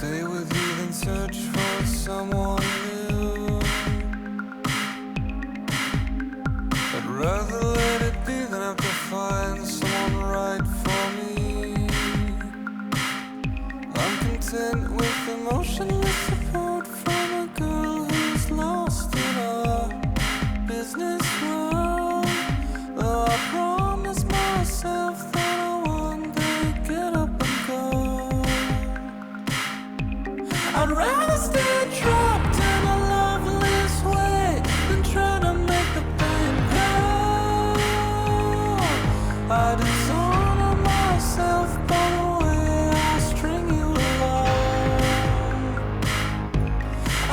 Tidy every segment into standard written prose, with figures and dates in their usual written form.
stay with you than search for someone new. I'd rather let it be than have to find someone right for me. I'm content with emotionless support from a girl who's lost in our business world. Though I promise myself that I'll one day get up and go. I'd rather stay trapped in a loveless way than try to make the pain go. I dishonor myself by the way I string you along.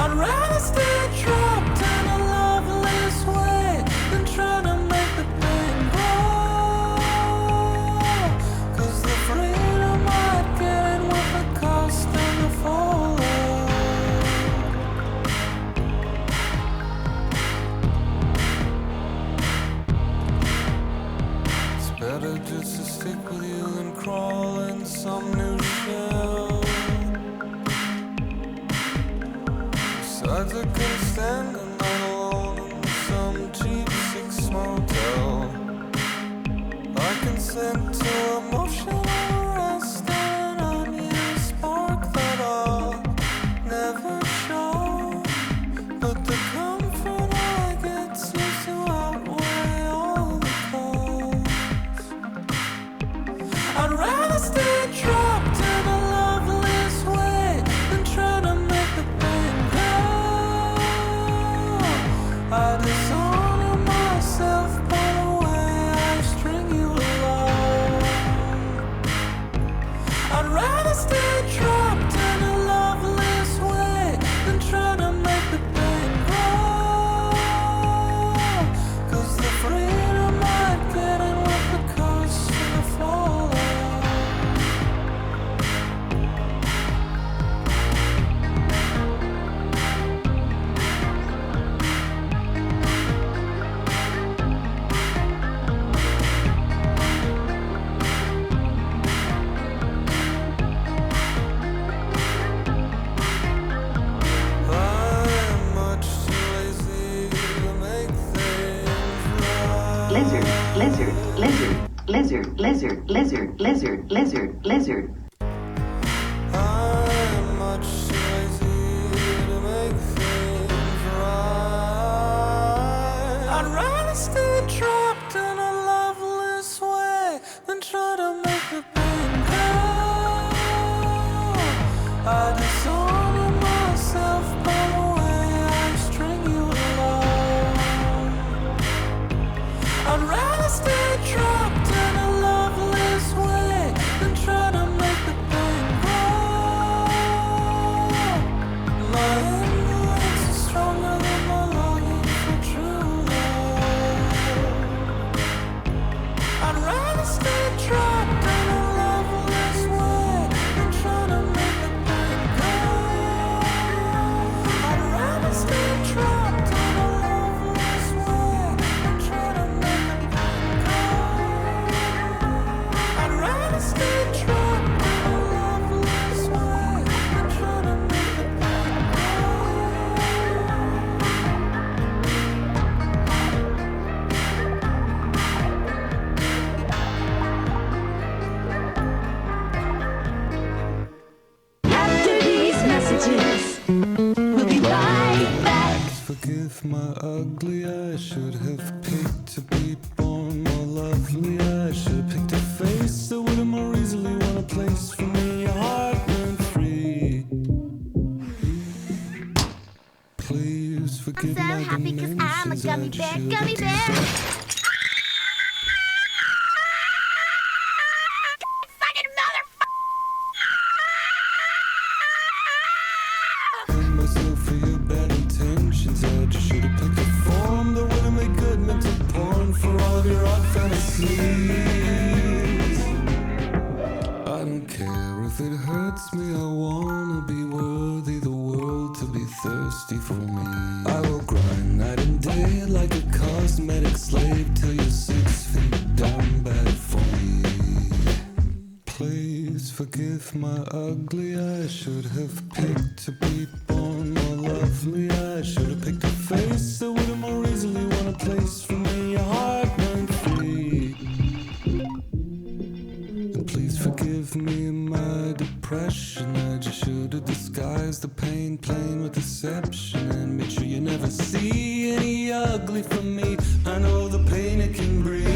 I'd rather stay trapped in a loveless way than try to make the pain go. 'Cause the freedom I'd get with the cost and the fallout. It's better just to stick with you than crawl in some new shell. Besides, I couldn't stand the night alone in some cheap six motel. I consent to emotional rest and an unused spark that I'll never show. But the comfort I get seems to outweigh all the cost. I'd rather stay trapped in a loveless way than try to make the pain go. I dishonor myself by the way I string you along. I'd rather stay trapped in a loveless way than try to make the pain go. 'Cause the freedom I'd get in with the cost and the fallout. I'm much too lazy to make things right. Lizard, lizard, lizard, lizard, lizard, lizard, lizard, lizard, lizard. I'm much too lazy to make things right. I'd rather stay trapped in a loveless way than try to make the pain go. I dishonor myself by the way I string you along. I'd rather stay trapped in a loveless way than try to make the pain go. My endurance is stronger than my longing for true love. I'd rather stay trapped in a loveless way than try to make the pain go. I'd rather stay trapped in a loveless way than try to make the pain go. I'd rather stay trapped in a loveless way than try to make the pain go. After these messages, we'll be right back. Forgive my ugly, I should have picked to be born more lovely. I should have picked a face that would have more easily won a place for me. Your heart went free. Please forgive I'm so my happy 'cause I'm a dimensions. gummy I bear, should gummy have bear. Fucking motherfucker! Blame myself for your bad intentions. I just should have picked a form that would have made good mental porn for all of your odd fantasies. I don't care if it hurts me. I wanna be worthy, the world to be thirsty for me. I will grind night and day like a cosmetic slave till you're 6 feet down bad for me. Please forgive forgive my ugly. I should have picked to be born more lovely. I should have picked a face that would have more easily won a place for me. Your heart went free. And please forgive me my depression. I just should have disguised the pain, playing with deception, and made sure you never see any ugly from me. I know the pain it can breed.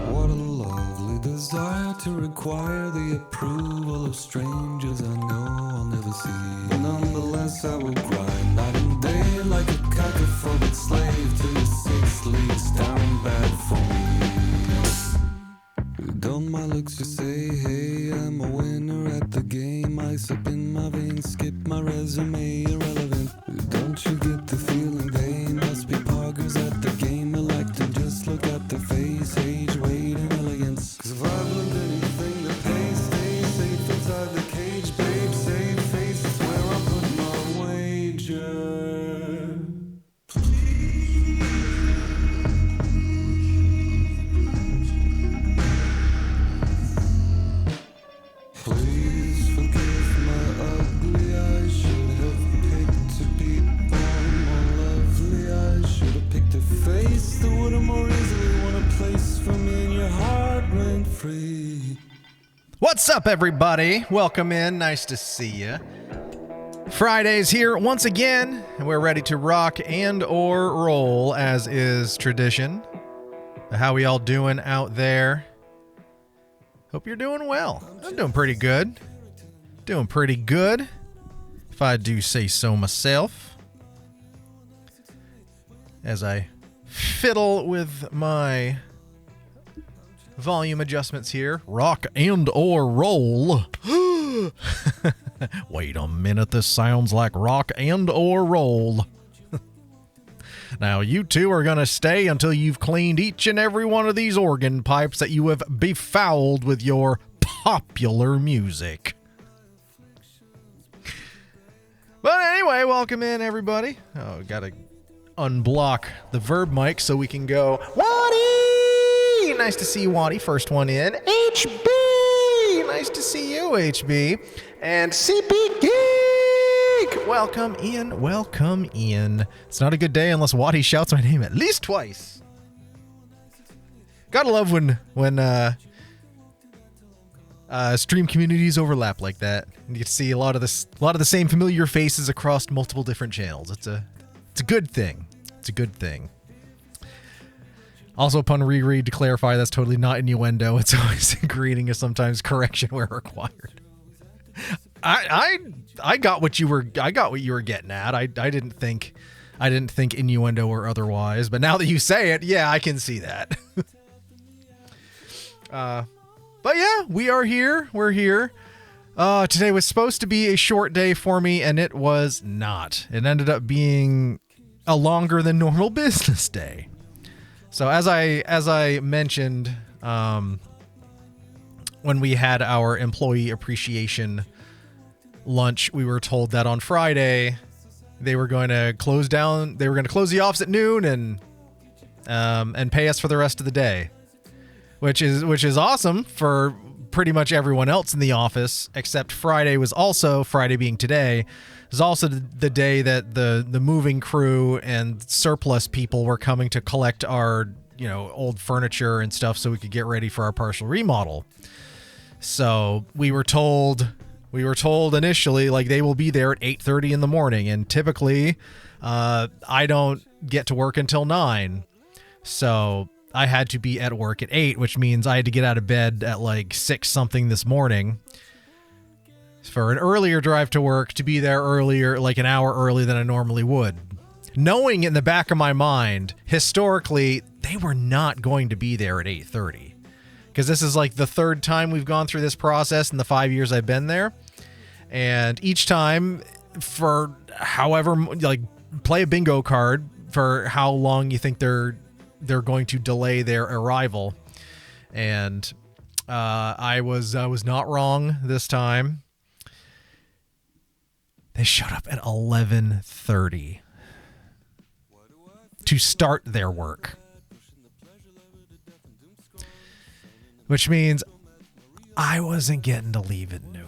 What a lovely desire to require the approval of strangers I know I'll never see. Nonetheless, I will grind night and day like a cacophonic slave till you're 6 leagues down bad for me. Don't my looks just say, hey, I'm a winner at the game. Ice up in my veins, skip my resume, irrelevant. Don't you get the feeling they must be poggers at the game? Elected, just look at their face, age, weight, and elegance. Cause if I've learned anything to pay, stay safe inside the cage, babe, save face, it's where I put my wager. Please forgive my ugly. I should have picked to be born more lovely. I should have picked a face that would have more easily won a place for me, and your heart went free. What's up, everybody? Welcome in. Nice to see you. Friday's here once again, and we're ready to rock and or roll, as is tradition. How we all doing out there? Hope you're doing well. I'm doing pretty good. Doing pretty good, if I do say so myself. As I fiddle with my volume adjustments here. Rock and or roll. Wait a minute, this sounds like rock and or roll. Now, you two are going to stay until you've cleaned each and every one of these organ pipes that you have befouled with your popular music. But anyway, welcome in, everybody. Oh, got to unblock the verb mic so we can go, Waddy! Nice to see you, Waddy. First one in. HB! Nice to see you, HB. And CP Geek! Welcome in, welcome in. It's not a good day unless Waddy shouts my name at least twice. Gotta love when stream communities overlap like that. And you get to see a lot of the same familiar faces across multiple different channels. It's a good thing. It's a good thing. Also, upon reread, to clarify, that's totally not innuendo. It's always a greeting, or sometimes correction where required. I got what you were getting at. I didn't think innuendo or otherwise, but now that you say it, yeah, I can see that. But yeah, we are here. We're here. Today was supposed to be a short day for me, and it was not. It ended up being a longer than normal business day. So as I mentioned, when we had our employee appreciation lunch, we were told that on Friday they were going to close down. They were going to close the office at noon and pay us for the rest of the day, which is awesome for pretty much everyone else in the office, except Friday being today, is also the day that the moving crew and surplus people were coming to collect our, old furniture and stuff so we could get ready for our partial remodel. So we were told initially, like, they will be there at 8:30 in the morning, and typically I don't get to work until 9. So I had to be at work at 8, which means I had to get out of bed at like 6 something this morning for an earlier drive to work, to be there earlier, like an hour earlier than I normally would. Knowing in the back of my mind, historically, they were not going to be there at 8:30. Because this is like the third time we've gone through this process in the 5 years I've been there. And each time, for however, like, play a bingo card for how long you think they're going to delay their arrival. And I was not wrong this time. They showed up at 11:30 to start their work. Which means I wasn't getting to leave at noon.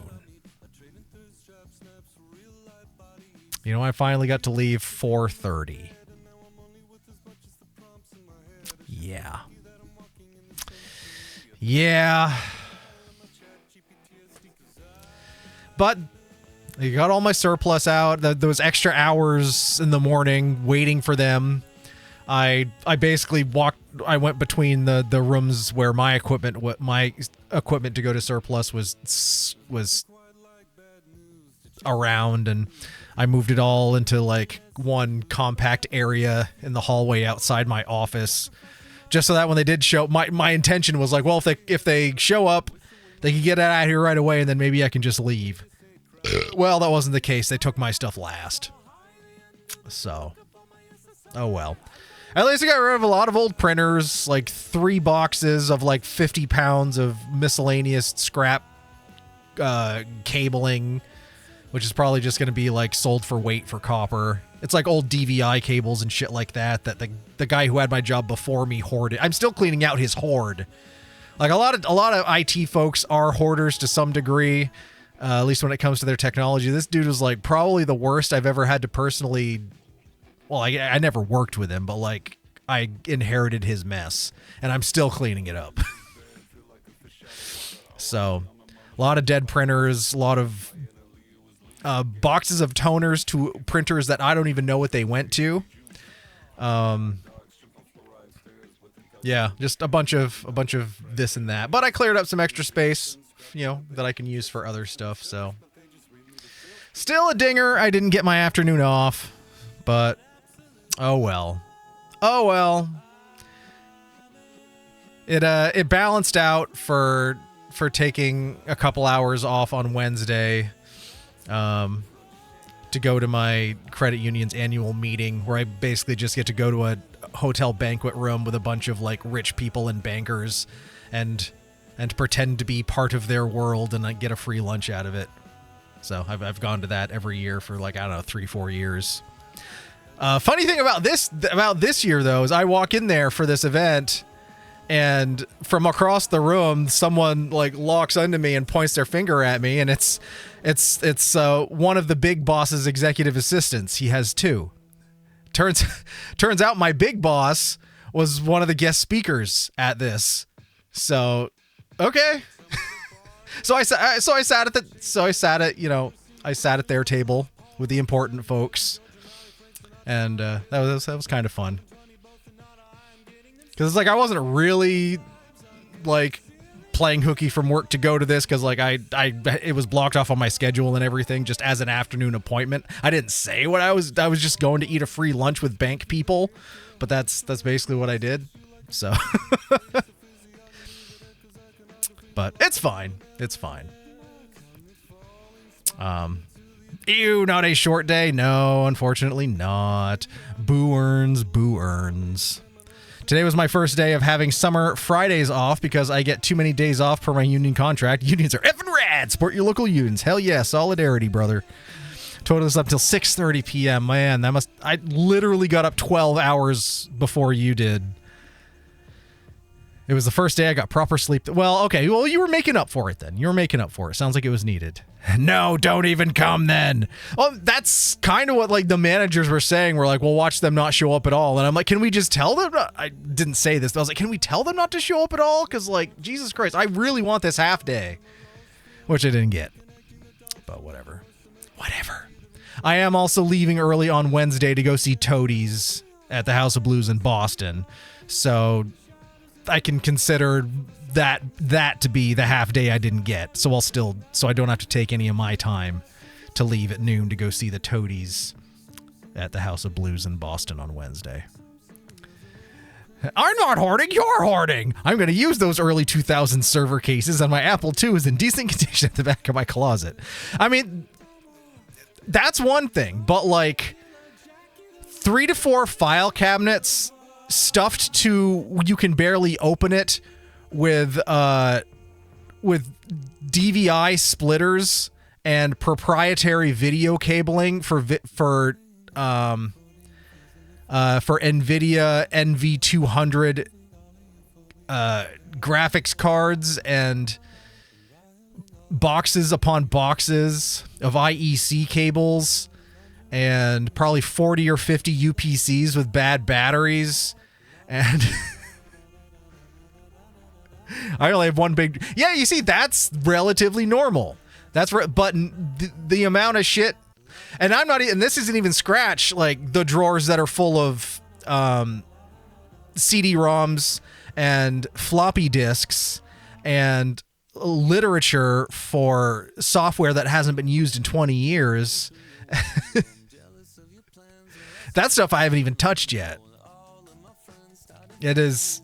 You know, I finally got to leave 4:30. Yeah. Yeah. But I got all my surplus out. Those extra hours in the morning waiting for them. I basically went between the rooms where my equipment to go to surplus was around, and I moved it all into like one compact area in the hallway outside my office, just so that when they did show, my intention was like, well, if they show up, they can get out of here right away, and then maybe I can just leave. Well, that wasn't the case. They took my stuff last. So, oh well. At least I got rid of a lot of old printers, like 3 boxes of like 50 pounds of miscellaneous scrap cabling, which is probably just going to be like sold for weight for copper. It's like old DVI cables and shit like that the guy who had my job before me hoarded. I'm still cleaning out his hoard. Like a lot of IT folks are hoarders to some degree, at least when it comes to their technology. This dude was like probably the worst I've ever had to personally. Well, I never worked with him, but like I inherited his mess, and I'm still cleaning it up. So, a lot of dead printers, a lot of boxes of toners to printers that I don't even know what they went to. Yeah, just a bunch of this and that. But I cleared up some extra space, you know, that I can use for other stuff. So, still a dinger. I didn't get my afternoon off, but oh well. Oh well. It balanced out for taking a couple hours off on Wednesday. To go to my credit union's annual meeting, where I basically just get to go to a hotel banquet room with a bunch of like rich people and bankers and pretend to be part of their world, and I get a free lunch out of it. So I've gone to that every year for like, I don't know, 3-4 years. Funny thing about this year though, is I walk in there for this event, and from across the room, someone like locks onto me and points their finger at me, and it's one of the big boss's executive assistants. He has 2. Turns out my big boss was one of the guest speakers at this. So, okay. So I sat at their table with the important folks, and that was kind of fun. Because it's like I wasn't really like playing hooky from work to go to this, because like it was blocked off on my schedule and everything just as an afternoon appointment. I didn't say what I was just going to eat a free lunch with bank people, but that's basically what I did. So but it's fine. It's fine. Ew, not a short day. No, unfortunately not. Boo earns. Today was my first day of having summer Fridays off because I get too many days off per my union contract. Unions are effing rad. Support your local unions. Hell yeah, solidarity, brother. Total this up till 6:30 p.m. Man, I literally got up 12 hours before you did. It was the first day I got proper sleep. Well, okay. Well, you were making up for it then. You were making up for it. Sounds like it was needed. No, don't even come then. Well, that's kind of what like the managers were saying. We're like, we'll watch them not show up at all. And I'm like, can we just tell them? I didn't say this, but I was like, can we tell them not to show up at all? Because like, Jesus Christ, I really want this half day, which I didn't get. But whatever. I am also leaving early on Wednesday to go see Toadies at the House of Blues in Boston. So I can consider that to be the half day I didn't get. So I don't have to take any of my time to leave at noon to go see the Toadies at the House of Blues in Boston on Wednesday. I'm not hoarding, you're hoarding. I'm going to use those early 2000s server cases, and my Apple II is in decent condition at the back of my closet. I mean, that's one thing, but like 3 to 4 file cabinets stuffed to you can barely open it with DVI splitters and proprietary video cabling for NVIDIA NV200 graphics cards and boxes upon boxes of IEC cables and probably 40 or 50 UPCs with bad batteries. And I only have one big... Yeah, you see, that's relatively normal. But the amount of shit... And I'm not... And this isn't even scratch, like, the drawers that are full of CD-ROMs and floppy disks and literature for software that hasn't been used in 20 years. That stuff I haven't even touched yet. It is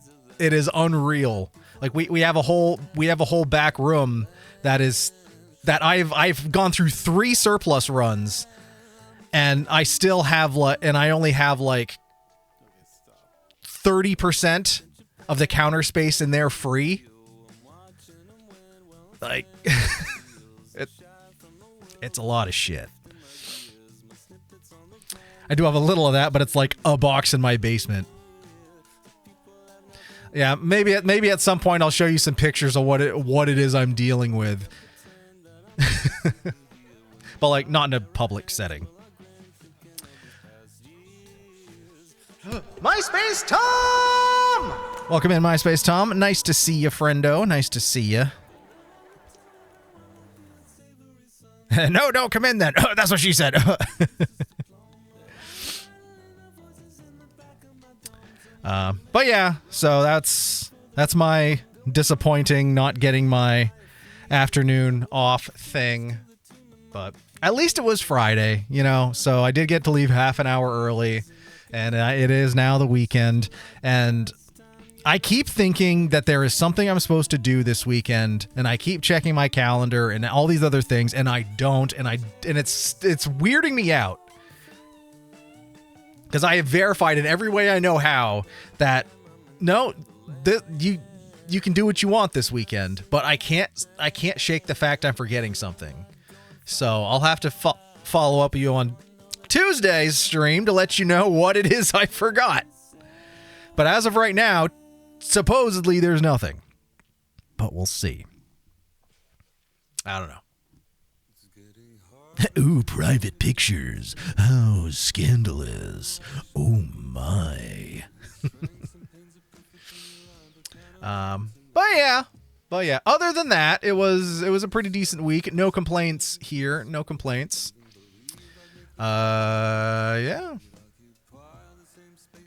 unreal. Like we have a whole back room that I've gone through 3 surplus runs, and I still have I only have like 30% of the counter space in there free. Like it's a lot of shit. I do have a little of that, but it's like a box in my basement. Yeah, maybe at some point I'll show you some pictures of what it is I'm dealing with. But like not in a public setting. MySpace Tom! Welcome in, MySpace Tom. Nice to see you, friendo. Nice to see you. No, don't come in then. That's what she said. But yeah, so that's my disappointing not getting my afternoon off thing. But at least it was Friday, you know, so I did get to leave half an hour early, and it is now the weekend. And I keep thinking that there is something I'm supposed to do this weekend, and I keep checking my calendar and all these other things, and I don't, and it's weirding me out. Because I have verified in every way I know how that no, you can do what you want this weekend, but I can't shake the fact I'm forgetting something. So I'll have to follow up with you on Tuesday's stream to let you know what it is I forgot. But as of right now, supposedly there's nothing. But we'll see. I don't know. Ooh, private pictures. How scandalous. Oh my. But yeah. Other than that, it was a pretty decent week. No complaints here. No complaints. Yeah.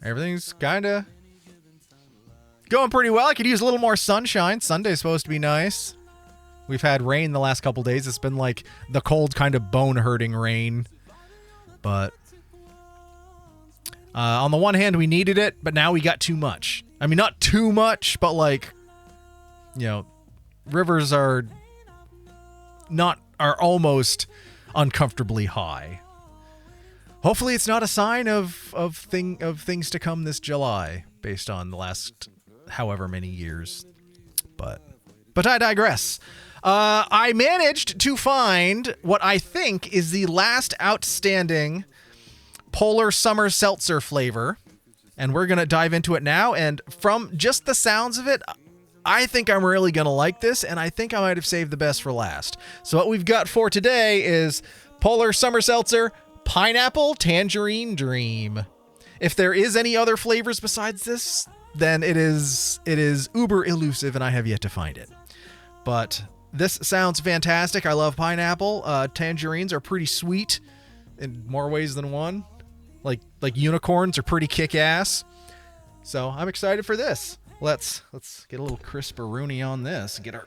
Everything's kind of going pretty well. I could use a little more sunshine. Sunday's supposed to be nice. We've had rain the last couple days. It's been like the cold kind of bone-hurting rain. But on the one hand, we needed it, but now we got too much. I mean, not too much, but like, you know, rivers are almost uncomfortably high. Hopefully it's not a sign of things to come this July, based on the last however many years. But I digress. I managed to find what I think is the last outstanding Polar Summer Seltzer flavor, and we're going to dive into it now. And from just the sounds of it, I think I'm really going to like this, and I think I might have saved the best for last. So what we've got for today is Polar Summer Seltzer Pineapple Tangerine Dream. If there is any other flavors besides this, then it is uber elusive, and I have yet to find it. But this sounds fantastic. I love pineapple. Tangerines are pretty sweet in more ways than one. Like unicorns are pretty kick-ass. So I'm excited for this. Let's get a little crisperoonie on this. Get our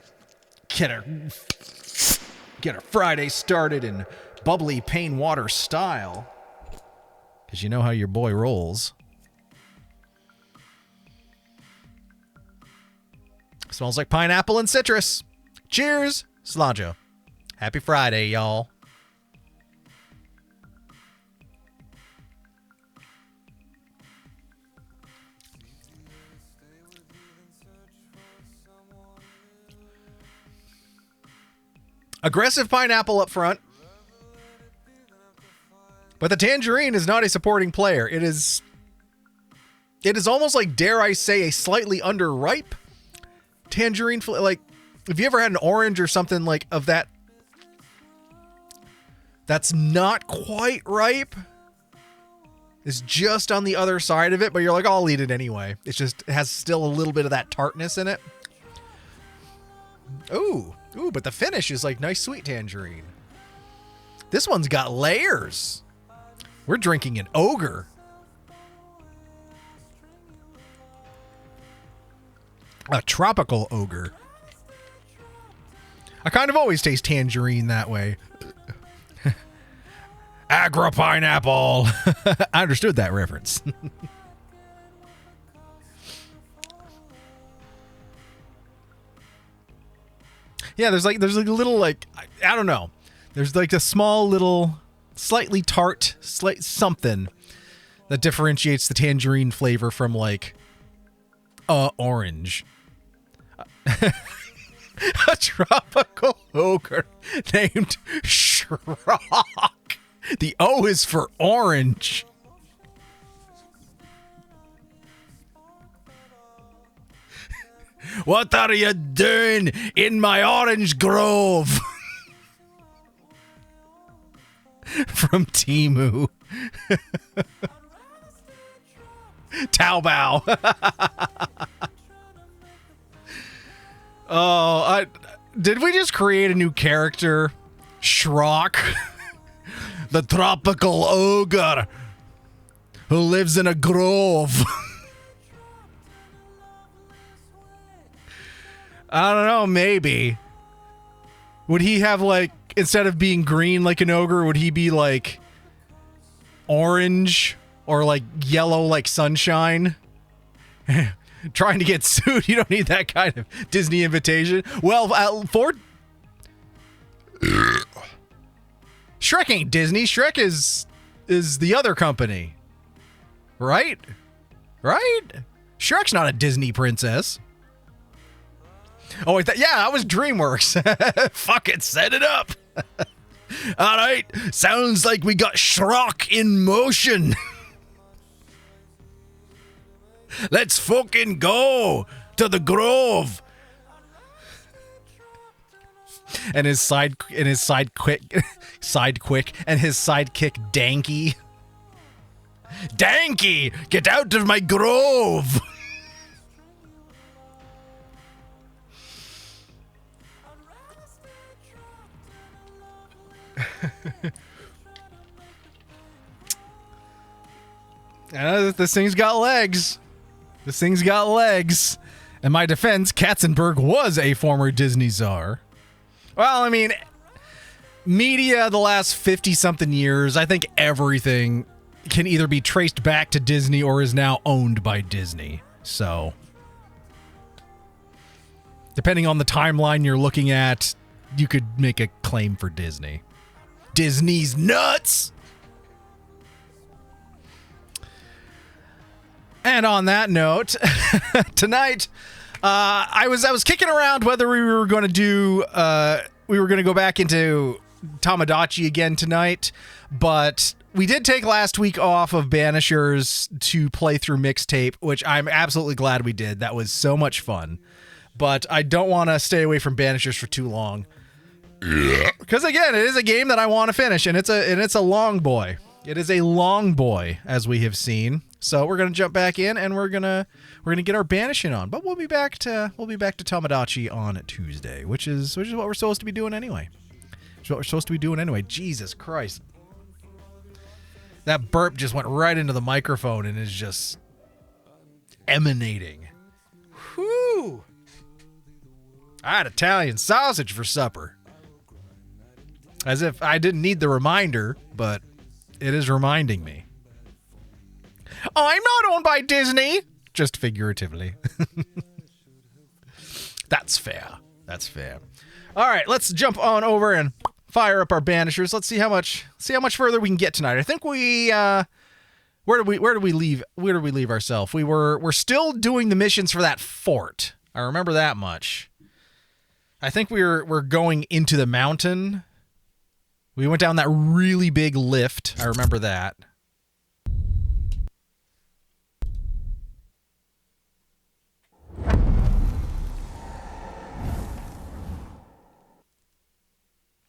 Friday started in bubbly pain water style. Because you know how your boy rolls. Smells like pineapple and citrus. Cheers, Slanjo. Happy Friday, y'all. Aggressive pineapple up front. But the tangerine is not a supporting player. It is almost like, dare I say, a slightly underripe tangerine, like if you ever had an orange or something like of that that's not quite ripe, it's just on the other side of it, but you're like, I'll eat it anyway. It has still a little bit of that tartness in it. Ooh, but the finish is like nice sweet tangerine. This one's got layers. We're drinking an ogre. A tropical ogre. I kind of always taste tangerine that way. Agri pineapple. I understood that reference. Yeah, there's like a little like I don't know. There's like a small little slightly tart something that differentiates the tangerine flavor from like orange. A tropical ogre named Shrock. The O is for orange. What are you doing in my orange grove? From Temu. Taobao. Oh, did we just create a new character? Shrock? The tropical ogre who lives in a grove. I don't know, maybe. Would he have like, instead of being green like an ogre, would he be like orange or like yellow like sunshine? Trying to get sued, you don't need that kind of Disney invitation. Well, Shrek ain't Disney. Shrek is the other company. Right? Right? Shrek's not a Disney princess. Oh, yeah, that was DreamWorks. Fuck it, set it up. All right, sounds like we got Shrock in motion. Let's fucking go to the grove. And his sidekick, Danky. Danky, get out of my grove. This thing's got legs. This thing's got legs. In my defense, Katzenberg was a former Disney czar. Well, I mean, media the last 50-something years, I think everything can either be traced back to Disney or is now owned by Disney. So, depending on the timeline you're looking at, you could make a claim for Disney. Disney's nuts! And on that note, tonight, I was kicking around whether we were going to go back into Tamagotchi again tonight, but we did take last week off of Banishers to play through Mixtape, which I'm absolutely glad we did. That was so much fun. But I don't want to stay away from Banishers for too long. Because again, it is a game that I want to finish, and it's a long boy. It is a long boy, as we have seen. So we're gonna jump back in, and we're gonna get our banishing on. But we'll be back to Tamagotchi on Tuesday, which is what we're supposed to be doing anyway. Jesus Christ, that burp just went right into the microphone and is just emanating. Whew! I had Italian sausage for supper. As if I didn't need the reminder, but it is reminding me. I'm not owned by Disney. Just figuratively. That's fair. That's fair. All right, let's jump on over and fire up our banishers. Let's see how much further we can get tonight. I think we where do we leave ourselves? We're still doing the missions for that fort. I remember that much. I think we're going into the mountain. We went down that really big lift. I remember that.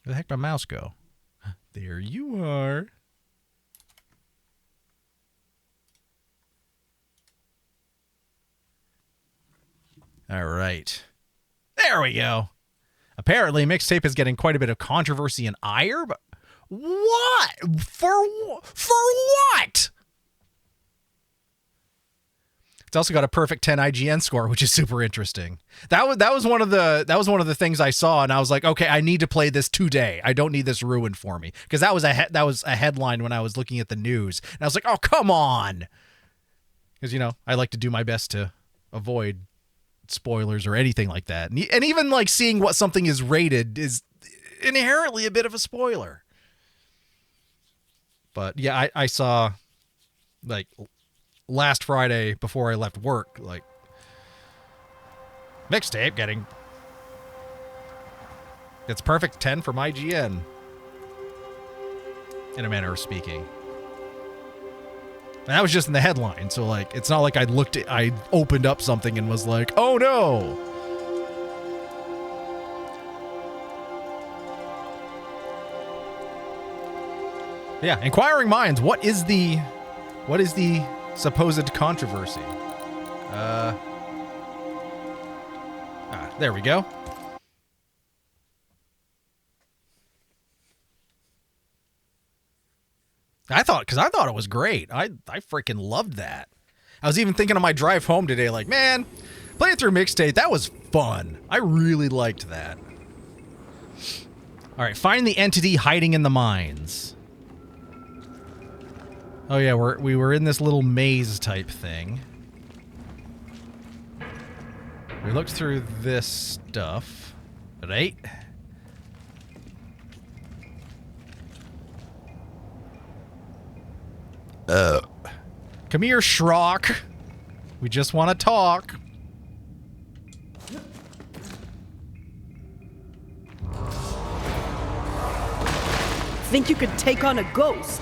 Where the heck did my mouse go? There you are. All right. There we go. Apparently, mixtape is getting quite a bit of controversy and ire, but what? For what? It's also got a perfect 10 IGN score, which is super interesting. That was one of the things I saw, and I was like, okay, I need to play this today. I don't need this ruined for me, because that was a headline when I was looking at the news, and I was like, oh, come on, because I like to do my best to avoid spoilers or anything like that, and even like seeing what something is rated is inherently a bit of a spoiler. But yeah, I saw like last Friday before I left work, like mixtape getting it's perfect 10 from IGN, in a manner of speaking. And that was just in the headline, so like it's not like I opened up something and was like, oh no. Yeah, inquiring minds, what is the supposed controversy? There we go. I thought it was great. I freaking loved that. I was even thinking on my drive home today, like, man, playing through mixtape, that was fun. I really liked that. All right, find the entity hiding in the mines. Oh yeah, we were in this little maze type thing. We looked through this stuff, right? Come here, Shrock. We just want to talk. Think you could take on a ghost?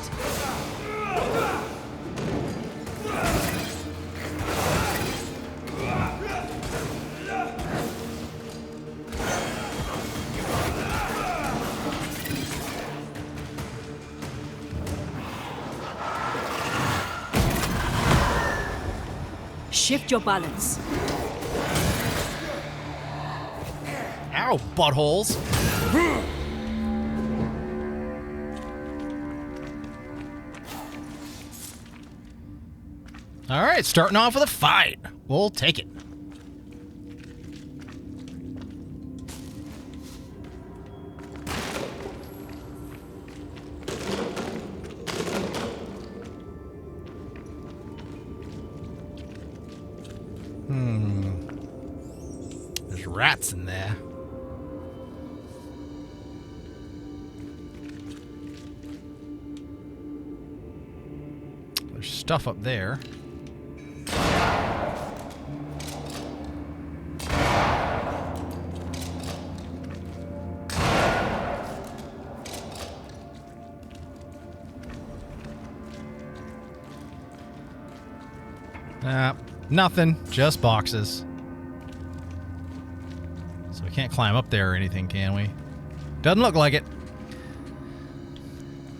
Shift your balance. Ow, buttholes. All right, starting off with a fight. We'll take it. There's rats in there. There's stuff up there. Nothing, just boxes. So we can't climb up there or anything, can we? Doesn't look like it.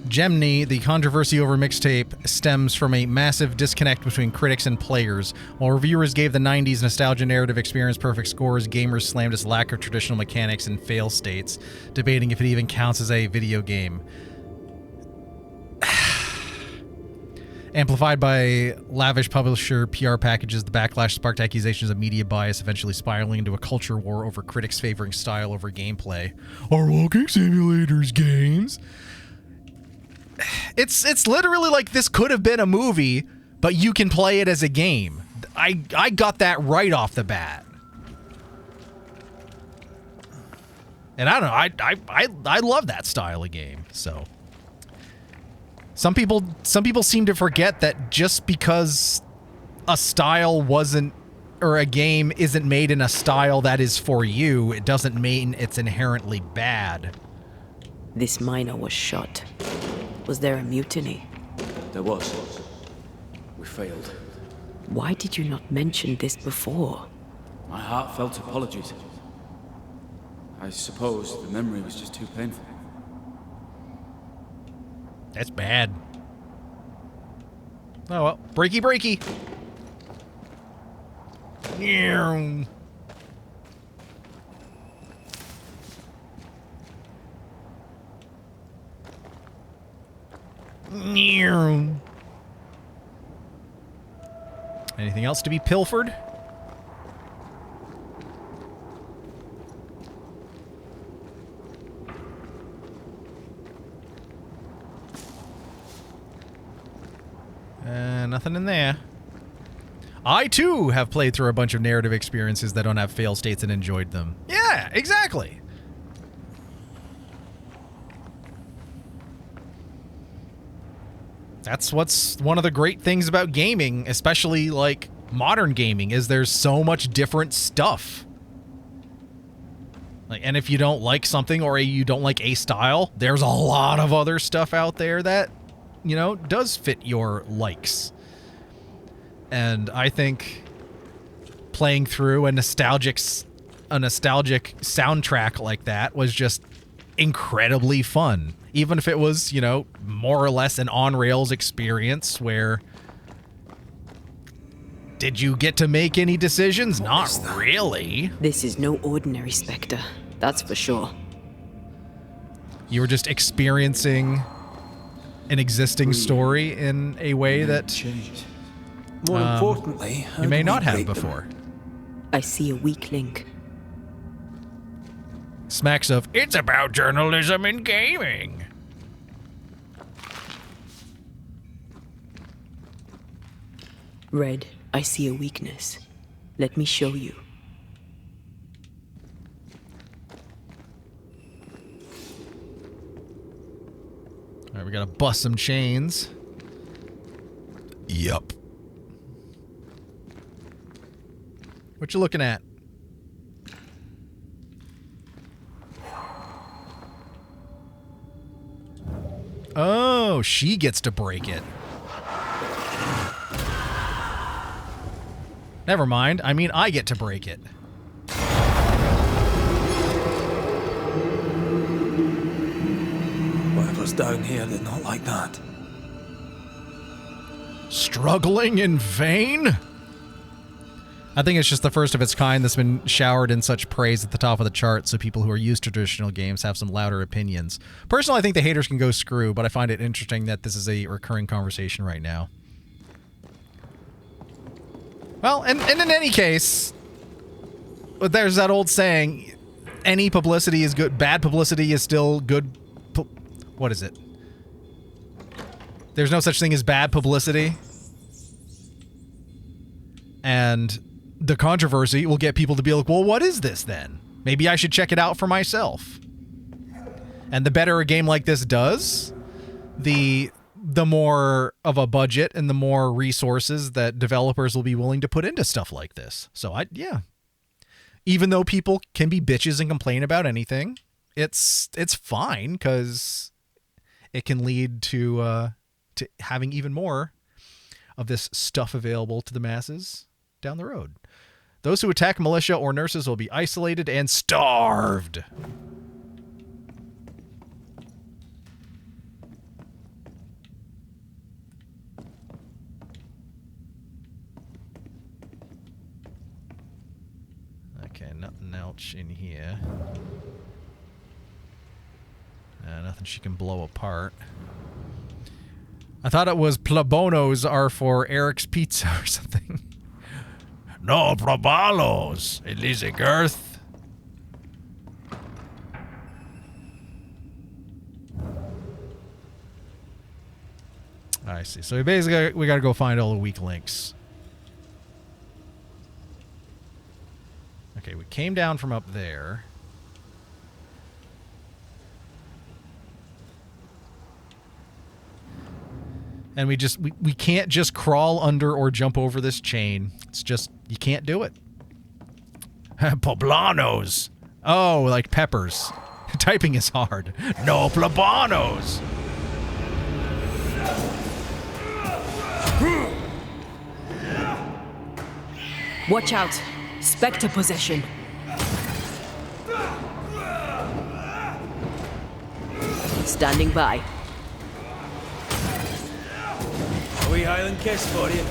Gemini, the controversy over mixtape stems from a massive disconnect between critics and players. While reviewers gave the 90s nostalgia narrative experience perfect scores, gamers slammed its lack of traditional mechanics and fail states, debating if it even counts as a video game. Amplified by lavish publisher PR packages, the backlash sparked accusations of media bias, eventually spiraling into a culture war over critics favoring style over gameplay. Are walking simulators games? It's literally like this could have been a movie, but you can play it as a game. I got that right off the bat. And I don't know, I love that style of game, so... Some people seem to forget that just because a style wasn't, or a game isn't made in a style that is for you, it doesn't mean it's inherently bad. This miner was shot. Was there a mutiny? There was. We failed. Why did you not mention this before? My heartfelt apologies. I suppose the memory was just too painful. That's bad. Oh well. Breaky breaky. Meow. Meow. Anything else to be pilfered? Nothing in there. I, too, have played through a bunch of narrative experiences that don't have fail states and enjoyed them. Yeah, exactly. That's what's one of the great things about gaming, especially, like, modern gaming, is there's so much different stuff. Like, and if you don't like something or you don't like a style, there's a lot of other stuff out there that, you know, does fit your likes. And I think playing through a nostalgic soundtrack like that was just incredibly fun. Even if it was, you know, more or less an on-rails experience where... Did you get to make any decisions? Not really. This is no ordinary Spectre, that's for sure. You were just experiencing an existing story in a way that Change. More importantly, you may not have before. I see a weak link. Smacks of, it's about journalism in gaming. Red, I see a weakness. Let me show you. All right, we gotta bust some chains. Yup. What you looking at? Oh, she gets to break it. Never mind. I mean, I get to break it. Whatever's down here, they're not like that. Struggling in vain? I think it's just the first of its kind that's been showered in such praise at the top of the chart, so people who are used to traditional games have some louder opinions. Personally, I think the haters can go screw, but I find it interesting that this is a recurring conversation right now. Well, and in any case, there's that old saying, any publicity is good, bad publicity is still good. What is it? There's no such thing as bad publicity. And the controversy will get people to be like, well, what is this then? Maybe I should check it out for myself. And the better a game like this does, the more of a budget and the more resources that developers will be willing to put into stuff like this. So yeah. Even though people can be bitches and complain about anything, it's fine because it can lead to having even more of this stuff available to the masses down the road. Those who attack militia or nurses will be isolated and starved. Okay, nothing else in here. Nothing she can blow apart. I thought it was plabonos are for Eric's Pizza or something. No probalos, Elise Girth. I see. So we gotta go find all the weak links. Okay, we came down from up there. And we can't just crawl under or jump over this chain. It's just, you can't do it. Poblanos. Oh, like peppers. Typing is hard. No poblanos. Watch out! Spectre possession. Standing by. wee Highland kiss for you.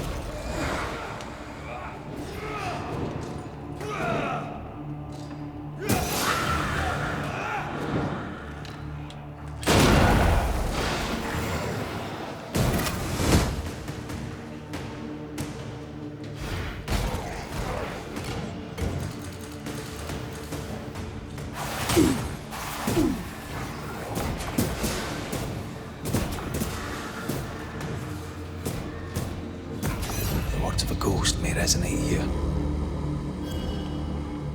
The words of a ghost may resonate here.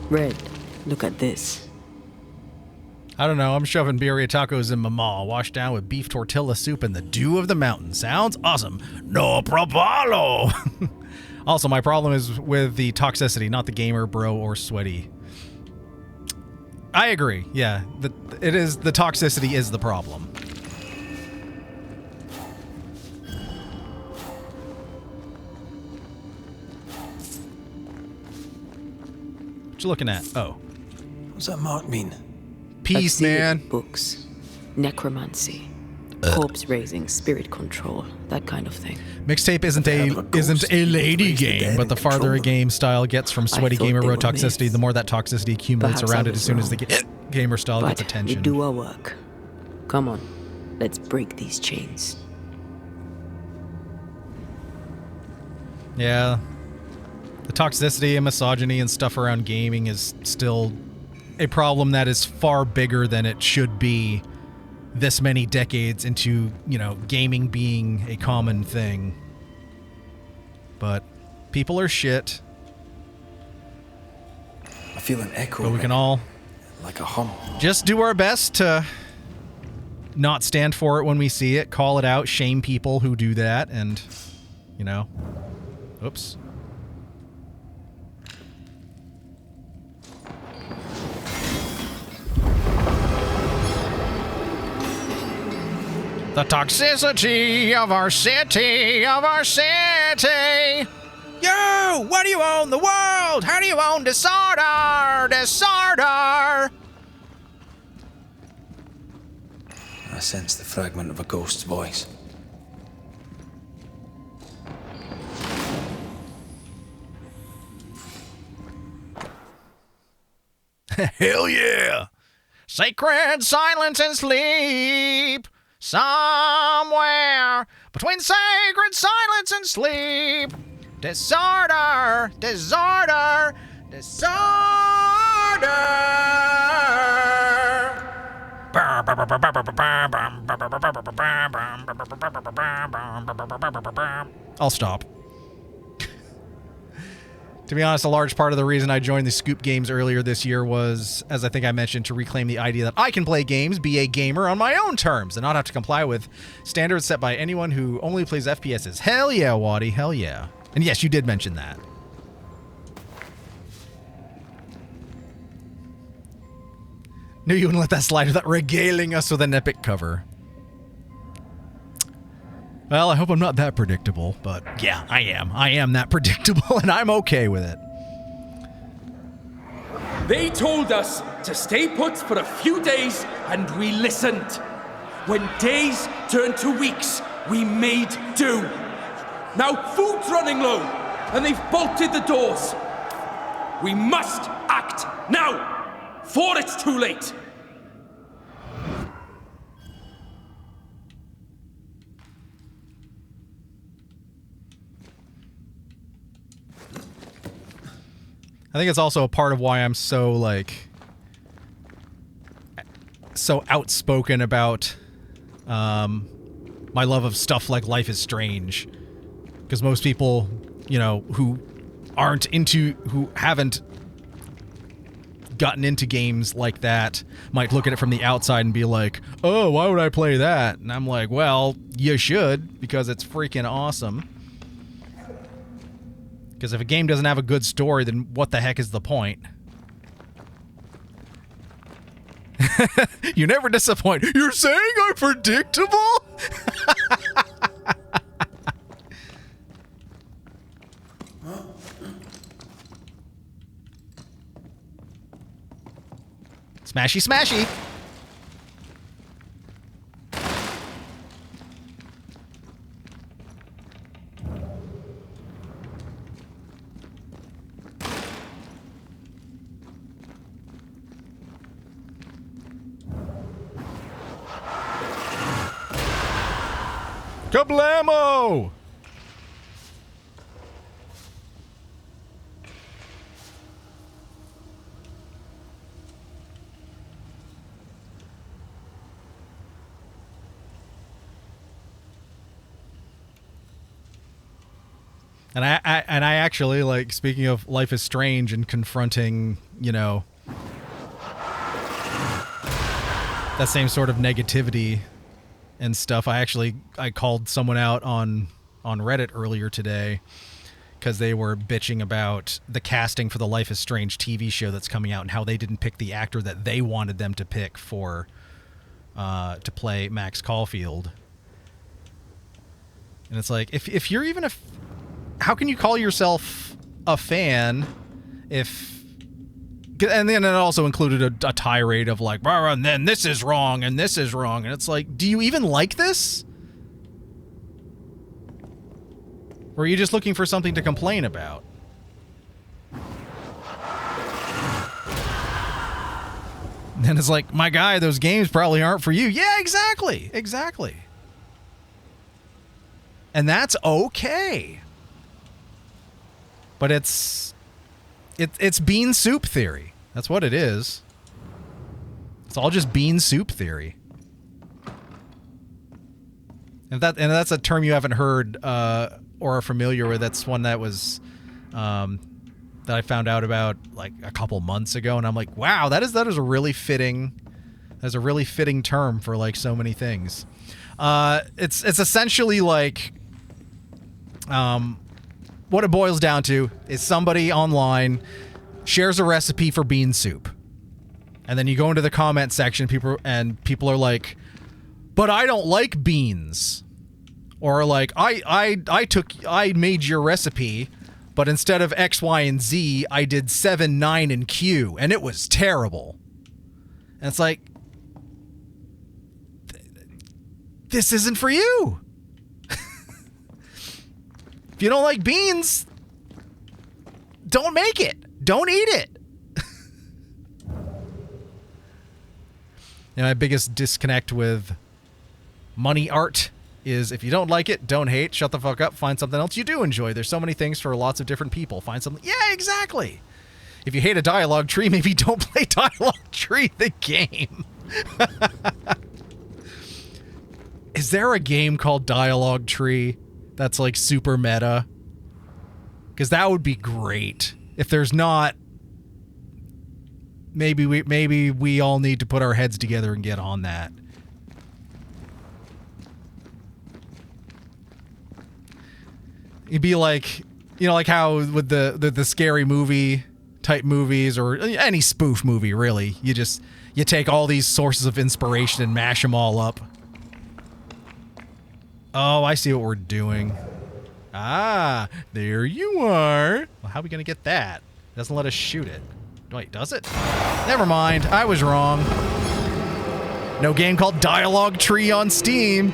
Red, look at this. I don't know. I'm shoving birria tacos in my maw, washed down with beef tortilla soup and the dew of the mountain. Sounds awesome. No probalo. Also, my problem is with the toxicity, not the gamer, bro, or sweaty. I agree. Yeah, the toxicity is the problem. What you looking at? Oh, What's that mark mean? peace, I've seen it in man. books. Necromancy. Corpse raising, spirit control, that kind of thing. Mixtape isn't a lady game, but the farther a game style gets from sweaty thought gamer they bro were toxicity, myths. the more that toxicity accumulates Perhaps around I it as was soon as the wrong. gamer style But gets we attention. do our work. Come on, let's break these chains. Yeah. The toxicity and misogyny and stuff around gaming is still a problem that is far bigger than it should be this many decades into, you know, gaming being a common thing. But people are shit, I feel an echo. but we can all like a hum. just do our best to not stand for it when we see it, call it out, shame people who do that, and, you know, oops. The toxicity of our city, You! What do you own the world? How do you own disorder? Disorder! I sense the fragment of a ghost's voice. Hell yeah! Sacred silence and sleep. Somewhere between sacred silence and sleep. Disorder, disorder, disorder. I'll stop. To be honest, a large part of the reason I joined the Scoop Games earlier this year was, as I think I mentioned, to reclaim the idea that I can play games, be a gamer on my own terms, and not have to comply with standards set by anyone who only plays FPSs. Hell yeah, Waddy, hell yeah. And yes, you did mention that. Knew you wouldn't let that slide without regaling us with an epic cover. Well, I hope I'm not that predictable, but yeah, I am. I am that predictable, and I'm okay with it. They told us to stay put for a few days, and we listened. When days turned to weeks, we made do. Now food's running low, and they've bolted the doors. We must act now, for it's too late. I think it's also a part of why I'm so, like, so outspoken about my love of stuff like Life is Strange. Because most people, you know, who haven't gotten into games like that might look at it from the outside and be like, oh, why would I play that? And I'm like, well, you should, because it's freaking awesome. Because if a game doesn't have a good story, then what the heck is the point? You never disappoint. You're saying I'm predictable? Smashy, smashy. Kablamo! And I actually, like, speaking of Life is Strange and confronting, you know, that same sort of negativity and stuff, I called someone out on Reddit earlier today because they were bitching about the casting for the Life is Strange TV show that's coming out and how they didn't pick the actor that they wanted them to pick for to play Max Caulfield. And it's like, if you're even how can you call yourself a fan if... And then it also included a tirade of like, and then this is wrong, and this is wrong. And it's like, do you even like this? Or are you just looking for something to complain about? And then it's like, my guy, those games probably aren't for you. Yeah, exactly. Exactly. And that's okay. But it's bean soup theory. That's what it is. It's all just bean soup theory. And that's a term you haven't heard or are familiar with. That's one that was that I found out about like a couple months ago, and I'm like, wow, that is a really fitting. That's a really fitting term for like so many things. It's essentially like what it boils down to is somebody online shares a recipe for bean soup. And then you go into the comment section, people are like, but I don't like beans. Or like, I made your recipe, but instead of X, Y, and Z, I did 7, 9, and Q, and it was terrible. And it's like, this isn't for you. If you don't like beans, don't make it. Don't eat it. My biggest disconnect with money art is if you don't like it, don't hate, shut the fuck up, find something else you do enjoy. There's so many things for lots of different people. Find something. Yeah, exactly. If you hate a dialogue tree, maybe don't play Dialogue Tree, the game. Is there a game called Dialogue Tree that's like super meta? Because that would be great. If there's not, maybe we all need to put our heads together and get on that. It'd be like, you know, like how with the scary movie type movies or any spoof movie, really, you take all these sources of inspiration and mash them all up. Oh, I see what we're doing. Ah, there you are. Well, how are we going to get that? It doesn't let us shoot it. Wait, does it? Never mind. I was wrong. No game called Dialogue Tree on Steam.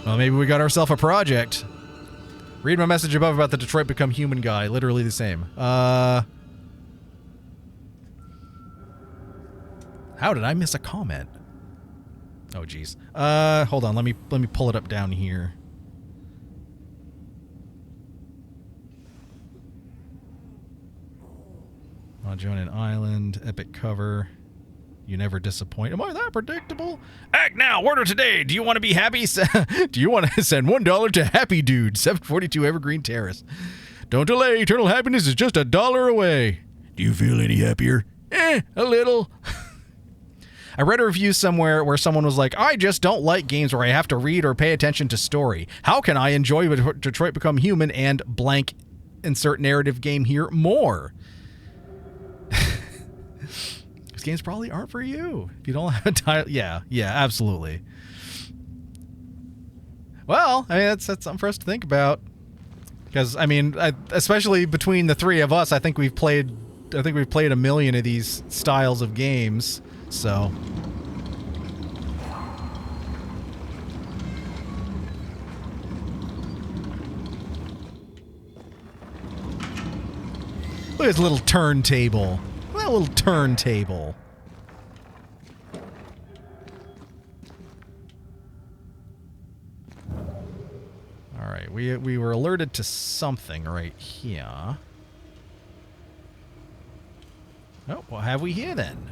Well, maybe we got ourselves a project. Read my message above about the Detroit Become Human guy. Literally the same. How did I miss a comment? Oh, geez. Hold on. Let me pull it up down here. I'll join an island. Epic cover. You never disappoint. Am I that predictable? Act now. Order today. Do you want to be happy? Do you want to send $1 to Happy Dude, 742 Evergreen Terrace? Don't delay. Eternal happiness is just $1 away. Do you feel any happier? A little. I read a review somewhere where someone was like, I just don't like games where I have to read or pay attention to story. How can I enjoy Detroit Become Human and blank insert narrative game here more? These games probably aren't for you. If you don't have a title. Yeah, absolutely. Well, I mean, that's something for us to think about. Because, I mean, especially between the three of us, I think we've played a million of these styles of games. So look at his little turntable. Look at that little turntable. We were alerted to something right here. Oh, what have we here then?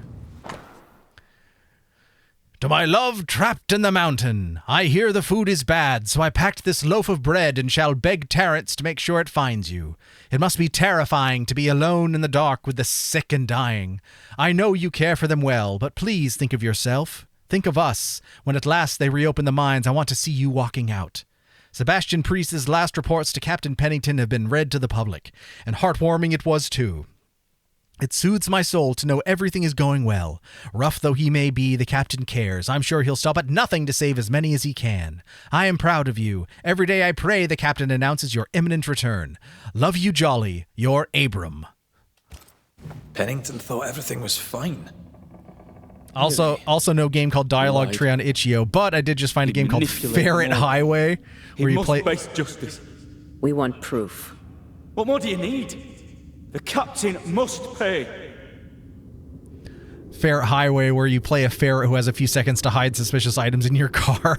To my love trapped in the mountain, I hear the food is bad, so I packed this loaf of bread and shall beg Terrence to make sure it finds you. It must be terrifying to be alone in the dark with the sick and dying. I know you care for them well, but please think of yourself. Think of us. When at last they reopen the mines, I want to see you walking out. Sebastian Priest's last reports to Captain Pennington have been read to the public, and heartwarming it was too. It soothes my soul to know everything is going well. Rough though he may be, the captain cares. I'm sure he'll stop at nothing to save as many as he can. I am proud of you. Every day I pray the captain announces your imminent return. Love you jolly, your Abram. Pennington thought everything was fine. Also no game called Dialogue Lied. Tree on Itch.io, but I did just find a game called manipulated Ferret more. Highway, He where you must play... face justice. We want proof. What more do you need? The captain must pay. Ferret Highway, where you play a ferret who has a few seconds to hide suspicious items in your car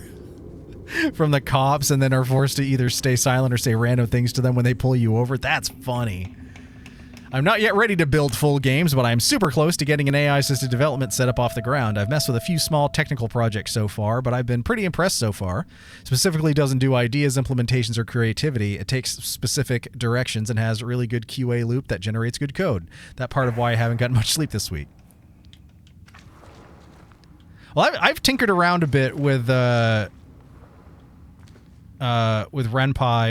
from the cops and then are forced to either stay silent or say random things to them when they pull you over. That's funny. I'm not yet ready to build full games, but I'm super close to getting an AI-assisted development set up off the ground. I've messed with a few small technical projects so far, but I've been pretty impressed so far. Specifically doesn't do ideas, implementations, or creativity. It takes specific directions and has a really good QA loop that generates good code. That part of why I haven't gotten much sleep this week. Well, I've tinkered around a bit with RenPy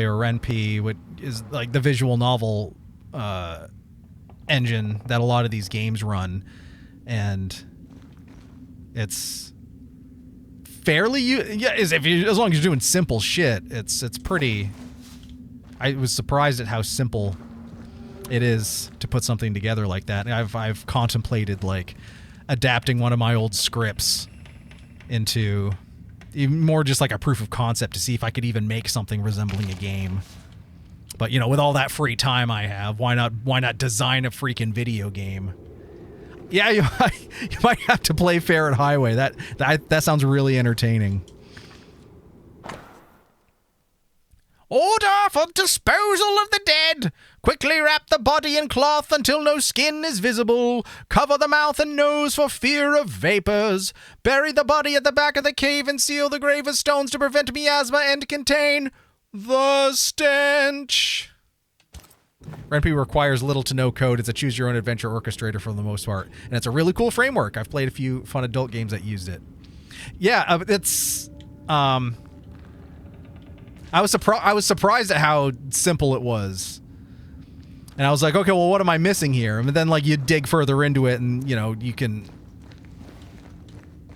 or RenP, which is like the visual novel engine that a lot of these games run, and it's fairly as long as you're doing simple shit, it's pretty. I was surprised at how simple it is to put something together like that. I've contemplated like adapting one of my old scripts into even more just like a proof of concept to see if I could even make something resembling a game. But, you know, with all that free time I have, why not design a freaking video game? Yeah, you might have to play Ferret Highway. That sounds really entertaining. Order for disposal of the dead! Quickly wrap the body in cloth until no skin is visible. Cover the mouth and nose for fear of vapors. Bury the body at the back of the cave and seal the grave with stones to prevent miasma and contain the stench. RenP requires little to no code. It's a choose-your-own-adventure orchestrator for the most part, and it's a really cool framework. I've played a few fun adult games that used it. Yeah, it's I was surprised at how simple it was, and I was like, okay, well, what am I missing here? And then like you dig further into it, and you know you can,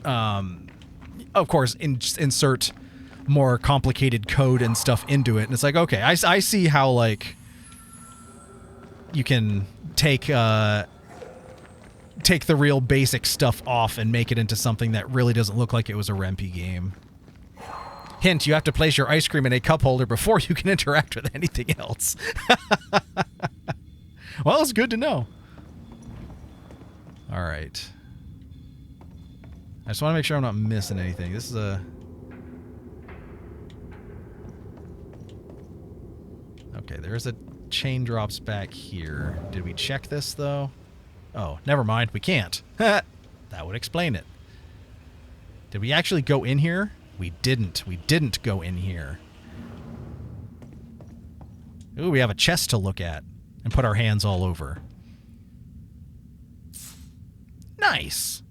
of course, insert more complicated code and stuff into it, and it's like, okay, I see how like you can take the real basic stuff off and make it into something that really doesn't look like it was a RenP game. Hint, you have to place your ice cream in a cup holder before you can interact with anything else. Well, it's good to know. All right. I just want to make sure I'm not missing anything. This is a... Okay, there's a chain drops back here. Did we check this, though? Oh, never mind. We can't. That would explain it. Did we actually go in here? We didn't. We didn't go in here. Ooh, we have a chest to look at and put our hands all over. Nice.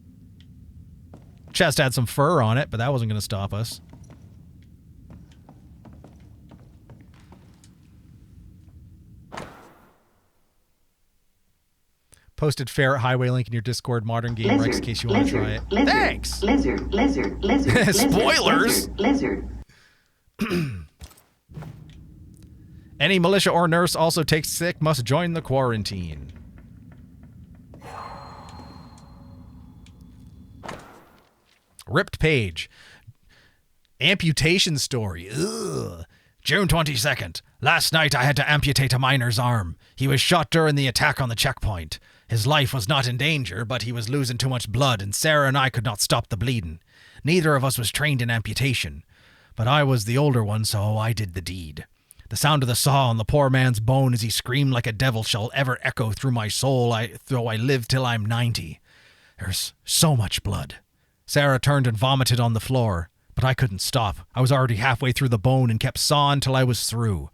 Chest had some fur on it, but that wasn't going to stop us. Posted Ferret Highway link in your Discord modern game Rex in case you want to try it. Thanks! Lizard. Spoilers! Lizard. Any militia or nurse also takes sick must join the quarantine. Ripped page. Amputation story. Ugh. June 22nd. Last night I had to amputate a miner's arm. He was shot during the attack on the checkpoint. His life was not in danger, but he was losing too much blood, and Sarah and I could not stop the bleeding. Neither of us was trained in amputation, but I was the older one, so I did the deed. The sound of the saw on the poor man's bone as he screamed like a devil shall ever echo through my soul, though I live till I'm 90. There's so much blood. Sarah turned and vomited on the floor, but I couldn't stop. I was already halfway through the bone and kept sawing till I was through.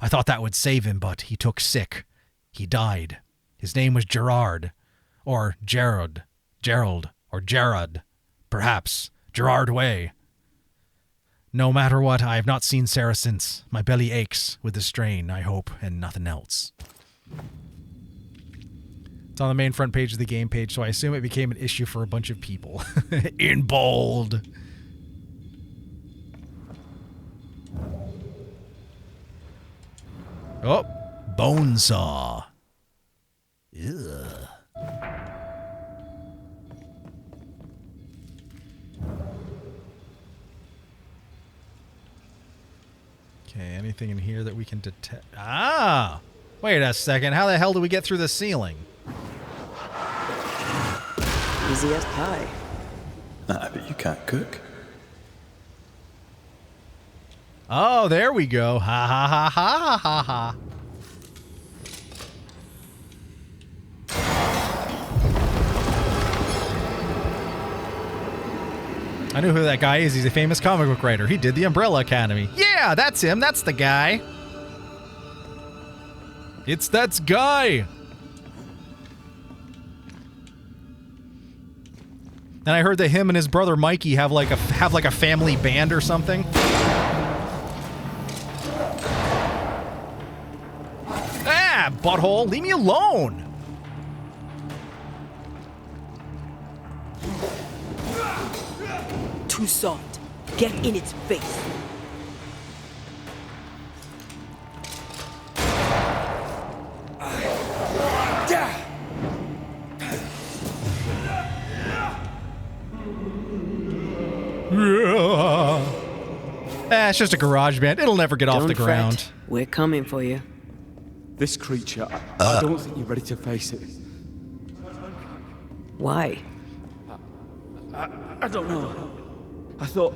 I thought that would save him, but he took sick. He died. His name was Gerard. Or Gerald, or Gerard. Perhaps. Gerard Way. No matter what, I have not seen Sarah since. My belly aches with the strain, I hope, and nothing else. It's on the main front page of the game page, so I assume it became an issue for a bunch of people. In bold. Oh, bone saw. Ugh. Okay, anything in here that we can detect? Ah! Wait a second. How the hell do we get through the ceiling? Easy as pie. Nah, but you can't cook. Oh, there we go. Ha ha ha ha ha ha. I know who that guy is. He's a famous comic book writer. He did the Umbrella Academy. Yeah, that's him. That's the guy. That's Guy. And I heard that him and his brother Mikey have like a family band or something. Ah, butthole, leave me alone. Too soft. Get in its face. It's just a garage band. It'll never get off the ground. Fret. We're coming for you. This creature, I don't think you're ready to face it. Why? I don't know. I thought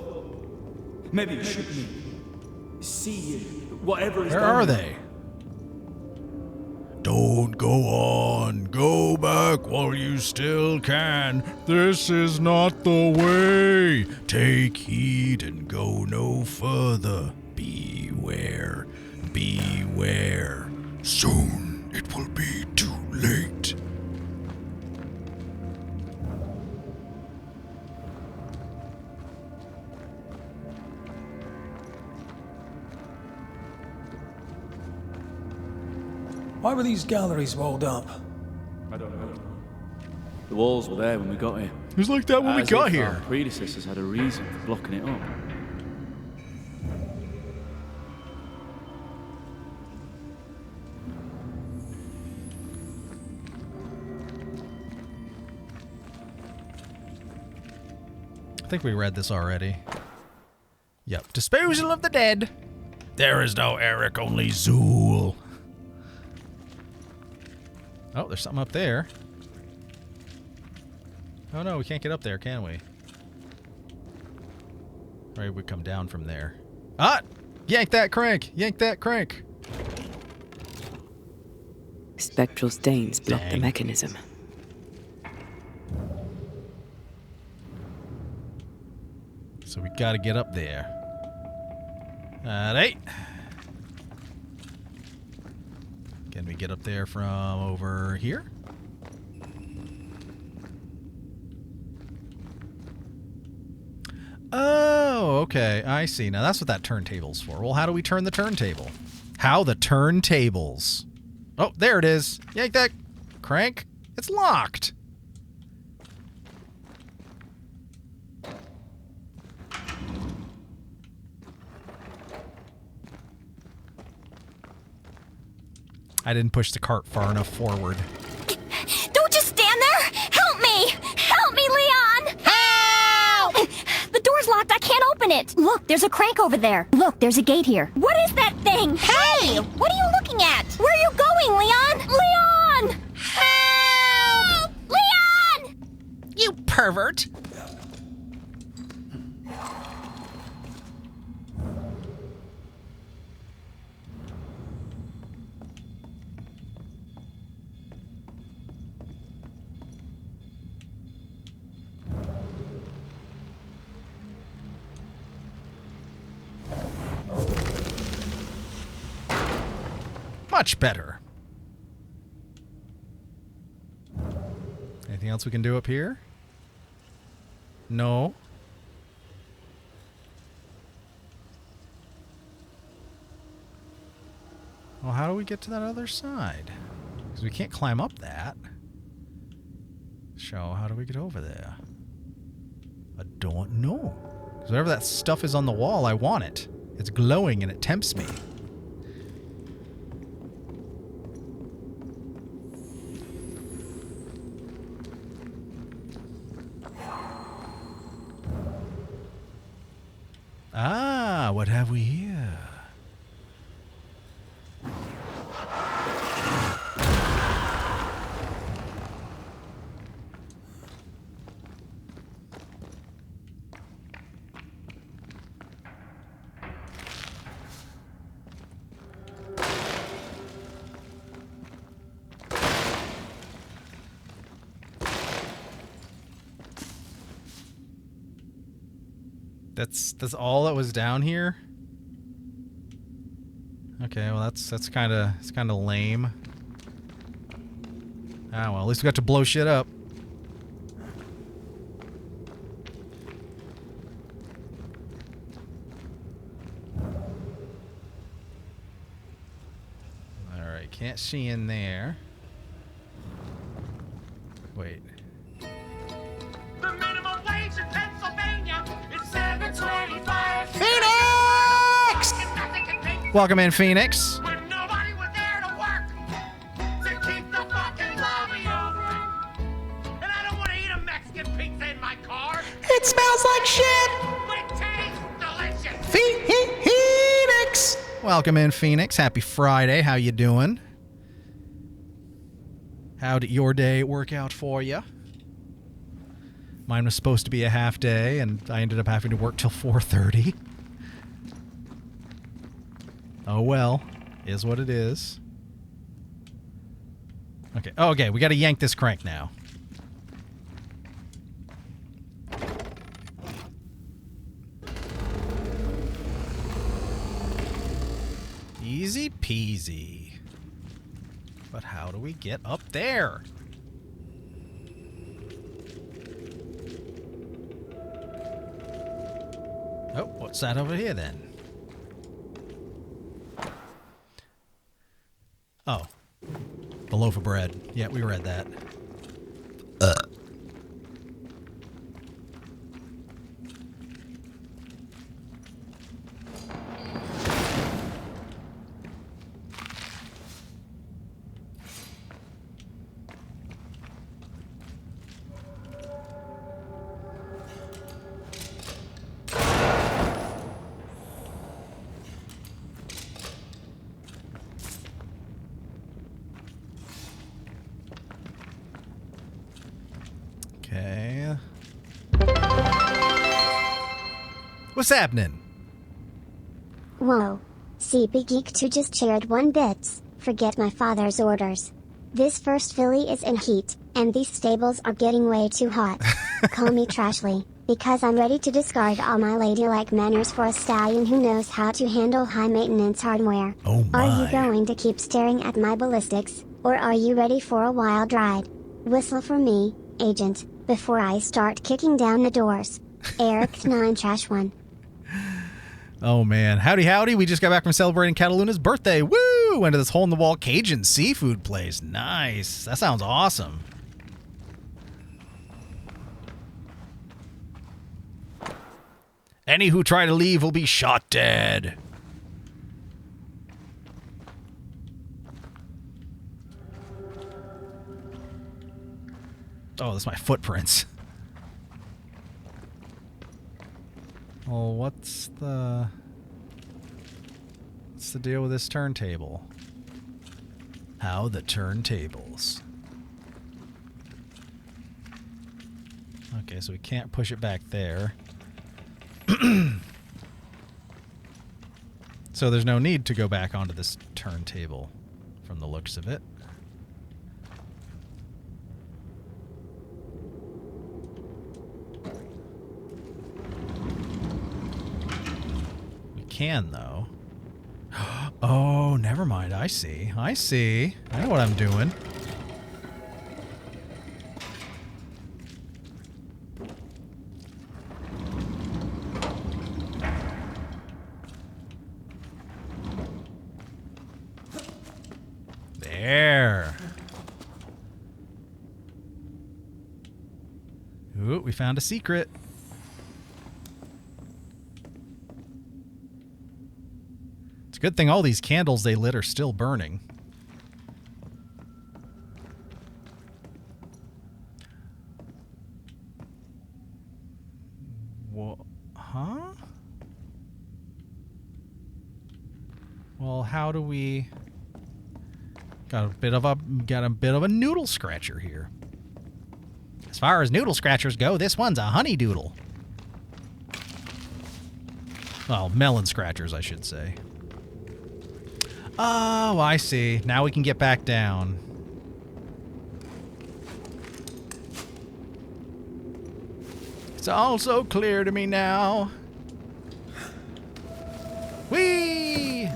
maybe you should see whatever is Where down are there. they? Don't go on. Go back while you still can. This is not the way. Take heed and go no further. Beware. Beware. Soon it will be too late. Why were these galleries walled up? I don't know. The walls were there when we got here. It was like that when we As got if here. Our predecessors had a reason for blocking it up. I think we read this already. Yep. Disposal of the dead. There is no Eric, only Zool. Oh, there's something up there. Oh no, we can't get up there, can we? Right, we come down from there. Ah! Yank that crank! Yank that crank! Spectral stains block the Dang. mechanism. So we gotta get up there. Alright. Can we get up there from over here? Oh, okay. I see. Now that's what that turntable's for. Well, how do we turn the turntable? How the turntables? Oh, there it is. Yank that crank. It's locked. I didn't push the cart far enough forward. Don't just stand there! Help me! Help me, Leon! Help! The door's locked. I can't open it. Look, there's a crank over there. Look, there's a gate here. What is that thing? Hey! What are you looking at? Where are you going, Leon? Leon! Help! Leon! You pervert! Much better. Anything else we can do up here? No. Well, how do we get to that other side? Because we can't climb up that. So, how do we get over there? I don't know. Because whatever that stuff is on the wall, I want it. It's glowing and it tempts me. Ah, what have we here? That's all that was down here? Okay, well that's kind of lame. Ah, well, at least we got to blow shit up. All right, can't see in there. Wait. The minimum wage in Pennsylvania is $7.25. Phoenix! Welcome in, Phoenix. When nobody was there to work to keep the fucking lobby open. And I don't want to eat a Mexican pizza in my car. It smells like shit. But it tastes delicious. Phoenix! Welcome in, Phoenix. Happy Friday. How you doing? How did your day work out for you? Mine was supposed to be a half day, and I ended up having to work till 4:30. Oh well, is what it is. Okay. Oh, okay, we got to yank this crank now. Easy peasy. But how do we get up there? Oh, what's that over here then? Oh. The loaf of bread. Yeah, we read that. Okay. What's happening? Whoa. CP Geek 2 just shared 1 bits. Forget my father's orders. This first filly is in heat, and these stables are getting way too hot. Call me Trashly, because I'm ready to discard all my ladylike manners for a stallion who knows how to handle high-maintenance hardware. Oh my. Are you going to keep staring at my ballistics, or are you ready for a wild ride? Whistle for me, agent, before I start kicking down the doors. Eric 9 Trash 1. Oh man, howdy howdy, we just got back from celebrating Cataluna's birthday. Woo! Went to this hole-in-the-wall Cajun seafood place. Nice. That sounds awesome. Any who try to leave will be shot dead. Oh, that's my footprints. Well, what's the deal with this turntable? How the turntables. Okay, so we can't push it back there. So there's no need to go back onto this turntable from the looks of it. We can, though. Oh, never mind. I see. I see. I know what I'm doing. There. Ooh, we found a secret. It's a good thing all these candles they lit are still burning. Huh? Well, how do we... Got a bit of a noodle scratcher here. As far as noodle scratchers go, this one's a honey doodle. Well, melon scratchers, I should say. Oh, I see. Now we can get back down. It's all so clear to me now. Whee!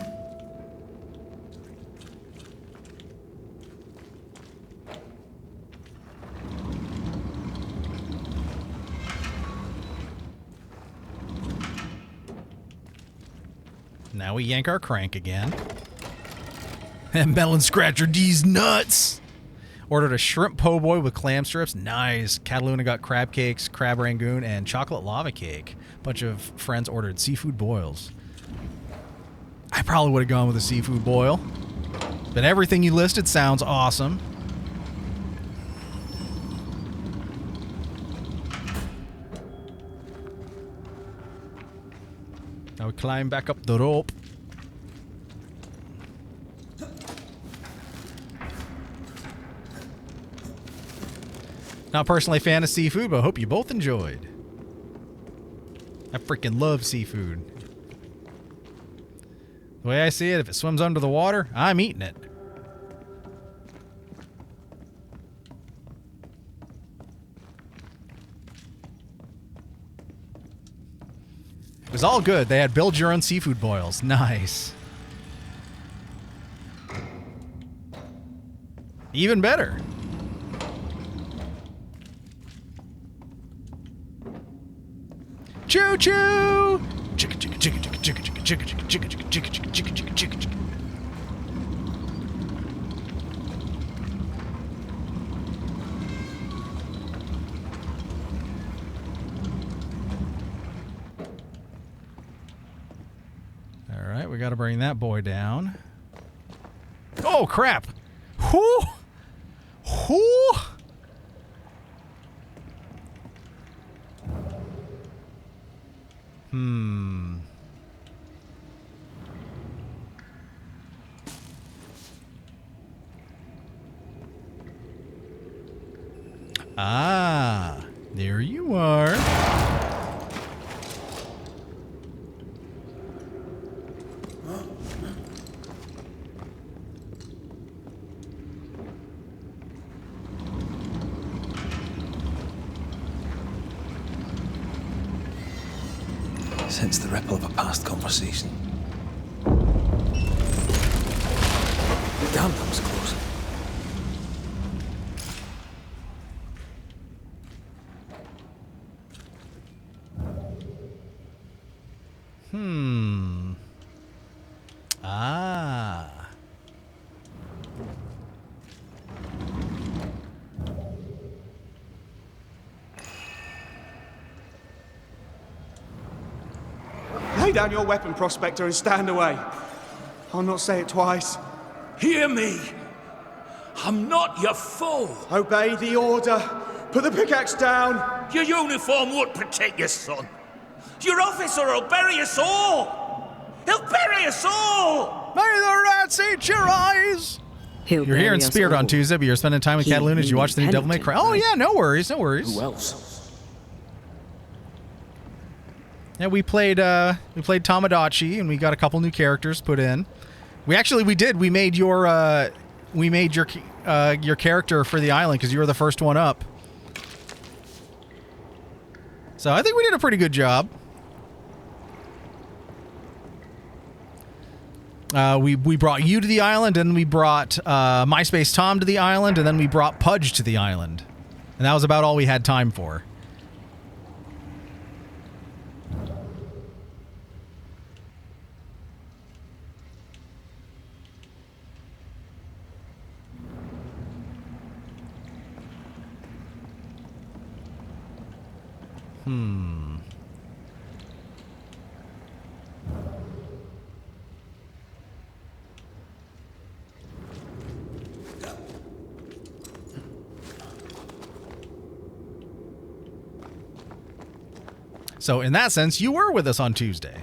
Now we yank our crank again. And melon scratcher D's nuts. Ordered a shrimp po' boy with clam strips. Nice. Cataluna got crab cakes, crab rangoon, and chocolate lava cake. Bunch of friends ordered seafood boils. I probably would have gone with a seafood boil. But everything you listed sounds awesome. Now we climb back up the rope. Not personally a fan of seafood, but I hope you both enjoyed. I freaking love seafood. The way I see it, if it swims under the water, I'm eating it. It was all good. They had build your own seafood boils. Nice. Even better. Choo choo! Chicka chicka chicka chicka chicka chicka chicka chicka chicka chicka chicka chicka chicka chicka chicka chicka. All right, we got to bring that boy down. Oh crap! Whoo! Whoo! Ah, there you are. Sense the ripple of a past conversation. Damn, that was close. Ah. Lay down your weapon, Prospector, and stand away. I'll not say it twice. Hear me. I'm not your foe. Obey the order. Put the pickaxe down. Your uniform won't protect your son. Your officer will bury us all. He'll bury us all. May the rats eat your eyes. You're here in spirit on Tuesday, but you're spending time with Cataluna as you watch the new Devil May Cry. Oh yeah, no worries, no worries. Who else? Yeah, we played Tamagotchi, and we got a couple new characters put in. We made your character for the island because you were the first one up. So I think we did a pretty good job. We brought you to the island, and we brought MySpace Tom to the island, and then we brought Pudge to the island. And that was about all we had time for. So in that sense, you were with us on Tuesday.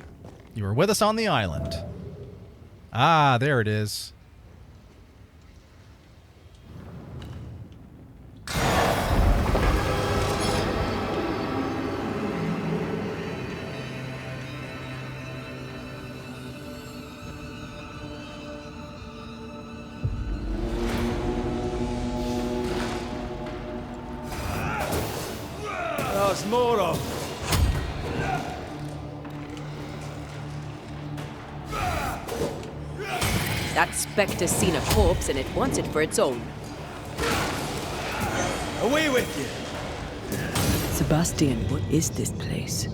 You were with us on the island. Ah, there it is. There's more of. That specter's seen a corpse and it wants it for its own. Away with you! Sebastian, what is this place?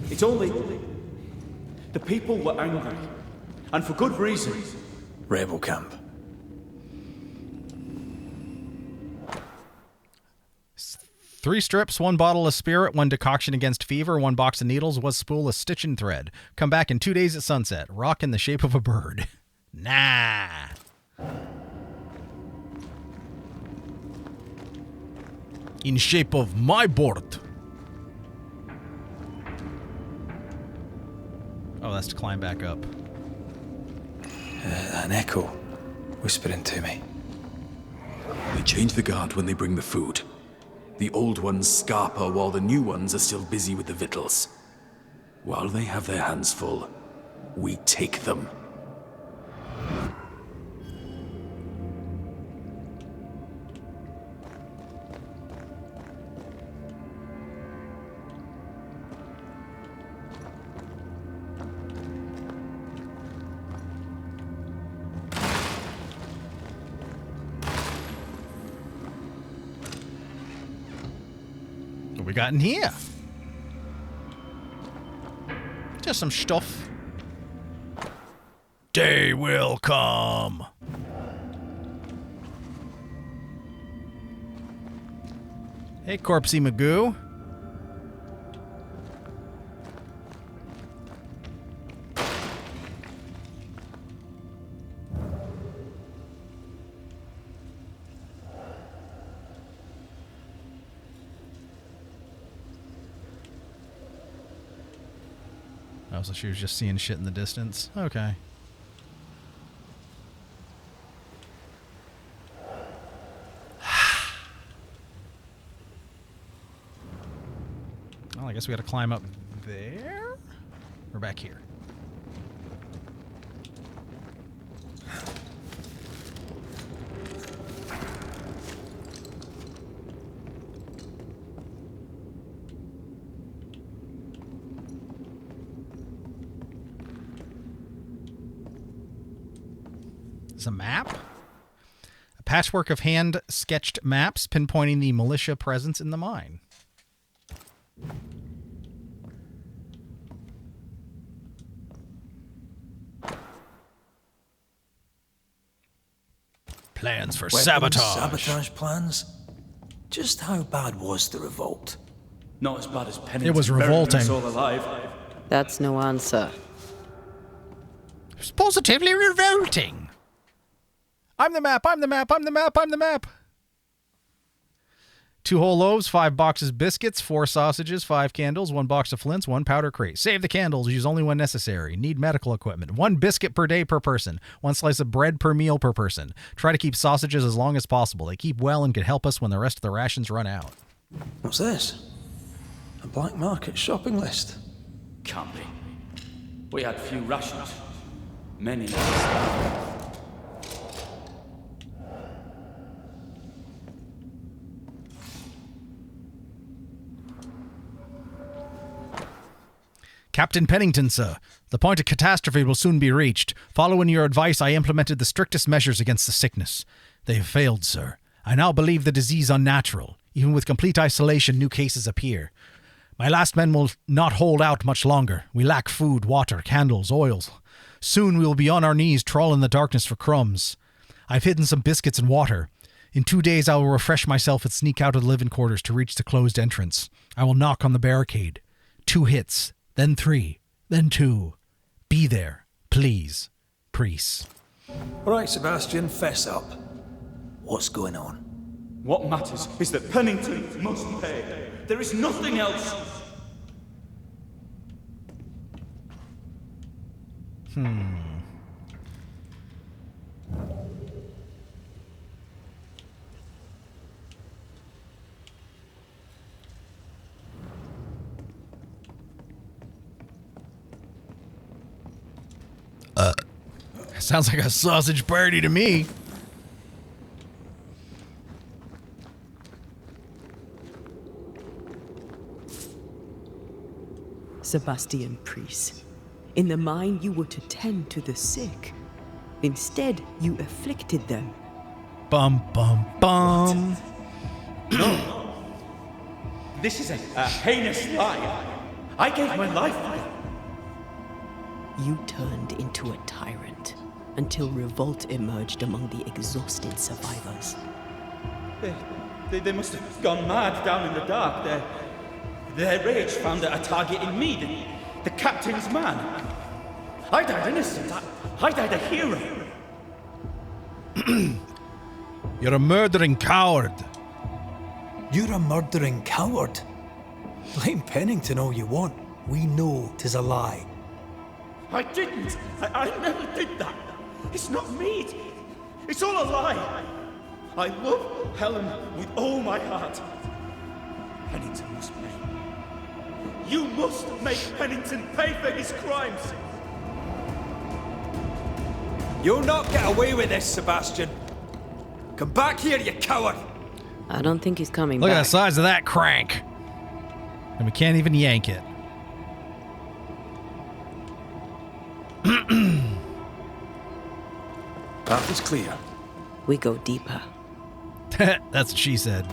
It's only... The people were angry. And for good reason. Rebel camp. Three strips, 1 bottle of spirit, 1 decoction against fever, 1 box of needles, 1 spool of stitch and thread. Come back in 2 days at sunset. Rock in the shape of a bird. Nah. In shape of my board. Oh, that's to climb back up. An echo whispering to me. They change the guard when they bring the food. The old ones scarper while the new ones are still busy with the victuals. While they have their hands full, we take them. What we got in here? Just some stuff. Day will come. Hey, Corpsey Magoo. Oh, so she was just seeing shit in the distance. Okay. Well, I guess we gotta climb up there? Or back here? A map? A patchwork of hand-sketched maps pinpointing the militia presence in the mine. Plans for Weapons, sabotage. Sabotage plans? Just how bad was the revolt? Not as bad as Pennington. It was burying revolting. us all alive. That's no answer. It's positively revolting. I'm the map, I'm the map, I'm the map, I'm the map. 2 whole loaves, 5 boxes biscuits, 4 sausages, 5 candles, 1 box of flints, 1 powder crate. Save the candles, use only when necessary. Need medical equipment. 1 biscuit per day per person. 1 slice of bread per meal per person. Try to keep sausages as long as possible. They keep well and can help us when the rest of the rations run out. What's this? A black market shopping list. Can't be. We had few rations. Many. Captain Pennington, sir. The point of catastrophe will soon be reached. Following your advice, I implemented the strictest measures against the sickness. They have failed, sir. I now believe the disease unnatural. Even with complete isolation, new cases appear. My last men will not hold out much longer. We lack food, water, candles, oils. Soon we will be on our knees trawling the darkness for crumbs. I've hidden some biscuits and water. In 2 days I will refresh myself and sneak out of the living quarters to reach the closed entrance. I will knock on the barricade. 2 hits, then 3, then 2. Be there, please, priest. Right, Sebastian, fess up. What's going on? What matters is that Pennington must pay. There is nothing else. Sounds like a sausage party to me. Sebastian Priest, in the mine you were to tend to the sick. Instead, you afflicted them. Bum, bum, bum. No. This is a heinous lie. I gave my life for them. You turned into a tyrant until revolt emerged among the exhausted survivors. They must have gone mad down in the dark. Their rage found a target in me, the captain's man. I died innocent. I died a hero. You're a murdering coward. You're a murdering coward. Blame Pennington all you want. We know 'tis a lie. I didn't. I never did that. It's not me. It's all a lie. I love Helen with all my heart. Pennington must pay. You must make Pennington pay for his crimes. You'll not get away with this, Sebastian. Come back here, you coward. I don't think he's coming Look back. at the size of that crank. And we can't even yank it. Path is clear. We go deeper. That's what she said.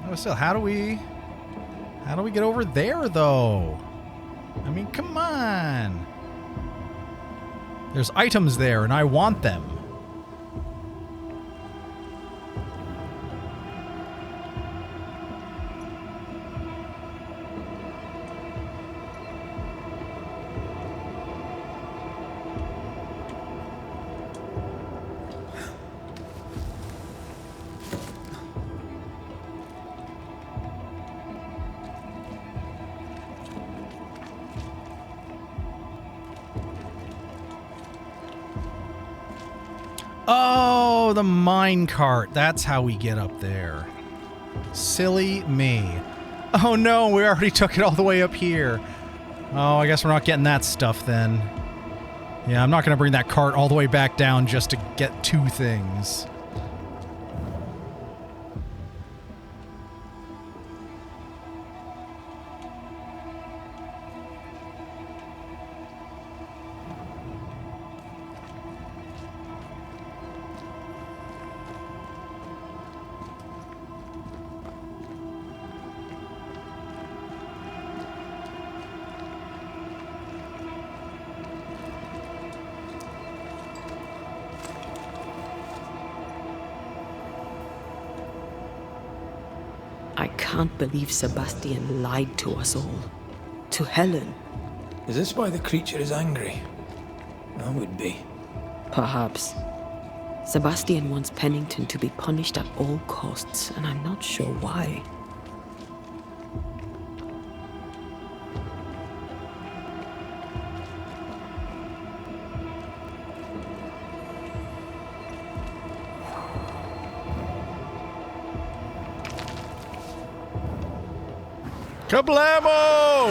Oh, still, how do we get over there, though? I mean, come on. There's items there, and I want them. Oh, the mine cart. That's how we get up there. Silly me. Oh no, we already took it all the way up here. Oh, I guess we're not getting that stuff then. Yeah, I'm not going to bring that cart all the way back down just to get 2 things. I can't believe Sebastian lied to us all. To Helen. Is this why the creature is angry? I would be. Perhaps. Sebastian wants Pennington to be punished at all costs, and I'm not sure why. Kablamo!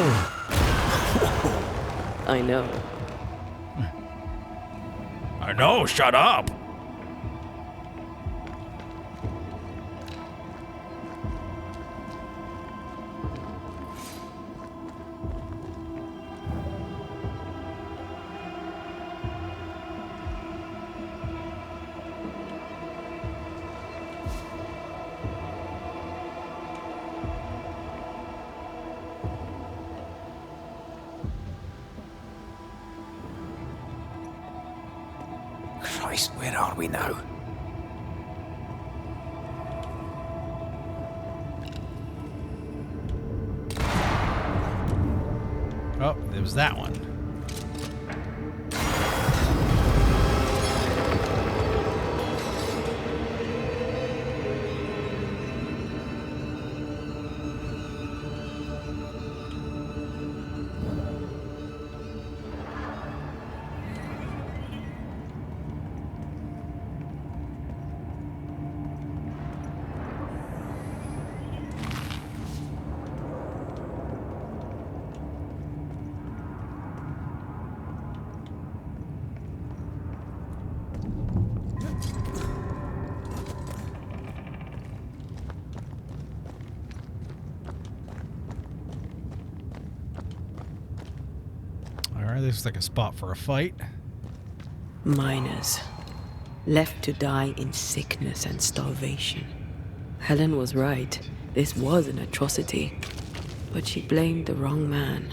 I know. I know, shut up! Christ, where are we now? Oh, it was that one. Alright, this is like a spot for a fight. Miners, left to die in sickness and starvation. Helen was right. This was an atrocity. But she blamed the wrong man.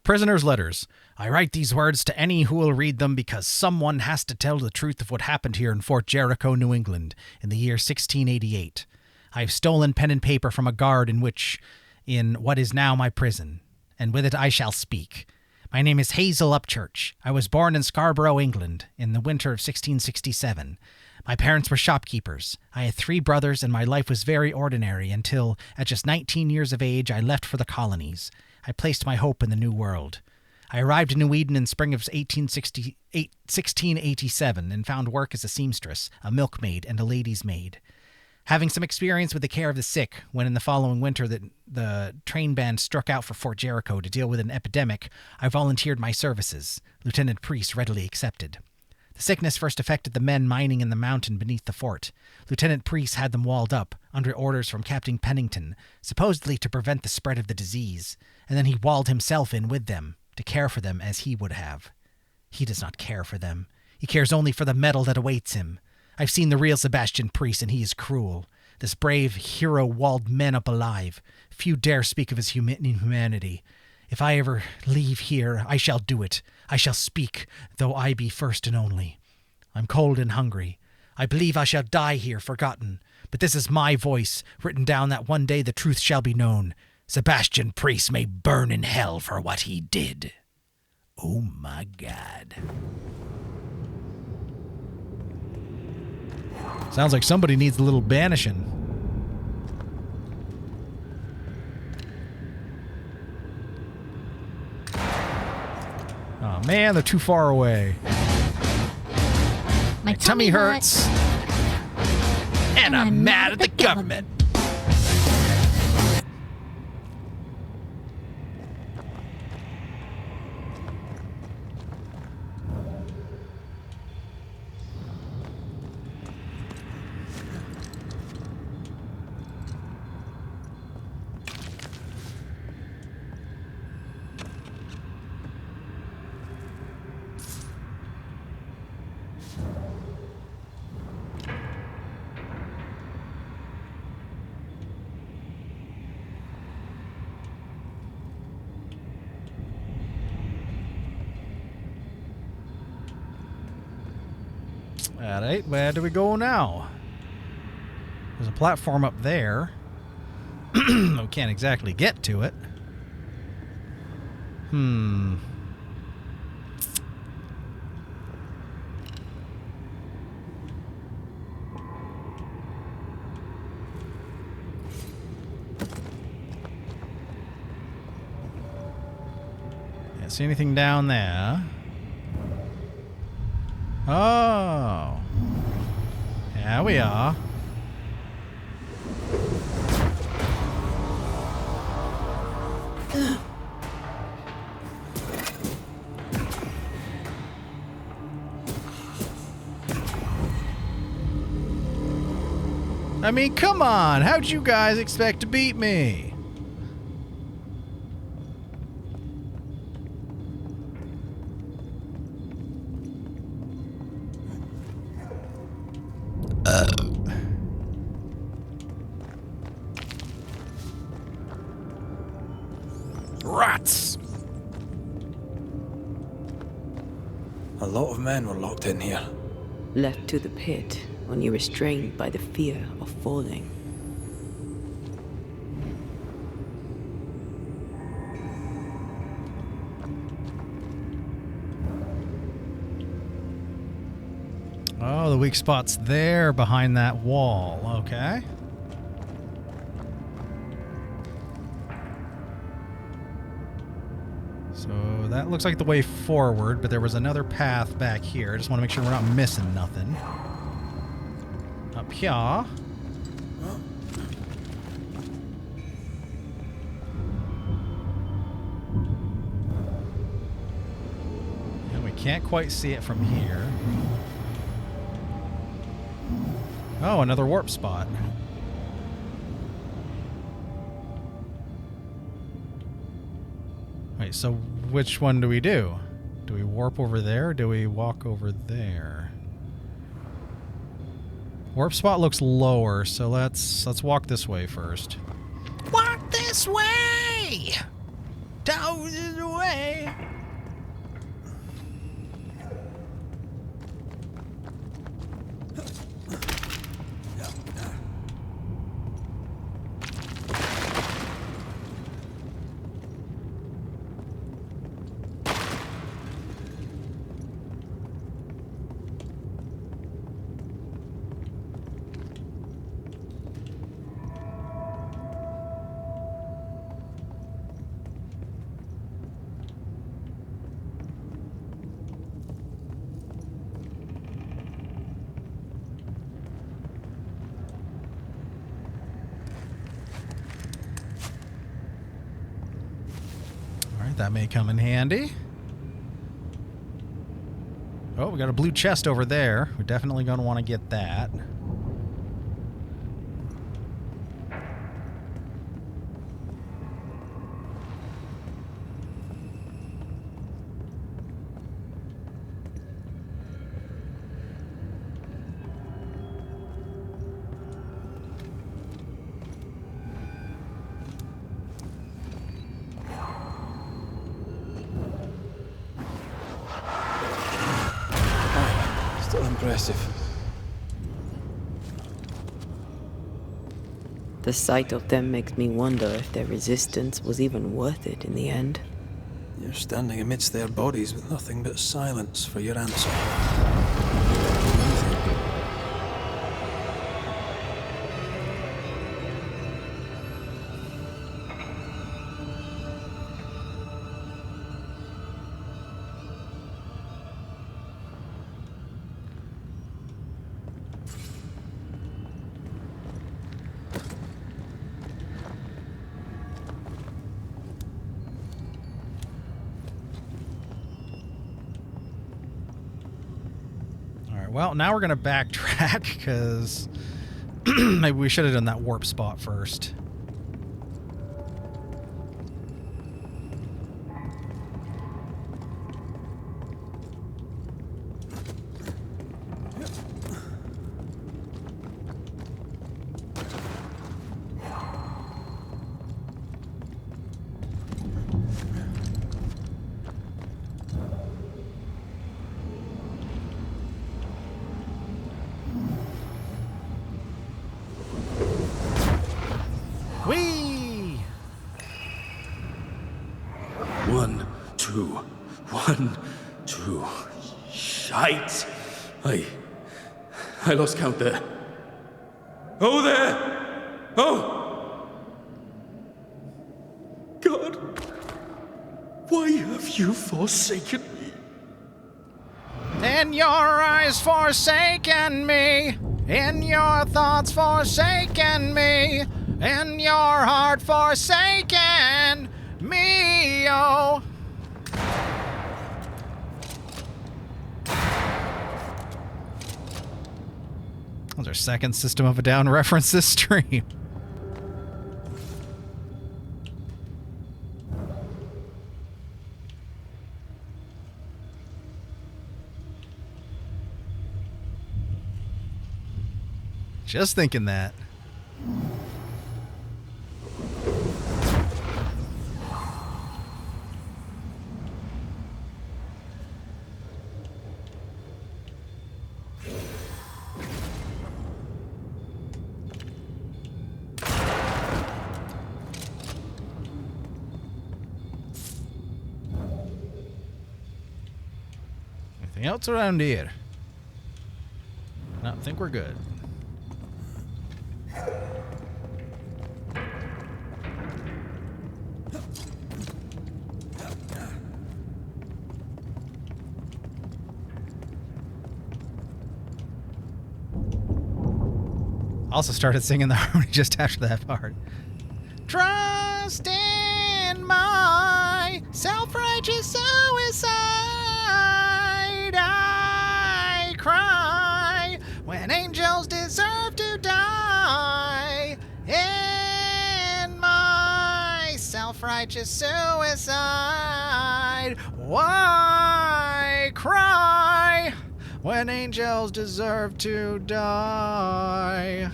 Prisoner's letters. I write these words to any who will read them because someone has to tell the truth of what happened here in Fort Jericho, New England, in the year 1688. I have stolen pen and paper from a guard in what is now my prison, and with it I shall speak. My name is Hazel Upchurch. I was born in Scarborough, England, in the winter of 1667. My parents were shopkeepers. I had 3 brothers, and my life was very ordinary until, at just 19 years of age, I left for the colonies. I placed my hope in the New World. I arrived in New Eden in spring of 1687 and found work as a seamstress, a milkmaid, and a lady's maid. Having some experience with the care of the sick, when in the following winter the train band struck out for Fort Jericho to deal with an epidemic, I volunteered my services. Lieutenant Priest readily accepted. The sickness first affected the men mining in the mountain beneath the fort. Lieutenant Priest had them walled up, under orders from Captain Pennington, supposedly to prevent the spread of the disease, and then he walled himself in with them, to care for them as he would have. He does not care for them. He cares only for the medal that awaits him. I've seen the real Sebastian Priest, and he is cruel. This brave hero walled men up alive. Few dare speak of his humanity. If I ever leave here, I shall do it. I shall speak, though I be first and only. I'm cold and hungry. I believe I shall die here, forgotten. But this is my voice, written down that one day the truth shall be known. Sebastian Priest may burn in hell for what he did. Oh my God. Sounds like somebody needs a little banishing. Oh man, they're too far away. My tummy hurts. And I'm mad at the government. Alright, where do we go now? There's a platform up there. We can't exactly get to it. Can't see anything down there. Oh. Here we are. I mean, come on. How'd you guys expect to beat me? Rats! A lot of men were locked in here. Left to the pit, only restrained by the fear of falling. Oh, the weak spot's there behind that wall. Okay. So that looks like the way forward, but there was another path back here. I just want to make sure we're not missing nothing. Up here. And we can't quite see it from here. Oh, another warp spot. Wait, so which one do we do? Do we warp over there or do we walk over there? Warp spot looks lower, so let's walk this way first. Walk this way! Down the way! That may come in handy. Oh, we got a blue chest over there. We're definitely going to want to get that. Still impressive. The sight of them makes me wonder if their resistance was even worth it in the end. You're standing amidst their bodies with nothing but silence for your answer. Well, now we're going to backtrack because maybe we should have done that warp spot first. Whee! 1, 2, 1, 2. Shite! I lost count there. Oh, there! Oh! God! Why have you forsaken me? In your eyes forsaken me, in your thoughts forsaken me, in your heart forsaken me, oh. was our second System of a Down reference this stream. Just thinking that. Anything else around here? No, I think we're good. Also started singing the harmony just after that part. Trust in my self-righteous suicide. I cry when angels deserve to die. In my self-righteous suicide. Why cry when angels deserve to die?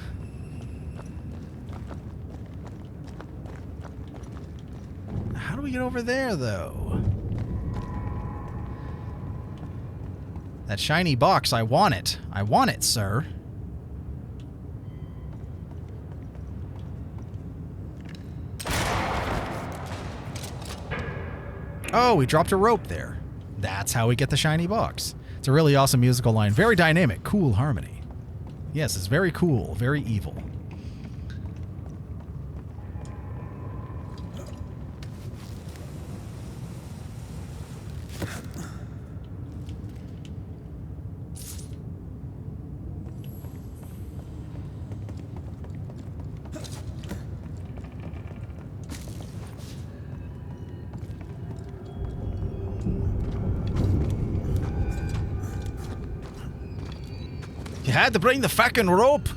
How do we get over there, though? That shiny box, I want it. I want it, sir. Oh, we dropped a rope there. That's how we get the shiny box. It's a really awesome musical line. Very dynamic, cool harmony. Yes, it's very cool, very evil. You had to bring the fucking rope.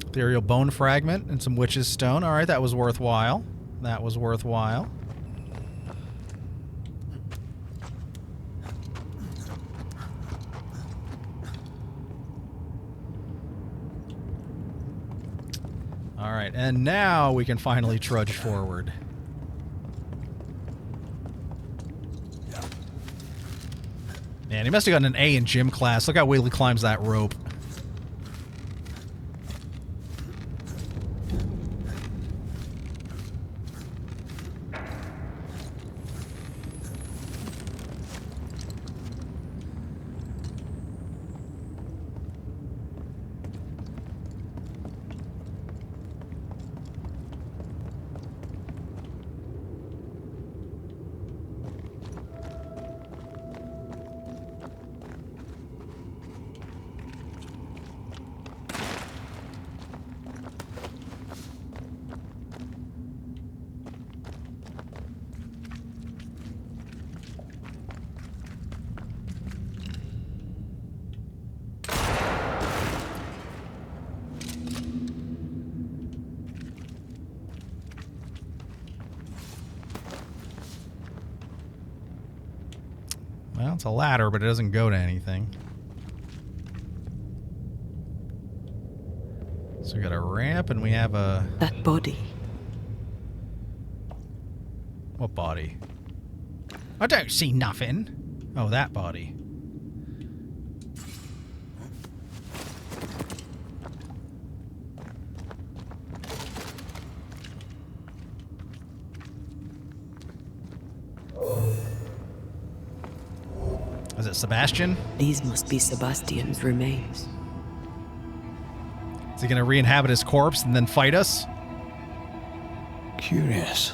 Ethereal bone fragment and some witch's stone. All right, that was worthwhile. That was worthwhile. All right, and now we can finally trudge forward. Man, he must have gotten an A in gym class. Look how well he climbs that rope. Well, it's a ladder, but it doesn't go to anything. So we got a ramp, and we have a... That body. What body? I don't see nothing. Oh, that body. Is it Sebastian? These must be Sebastian's remains. Is he going to re-inhabit his corpse and then fight us? Curious.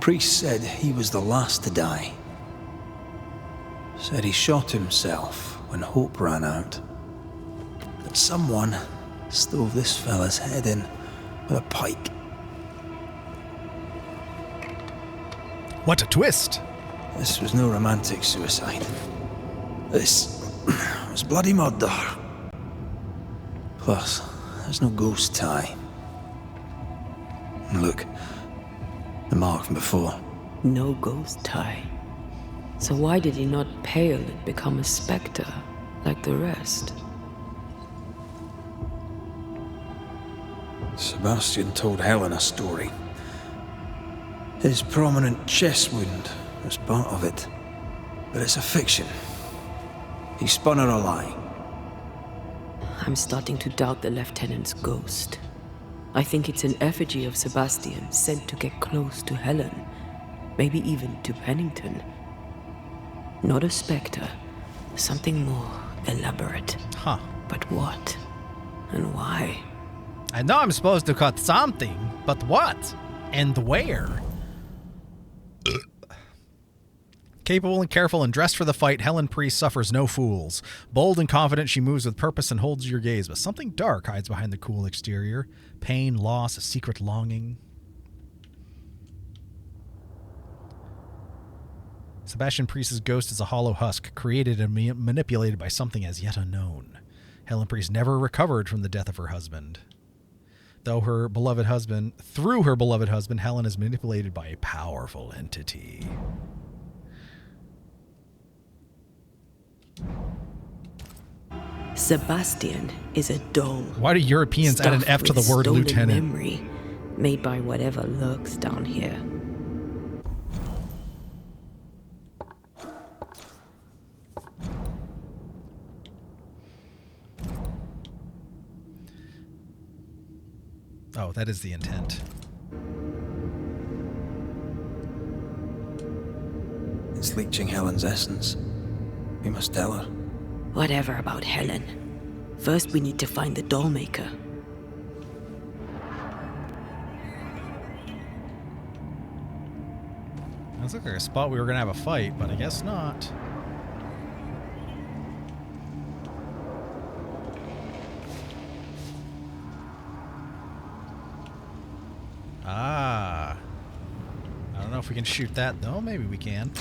Priest said he was the last to die. Said he shot himself when hope ran out. That someone stove this fella's head in with a pike. What a twist! This was no romantic suicide. This was bloody murder. Plus, there's no ghost tie. And look, the mark from before. No ghost tie. So why did he not pale and become a spectre like the rest? Sebastian told Helen a story. His prominent chest wound was part of it. But it's a fiction. He spun her a lie. I'm starting to doubt the lieutenant's ghost. I think it's an effigy of Sebastian sent to get close to Helen. Maybe even to Pennington. Not a spectre. Something more elaborate. Huh. But what? And why? I know I'm supposed to cut something, but what? And where? Capable and careful and dressed for the fight, Helen Priest suffers no fools. Bold and confident, she moves with purpose and holds your gaze, but something dark hides behind the cool exterior. Pain, loss, a secret longing. Sebastian Priest's ghost is a hollow husk, created and manipulated by something as yet unknown. Helen Priest never recovered from the death of her husband. Through her beloved husband, Helen is manipulated by a powerful entity. Sebastian is a doll. Why do Europeans add an F to the word lieutenant? Memory made by whatever lurks down here. Oh, that is the intent. It's leeching Helen's essence. We must tell her. Whatever about Helen. First we need to find the doll maker. That looks like a spot we were going to have a fight, but I guess not. Ah. I don't know if we can shoot that, though. Maybe we can.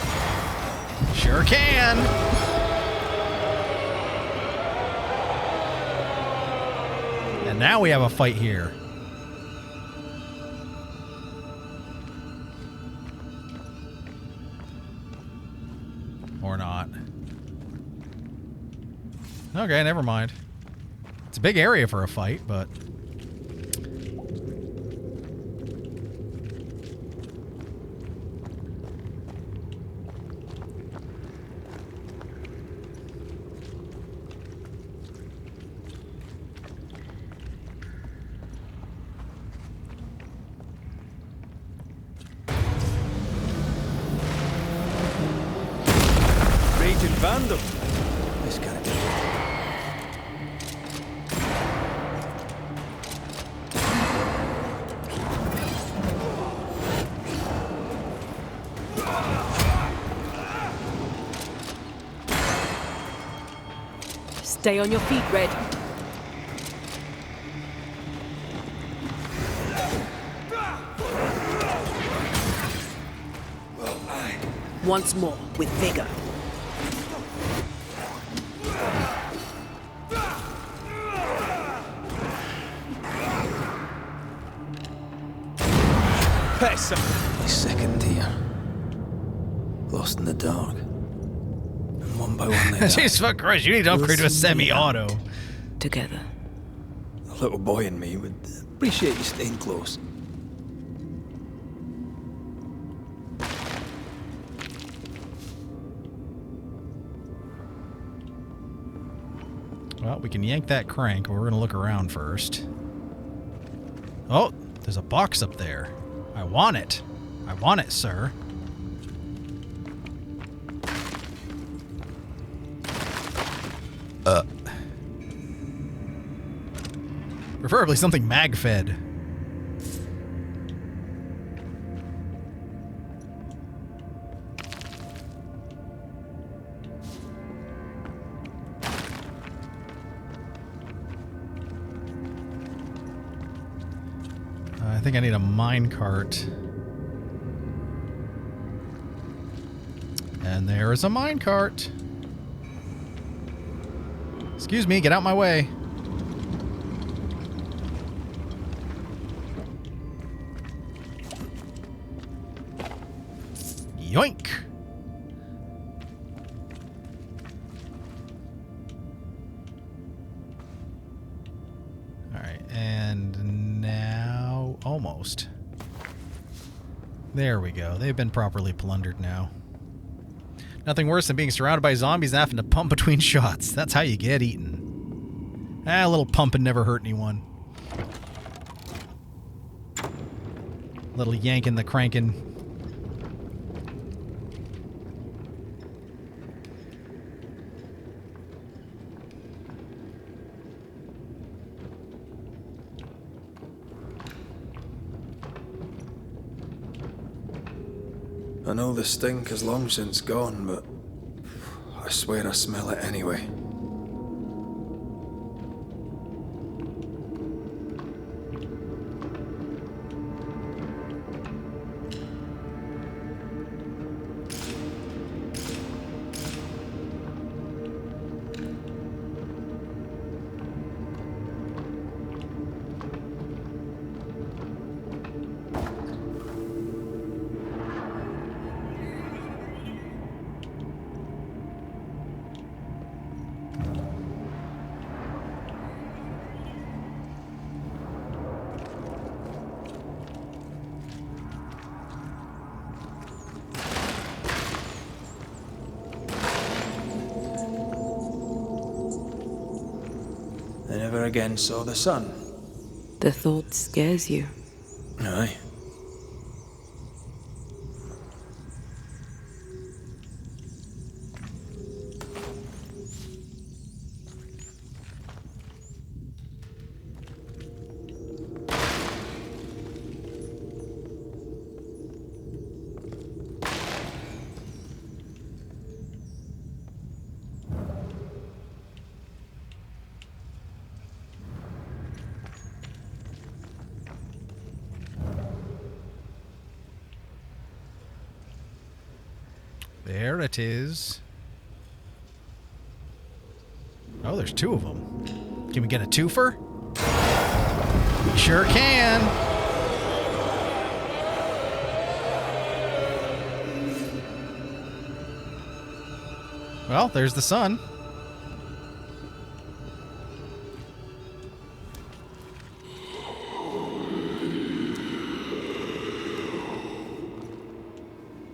Sure can! And now we have a fight here. Or not. Okay, never mind. It's a big area for a fight, but... Vandal. This kind of Stay on your feet, Red. Once more, with vigor. My second here. Lost in the dark. And one by one they died. Jesus fuck Christ, you need to upgrade to a semi-auto. Together. The little boy in me would appreciate you staying close. Well, we can yank that crank, but we're going to look around first. Oh, there's a box up there. I want it. I want it, sir. Preferably something mag-fed. I think I need a minecart. And there is a minecart. Excuse me, get out my way. Yoink! Alright, and now... almost. There we go. They've been properly plundered now. Nothing worse than being surrounded by zombies and having to pump between shots. That's how you get eaten. A little pumping never hurt anyone. Little yanking the cranking. I know the stink is long since gone, but I swear I smell it anyway. I never again saw the sun. The thought scares you. Aye. There it is. Oh, there's two of them. Can we get a twofer? We sure can. Well, there's the sun.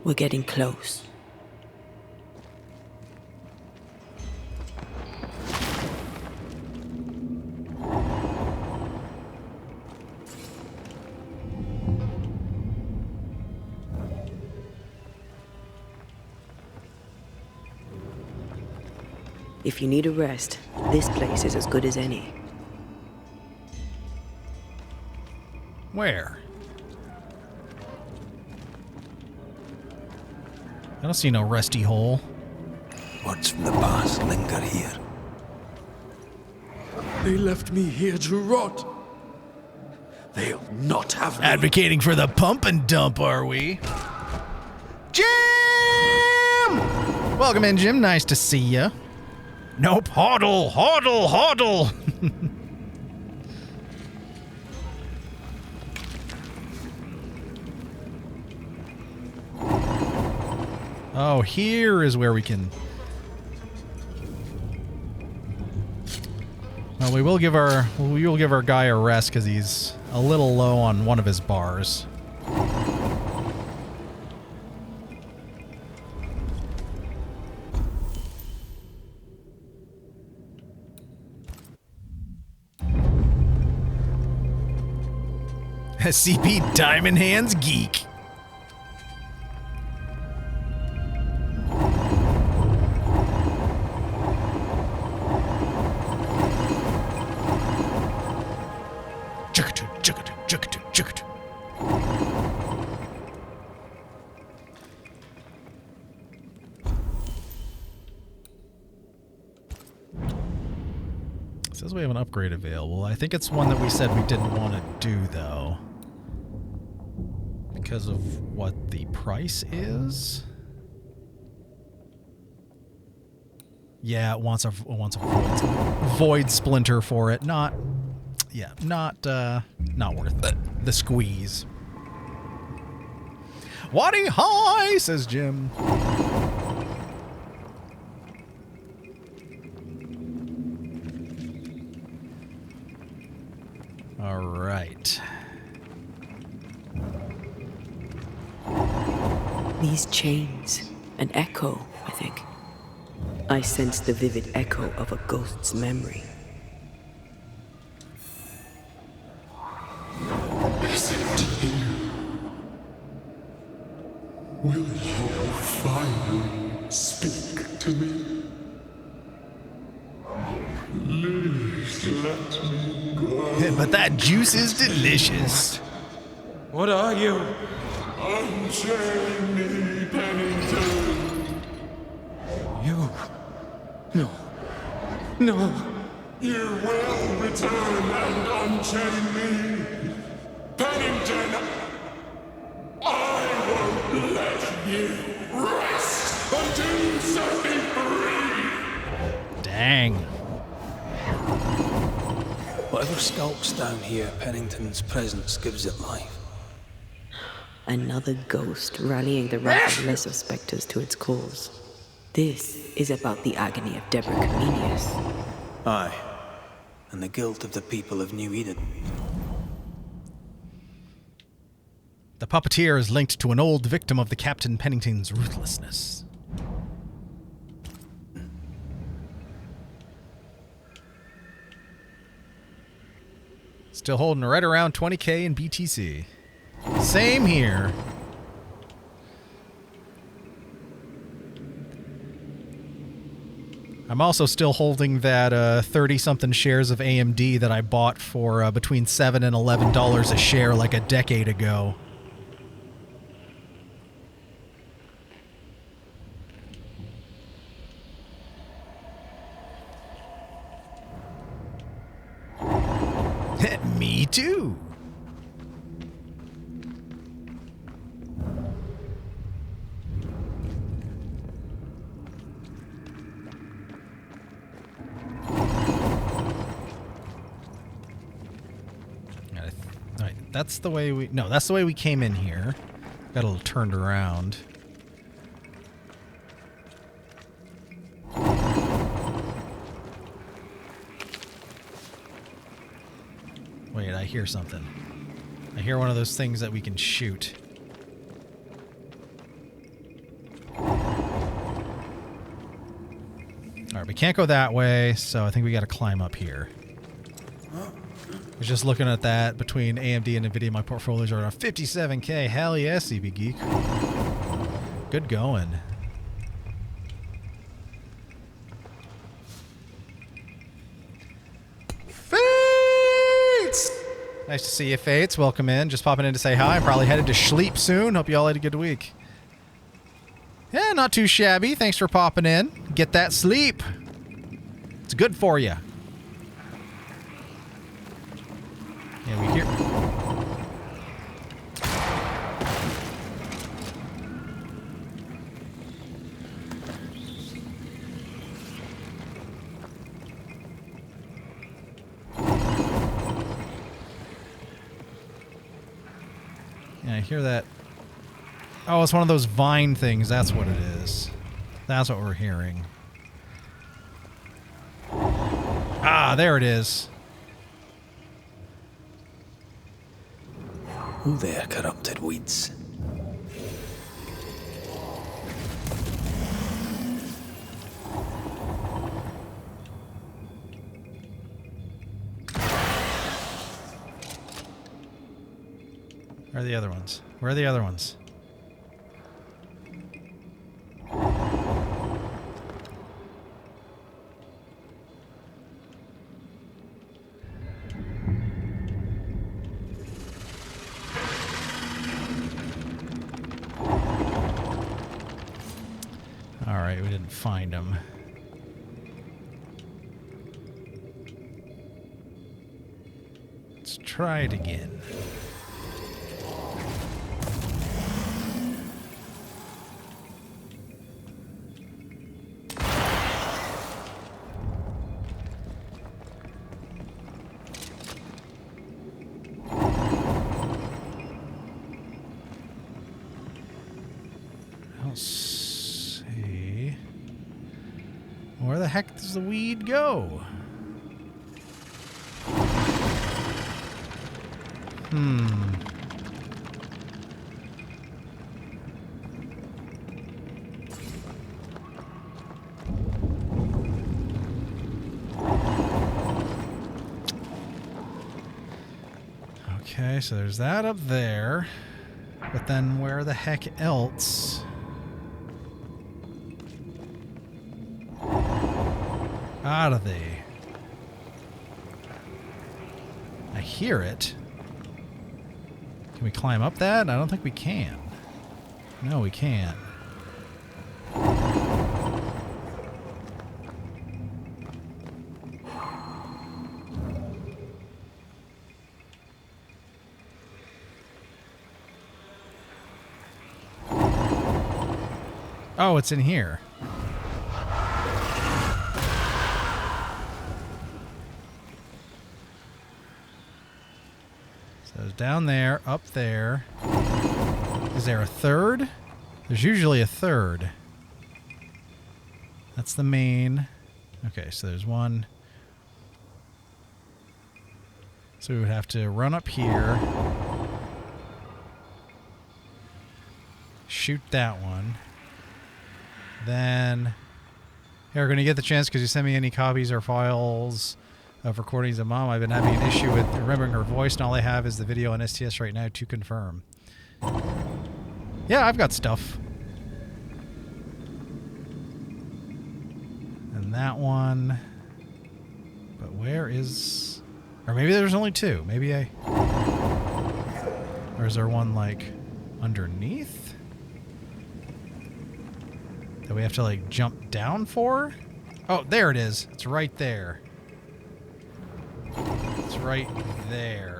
We're getting close. If you need a rest, this place is as good as any. Where? I don't see no resty hole. Words from the past linger here. They left me here to rot. They'll not have me. Advocating for the pump and dump, are we? Jim! Welcome in, Jim. Nice to see ya. Nope. Hodl, hodl, hodl. Oh, here is where we can... Well, we will give our guy a rest because he's a little low on one of his bars. SCP Diamond Hands Geek. Says we have an upgrade available. I think it's one that we said we didn't want to do, though. because of what the price is. Yeah, it wants a void splinter for it. Not worth it. The squeeze. Waddy hi, says Jim. All right. These chains, an echo, I think. I sense the vivid echo of a ghost's memory. Is it you? Will you finally speak to me? Please let me go. But that juice is delicious. What are you? Unchain me, Pennington. You? No. No. You will return and unchain me. Pennington, I won't let you rest until you set me free. Dang. Whatever skulks down here, Pennington's presence gives it life. Another ghost rallying the wrath of lesser spectres to its cause. This is about the agony of Deborah Comenius. Aye, and the guilt of the people of New Eden. The puppeteer is linked to an old victim of the Captain Pennington's ruthlessness. Still holding right around 20k in BTC. Same here. I'm also still holding that 30-something shares of AMD that I bought for between $7 and $11 a share like a decade ago. Me too. Alright, that's the way we... No, that's the way we came in here. Got a little turned around. Wait, I hear something. I hear one of those things that we can shoot. Alright, we can't go that way, so I think we gotta climb up here. I was just looking at that. Between AMD and NVIDIA, my portfolios are around 57k. Hell yeah, CB Geek. Good going. Nice to see you, Fates. Welcome in. Just popping in to say hi. I'm probably headed to sleep soon. Hope you all had a good week. Yeah, not too shabby. Thanks for popping in. Get that sleep. It's good for you. Yeah, we hear... Yeah, I hear that. Oh, it's one of those vine things. That's what it is. That's what we're hearing. Ah, there it is. Who there, corrupted weeds? Where are the other ones? Where are the other ones? Alright, we didn't find them. Let's try it again. heck does the weed go? Okay, so there's that up there. But then where the heck else? Out of the... I hear it. Can we climb up that? I don't think we can. No, we can't. Oh, it's in here. So it's down there, up there. Is there a third? There's usually a third. That's the main. Okay, so there's one. So we would have to run up here. Shoot that one. Then, here, we're going to get the chance because you sent me any copies or files of recordings of Mom. I've been having an issue with remembering her voice, and all I have is the video on STS right now to confirm. Yeah, I've got stuff. And that one. But where is... Or maybe there's only two. Maybe I... Or is there one, like, underneath? That we have to, like, jump down for? Oh, there it is. It's right there. It's right there.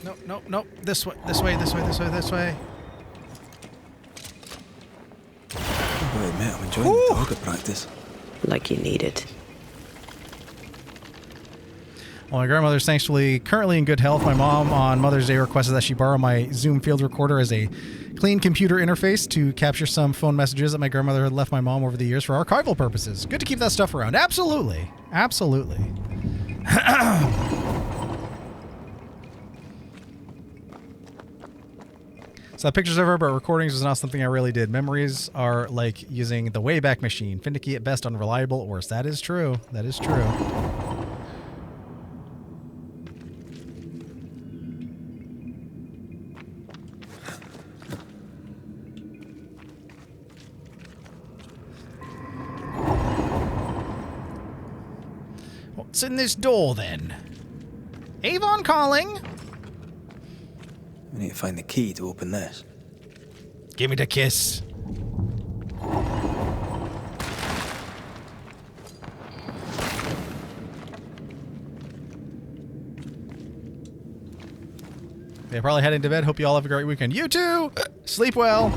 Nope, nope, nope. This way, this way, this way, this way, this way. Wait, mate, I'm enjoying the target practice. Like you need it. Well, my grandmother's thankfully currently in good health. My mom on Mother's Day requested that she borrow my Zoom field recorder as a clean computer interface to capture some phone messages that my grandmother had left my mom over the years for archival purposes. Good to keep that stuff around. Absolutely. Absolutely. So pictures of her, but recordings was not something I really did. Memories are like using the Wayback Machine. Finicky at best, unreliable at worst. That is true. That is true. What's in this door, then? Avon calling! We need to find the key to open this. Give me the kiss. They're probably heading to bed. Hope you all have a great weekend. You too! Sleep well.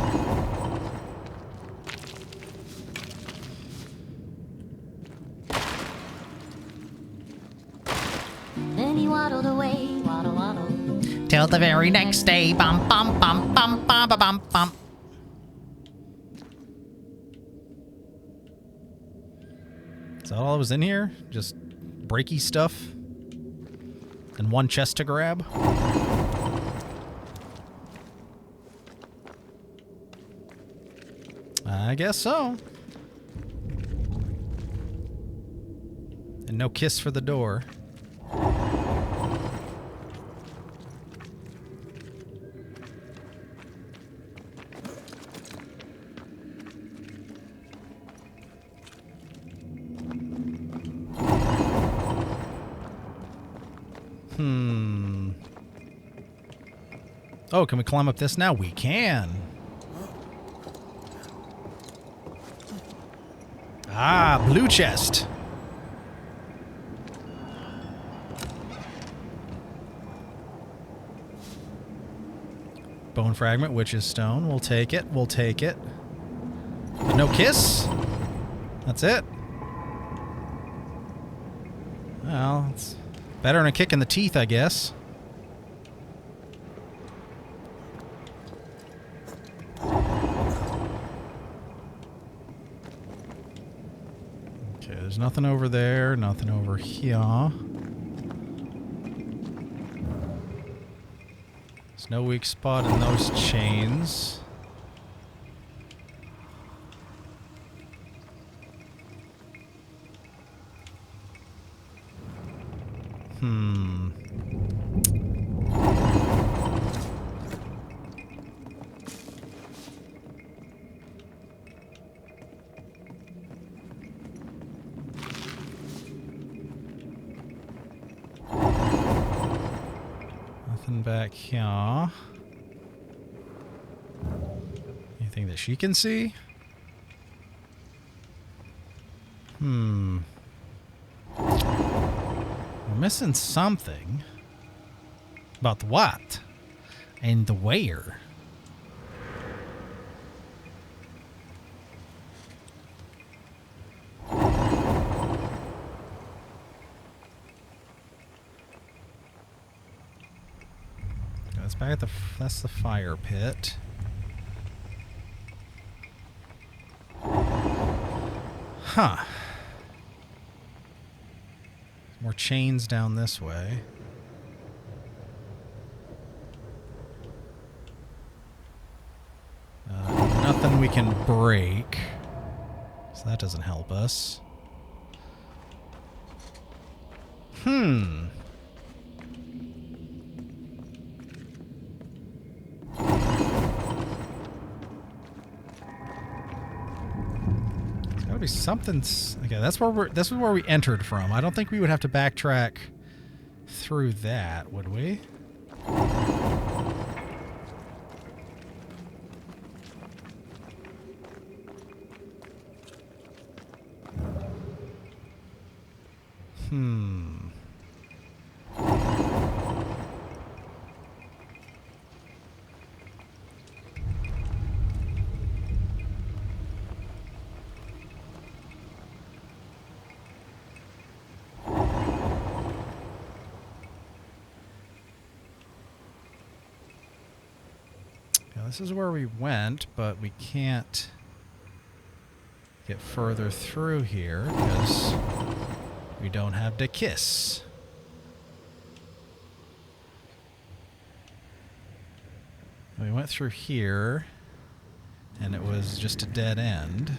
Then he waddled away, waddle, waddle. Till the very next day. Bum, bum, bum, bum, bum, bum, bum, bum. Is that all that was in here? Just breaky stuff? And one chest to grab? I guess so. And no kiss for the door. Oh, can we climb up this now? We can. Ah, blue chest. Bone fragment, witch's stone. We'll take it. We'll take it. But no kiss? That's it? Well, it's better than a kick in the teeth, I guess. Okay, there's nothing over there, nothing over here. There's no weak spot in those chains. Nothing back here. Anything that she can see? We're missing something. But what? And the where? That's back at the... That's the fire pit. Huh. More chains down this way. Nothing we can break. So that doesn't help us. Gotta be something. Okay, that's where we're. This is where we entered from. I don't think we would have to backtrack through that, would we? This is where we went, but we can't get further through here because we don't have the kiss. We went through here, and it was just a dead end.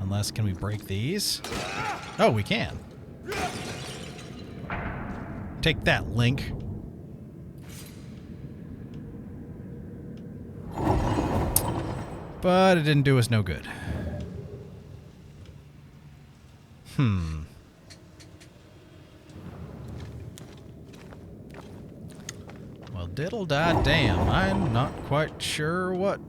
Unless, can we break these? Oh, we can. Take that, Link. But it didn't do us no good. Well, diddle-da-damn. I'm not quite sure what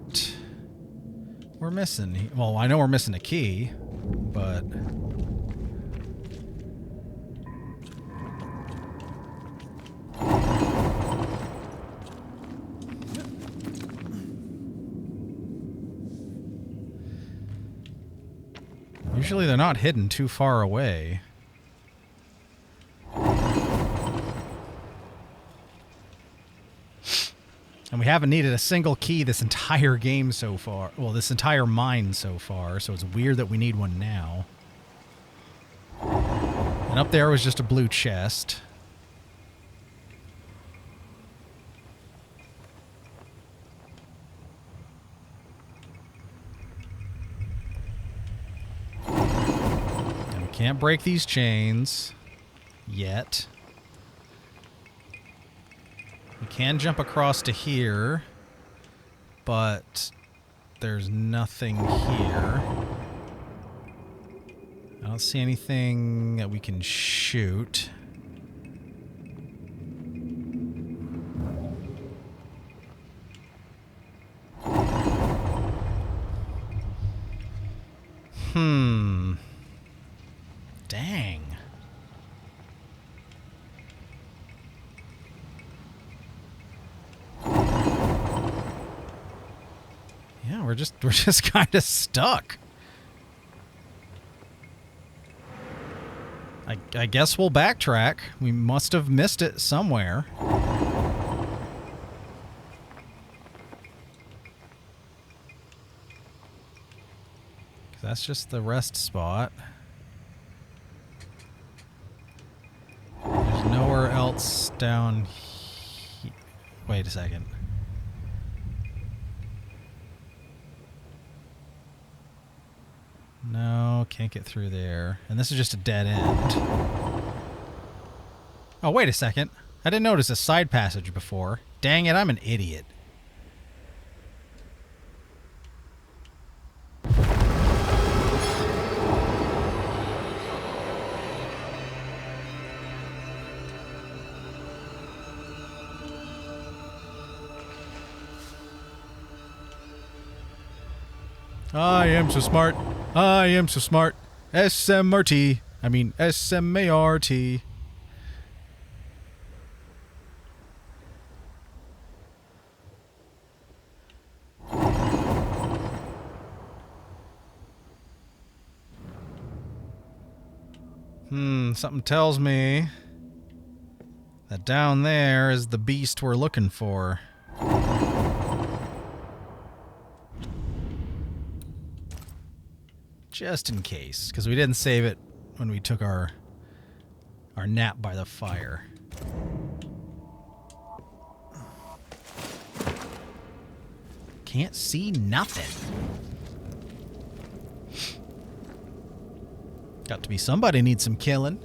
we're missing. Well, I know we're missing a key, but... Usually they're not hidden too far away. And we haven't needed a single key this entire game so far. Well, this entire mine so far, so it's weird that we need one now. And up there was just a blue chest. Can't break these chains yet. We can jump across to here, but there's nothing here. I don't see anything that we can shoot. we're just kind of stuck. I guess we'll backtrack. We must have missed it somewhere. That's just the rest spot. There's nowhere else down here. Wait a second. No, can't get through there. And this is just a dead end. Oh, wait a second. I didn't notice a side passage before. Dang it, I'm an idiot. I am so smart. I am so smart. SMRT. I mean SMART. Something tells me that down there is the beast we're looking for. Just in case, because we didn't save it when we took our nap by the fire. Can't see nothing. Got to be somebody needs some killing.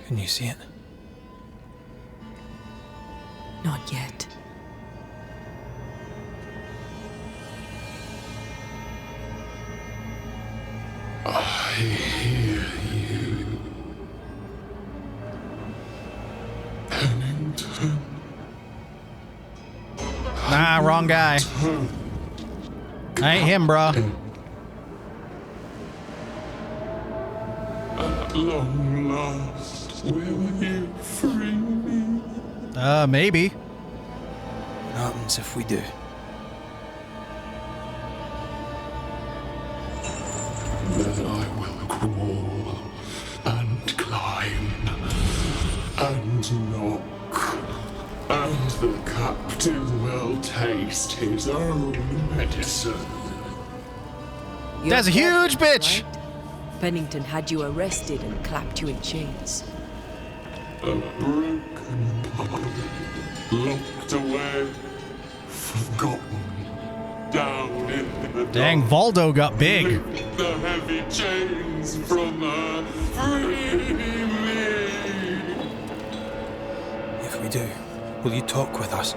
Can you see it? Not yet. I hear you. Pennington. Nah, wrong guy. I ain't him, bro. At long last, will you free me? Maybe. What happens if we do? Then I will crawl and climb and knock, and the captain will taste his own medicine. That's a huge bitch! Right? Pennington had you arrested and clapped you in chains. A broken body, locked away, forgotten, down in the Dang, dark. Valdo got big. Lift the heavy chains from her, free me. If we do, will you talk with us?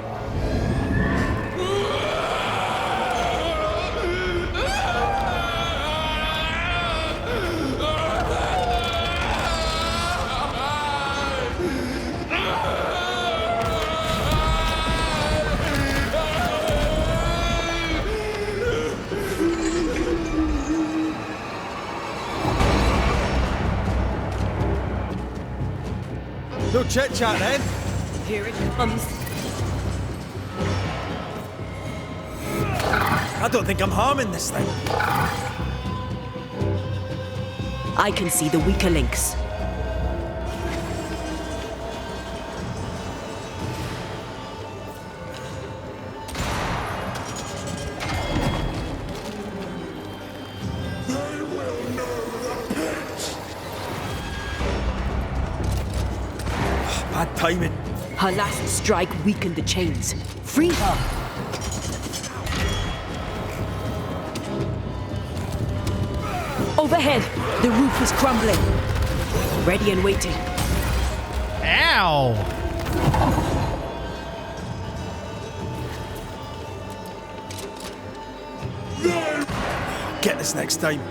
No chit-chat then. Here it comes. I don't think I'm harming this thing. I can see the weaker links. Bad timing. Her last strike weakened the chains. Free her! Overhead, the roof is crumbling. Ready and waiting. Ow! Get this next time.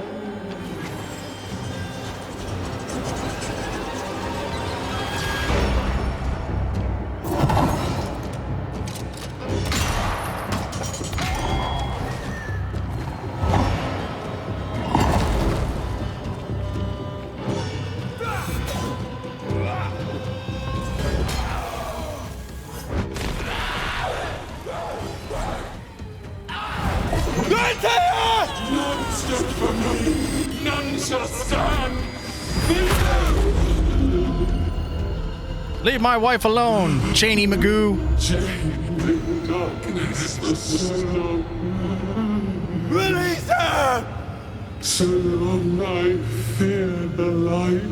Leave my wife alone, Cheney Magoo. Chained in darkness for so long. Release her! So long I fear the light.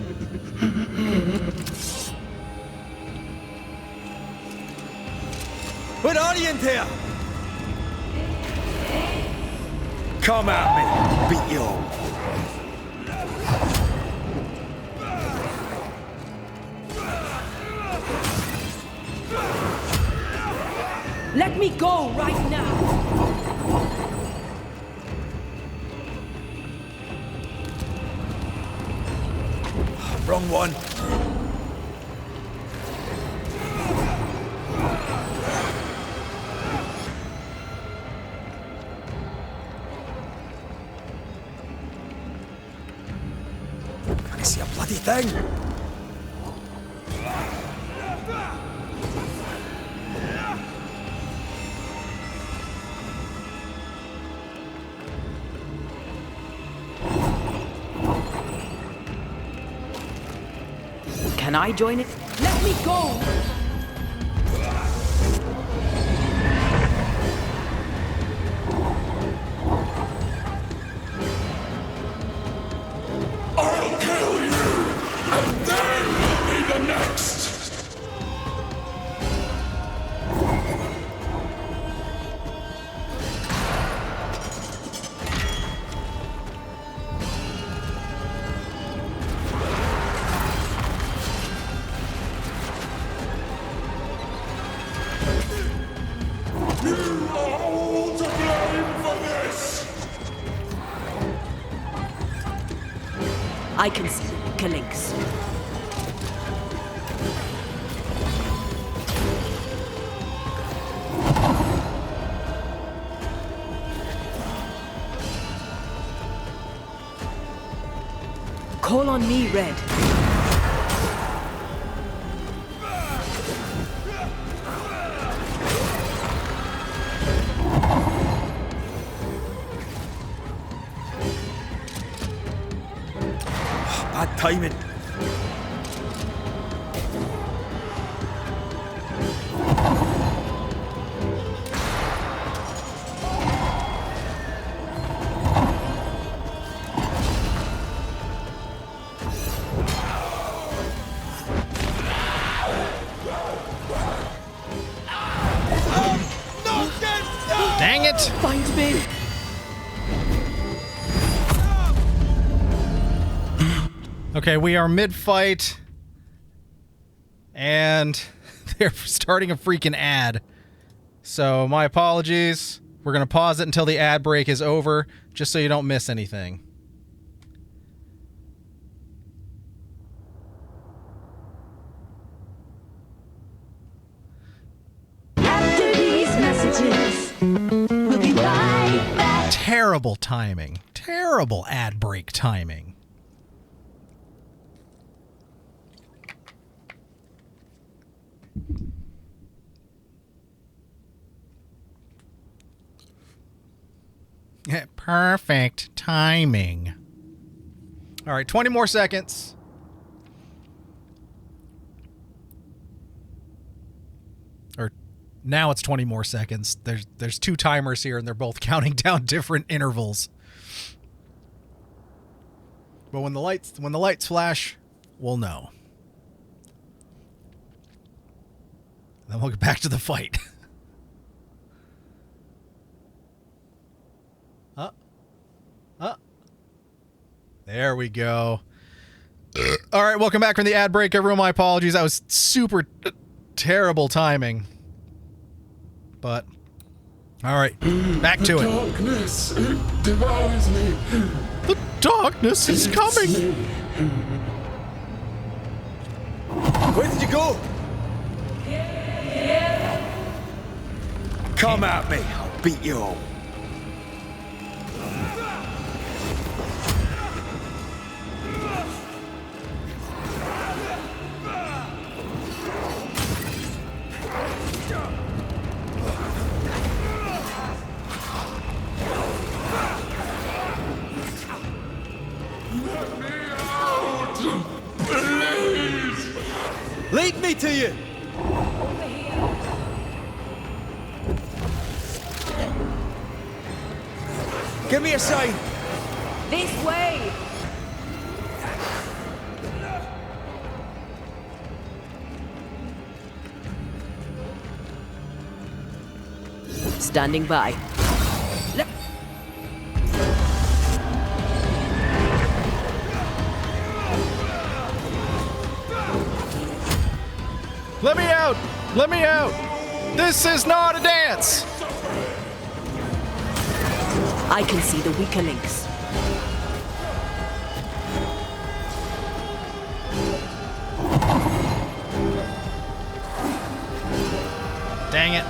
What orient here? Come at me, beat you all. Let me go right now! Wrong one. Can't see a bloody thing. Can I join it? Let me go! I'll kill you, and then you'll be the next. You are all to blame for this. I can see Kalinx. Call on me, Red. Bad timing. Dang it! Find me! Okay, we are mid-fight, and they're starting a freaking ad. So, my apologies. We're going to pause it until the ad break is over, just so you don't miss anything. After these messages, we'll be right back. Terrible timing. Terrible ad break timing. Perfect timing. All right, 20 more seconds. Or now it's 20 more seconds. There's two timers here and they're both counting down different intervals. But when the lights flash, we'll know. Then we'll get back to the fight. There we go. All right, welcome back from the ad break, everyone. My apologies. That was super terrible timing. But, all right, back to it. Darkness, it devours me. The darkness is coming. Where did you go? Come at me. I'll beat you all. Let me out! Please! Lead me to you? Give me a sign. This way! Standing by. Let me out! Let me out! This is not a dance! I can see the weaker links. Dang it.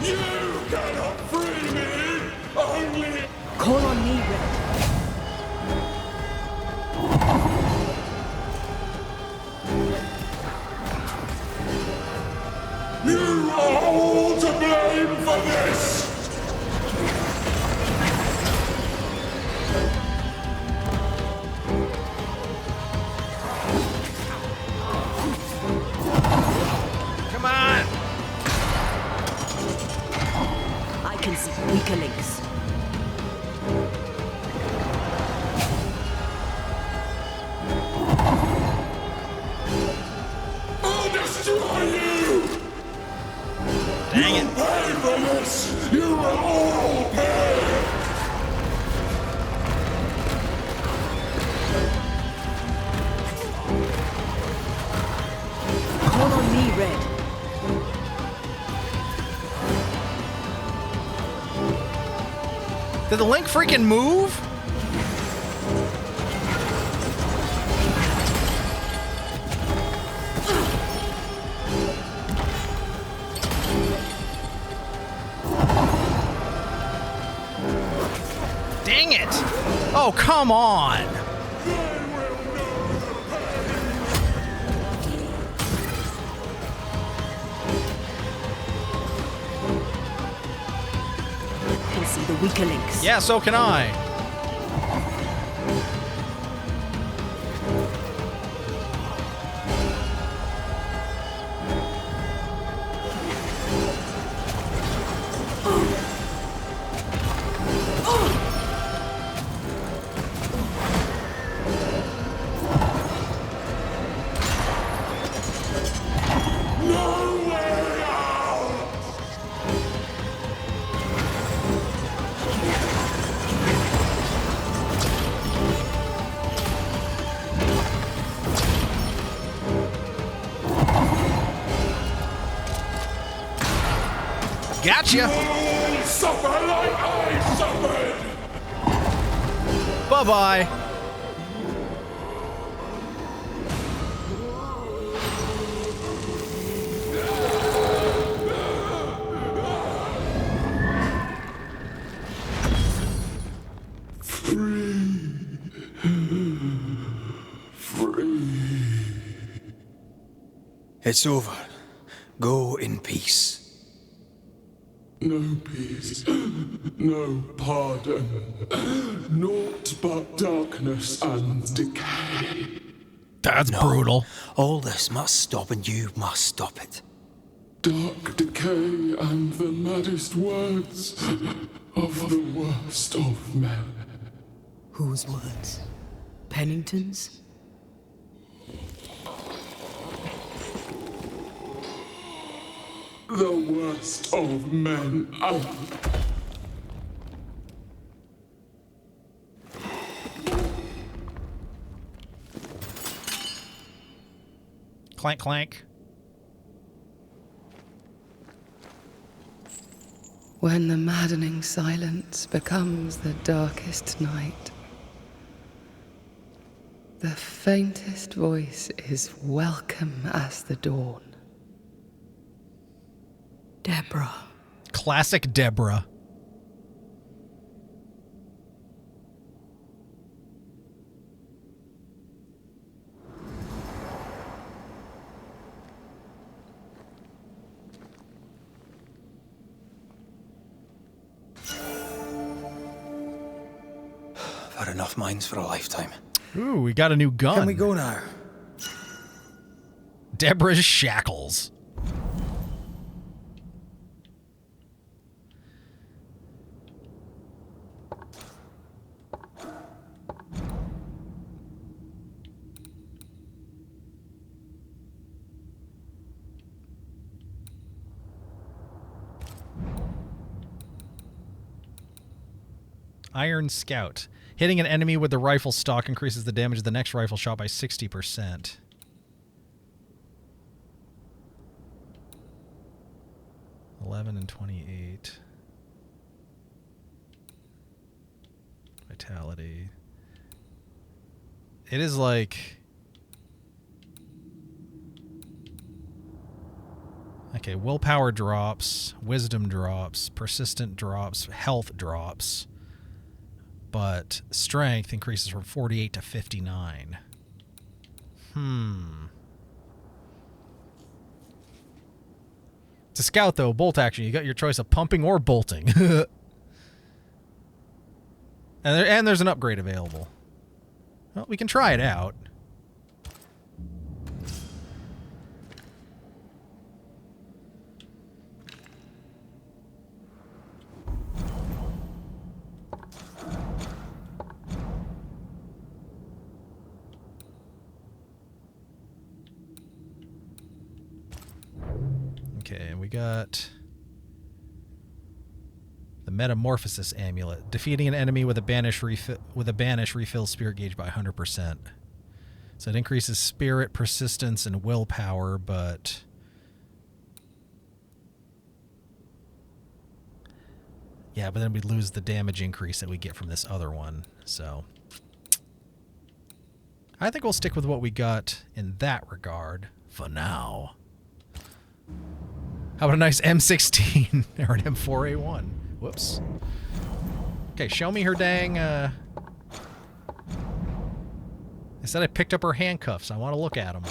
You cannot free me! Only Call on me, Red. you are all to blame for this! Come on! I can see weaker links. I'll destroy you! Dang You pay for this! You will all pay! Call on me, Red. Did the link freaking move? Dang it! Oh, come on! I can see the weaker links. Yeah, so can I. No way out! Gotcha! You all suffer like I suffered! Bye-bye. It's over. Go in peace. No peace, no pardon, naught but darkness and decay. That's brutal. All this must stop and you must stop it. Dark decay and the maddest words of the worst of men. Whose words? Pennington's? The worst of men and... Clank, clank. When the maddening silence becomes the darkest night, the faintest voice is welcome as the dawn. Deborah. Classic Deborah. enough mines for a lifetime. Ooh, we got a new gun. Can we go now? Deborah's shackles. Iron Scout. Hitting an enemy with the rifle stock increases the damage of the next rifle shot by 60%. $11 and 28. Vitality. It is like... Okay, willpower drops, wisdom drops, persistent drops, health drops. But strength increases from 48 to 59. To scout, though, bolt action. You got your choice of pumping or bolting. and there's an upgrade available. Well, we can try it out. Okay, we got the Metamorphosis Amulet. Defeating an enemy with a banish refills spirit gauge by 100%. So it increases spirit, persistence, and willpower, but yeah, but then we lose the damage increase that we get from this other one. So I think we'll stick with what we got in that regard for now. How about a nice M16 or an M4A1? Whoops. Okay, show me her dang... I said I picked up her handcuffs. I want to look at them.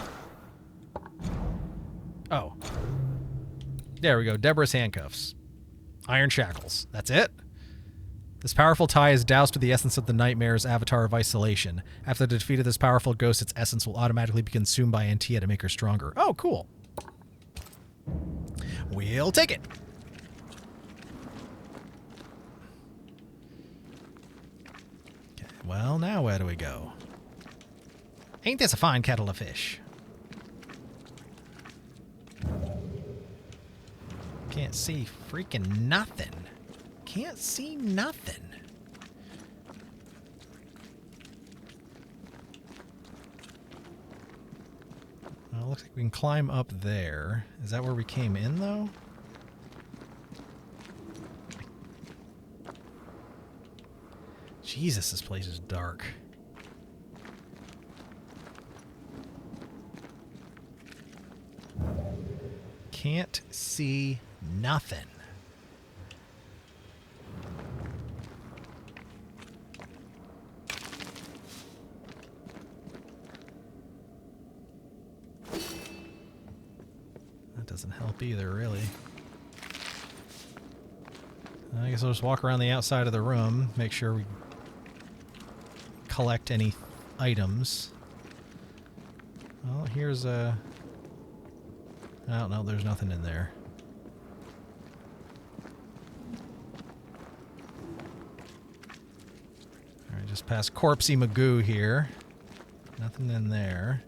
Oh. There we go. Deborah's handcuffs. Iron shackles. That's it? This powerful tie is doused with the essence of the Nightmare's avatar of isolation. After the defeat of this powerful ghost, its essence will automatically be consumed by Antia to make her stronger. Oh, cool. We'll take it. Okay, well, now where do we go? Ain't this a fine kettle of fish? Can't see freaking nothing. Can't see nothing. Well, it looks like we can climb up there. Is that where we came in, though? Jesus, this place is dark. Can't see nothing. That doesn't help either, really. I guess I'll just walk around the outside of the room, make sure we collect any items. Well, here's a... I don't know, there's nothing in there. Alright, just past Corpsey Magoo here. Nothing in there.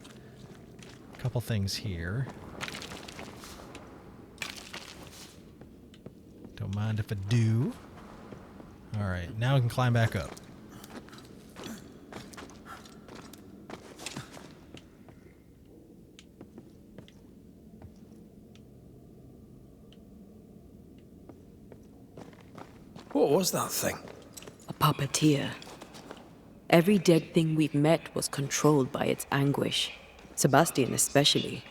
A couple things here. Don't mind if I do. Alright, now we can climb back up. What was that thing? A puppeteer. Every dead thing we've met was controlled by its anguish. Sebastian especially.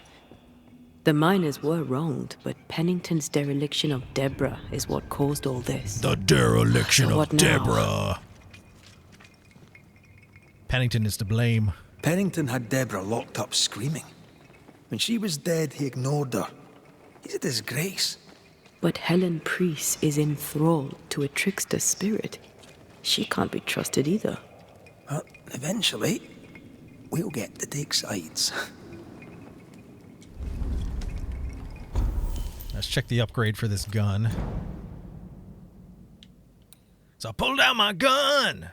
The miners were wronged, but Pennington's dereliction of Deborah is what caused all this. The dereliction So of what now? Deborah. Pennington is to blame. Pennington had Deborah locked up screaming. When she was dead, he ignored her. He's a disgrace. But Helen Priest is enthralled to a trickster spirit. She can't be trusted either. But eventually, we'll get to take sides. Let's check the upgrade for this gun. So I pulled out my gun!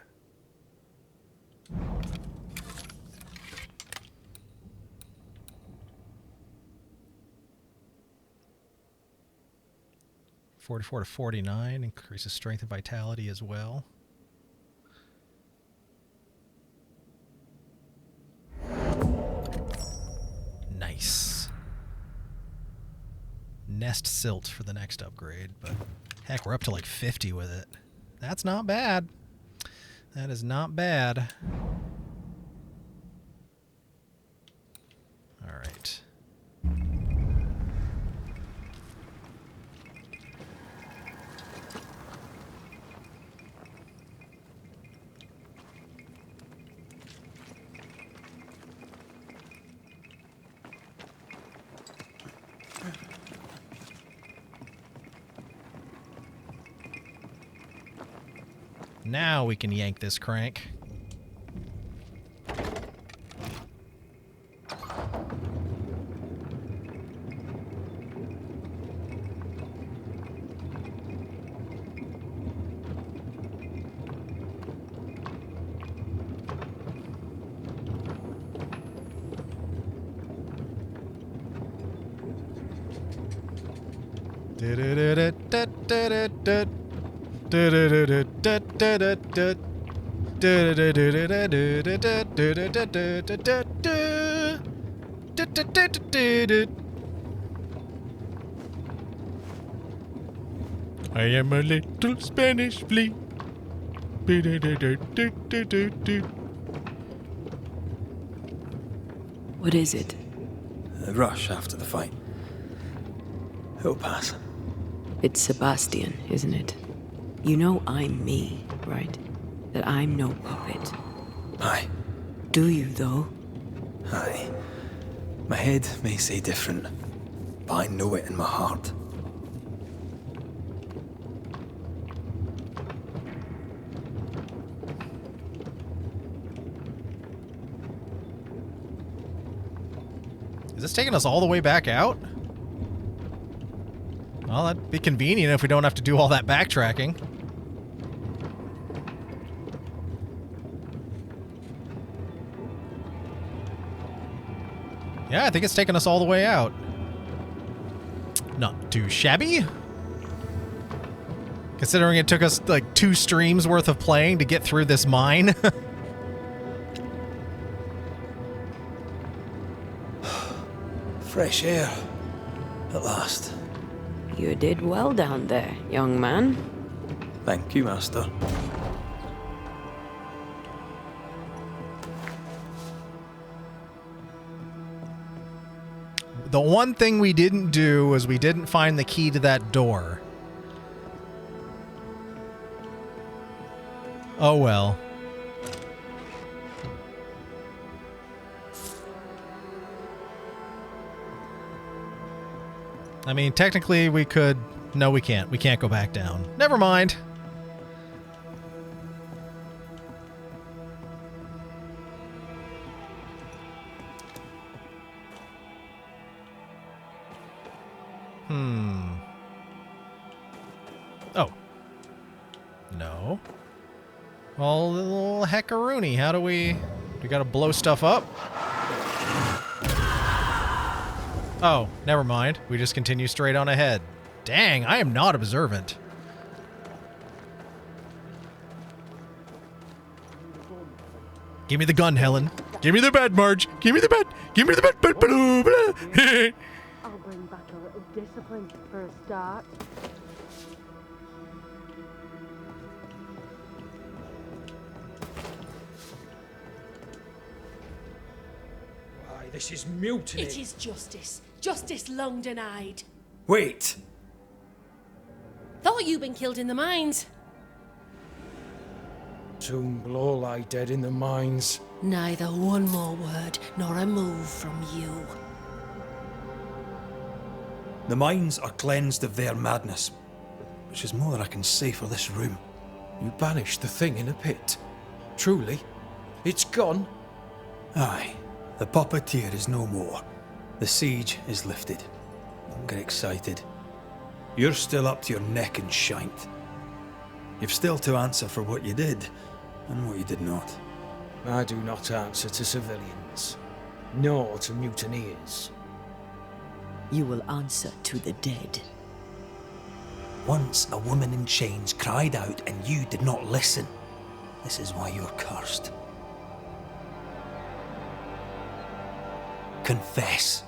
(44 to 49) increases strength and vitality as well. Nice. Nest silt for the next upgrade, but heck, we're up to like 50 with it. That's not bad. That is not bad. All right. Now we can yank this crank. I am a little Spanish flea. What is it? A rush after the fight. It'll pass. It's Sebastian, isn't it? You know I'm me, right? That I'm no puppet. Aye. Do you, though? Aye. My head may say different, but I know it in my heart. Is this taking us all the way back out? Well, that'd be convenient if we don't have to do all that backtracking. Yeah, I think it's taking us all the way out. Not too shabby. Considering it took us like 2 streams worth of playing to get through this mine. Fresh air. At last. You did well down there, young man. Thank you, Master. The one thing we didn't do was we didn't find the key to that door. Oh well. I mean, technically we could... No, we can't. We can't go back down. Never mind. Oh. No. Well, little heckaroony. How do we... We gotta blow stuff up? Oh, never mind. We just continue straight on ahead. Dang, I am not observant. Give me the gun, Helen. Give me the bed, Marge. Give me the bed. Give me the bed. Blah, blah, blah. I'll bring back a little discipline for a start. Why, this is mutiny. It is justice. Justice long denied. Wait! Thought you'd been killed in the mines. Soon will all lie dead in the mines. Neither one more word nor a move from you. The mines are cleansed of their madness, which is more than I can say for this room. You banished the thing in a pit. Truly? It's gone. Aye, the puppeteer is no more. The siege is lifted. Don't get excited. You're still up to your neck in shite. You've still to answer for what you did and what you did not. I do not answer to civilians, nor to mutineers. You will answer to the dead. Once a woman in chains cried out and you did not listen. This is why you're cursed. Confess.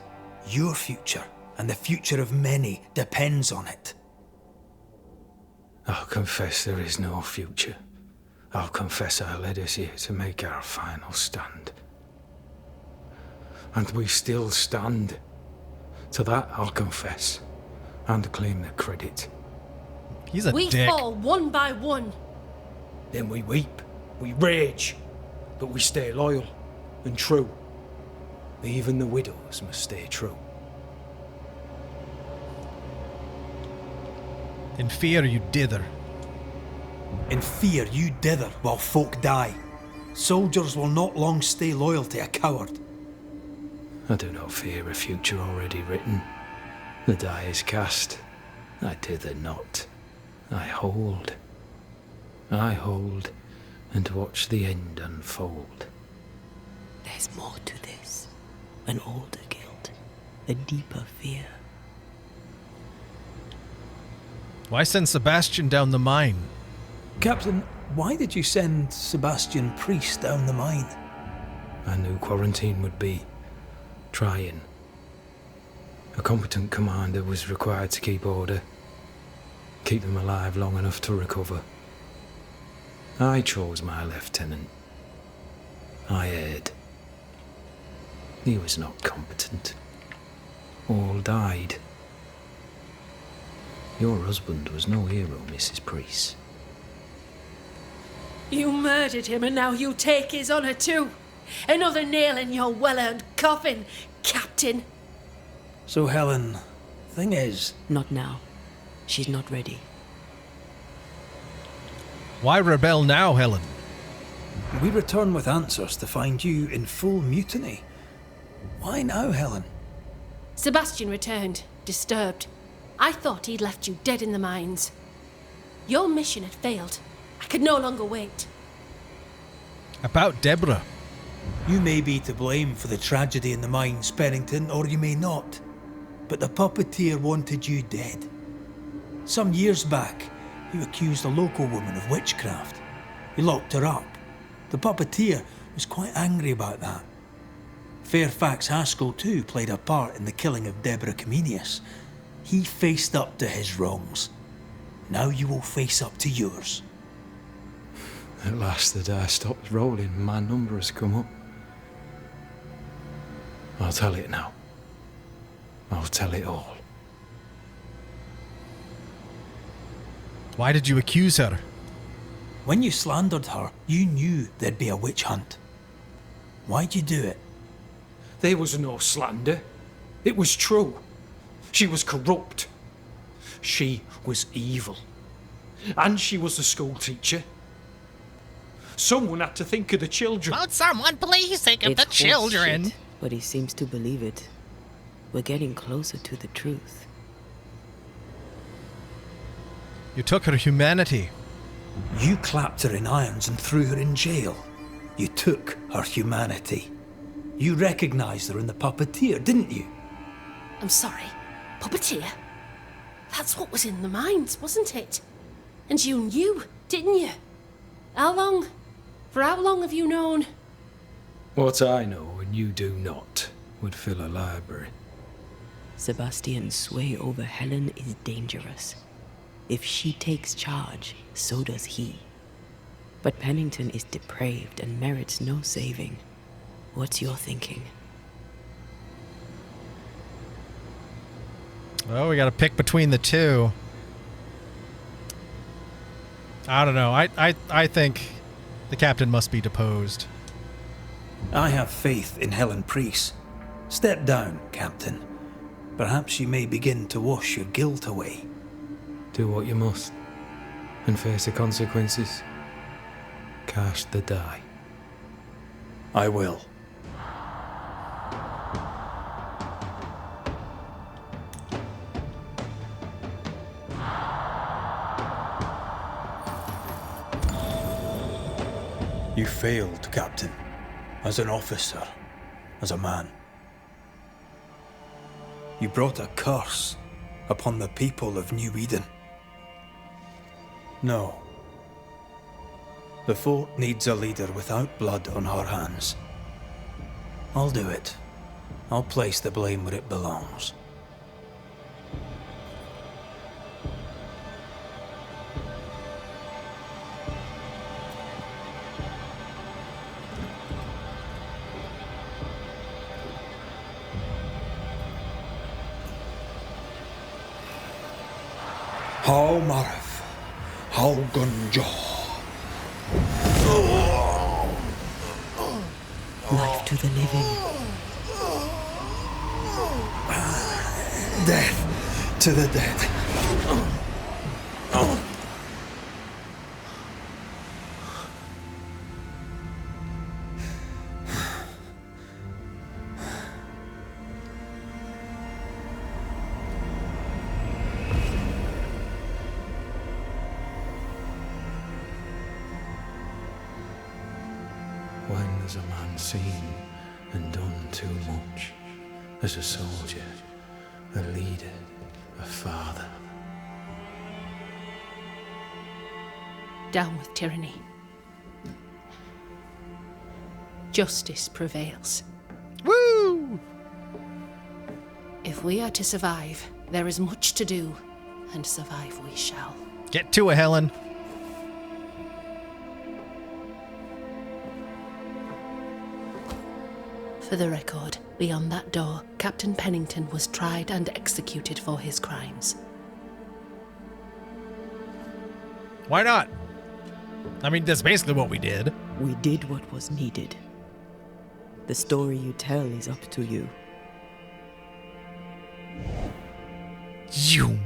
Your future and the future of many depends on it. I'll confess there is no future. I'll confess I led us here to make our final stand. And we still stand. To that I'll confess, and claim the credit. He's a We dick. fall one by one. Then we weep, we rage, but we stay loyal and true. Even the widows must stay true. In fear you dither. In fear you dither while folk die. Soldiers will not long stay loyal to a coward. I do not fear a future already written. The die is cast. I dither not. I hold. I hold and watch the end unfold. There's more to this. An older guilt. A deeper fear. Why send Sebastian down the mine? Captain, why did you send Sebastian Priest down the mine? I knew quarantine would be trying. A competent commander was required to keep order, keep them alive long enough to recover. I chose my lieutenant. I erred. He was not competent. All died. Your husband was no hero, Mrs. Priest. You murdered him and now you take his honour too. Another nail in your well-earned coffin, Captain. So Helen, thing is... Not now. She's not ready. Why rebel now, Helen? We return with answers to find you in full mutiny. Why now, Helen? Sebastian returned, disturbed. I thought he'd left you dead in the mines. Your mission had failed. I could no longer wait. About Deborah. You may be to blame for the tragedy in the mines, Pennington, or you may not. But the puppeteer wanted you dead. Some years back, you accused a local woman of witchcraft. You locked her up. The puppeteer was quite angry about that. Fairfax Haskell too played a part in the killing of Deborah Comenius. He faced up to his wrongs. Now you will face up to yours. At last the die stops rolling and my number has come up. I'll tell it now. I'll tell it all. Why did you accuse her? When you slandered her, you knew there'd be a witch hunt. Why'd you do it? There was no slander. It was true. She was corrupt. She was evil. And she was a school teacher. Someone had to think of the children. Won't someone please think of the It's children? bullshit, but he seems to believe it. We're getting closer to the truth. You took her humanity. You clapped her in irons and threw her in jail. You took her humanity. You recognized her in the puppeteer, didn't you? I'm sorry. Puppeteer? That's what was in the mines, wasn't it? And you knew, didn't you? How long? For how long have you known? What I know and you do not would fill a library. Sebastian's sway over Helen is dangerous. If she takes charge, so does he. But Pennington is depraved and merits no saving. What's your thinking? Well, we got to pick between the two. I don't know. I think the captain must be deposed. I have faith in Helen Priest. Step down, Captain. Perhaps you may begin to wash your guilt away. Do what you must, and face the consequences. Cast the die. I will. You failed, Captain. As an officer, as a man. You brought a curse upon the people of New Eden. No. The fort needs a leader without blood on our hands. I'll do it. I'll place the blame where it belongs. How Marif, how Gunjaw. Life to the living. Death to the dead. When has a man seen and done too much? As a soldier, a leader, a father. Down with tyranny. Justice prevails. Woo! If we are to survive, there is much to do, and survive we shall. Get to it, Helen. For the record, beyond that door, Captain Pennington was tried and executed for his crimes. Why not? I mean, that's basically what we did. We did what was needed. The story you tell is up to you. You.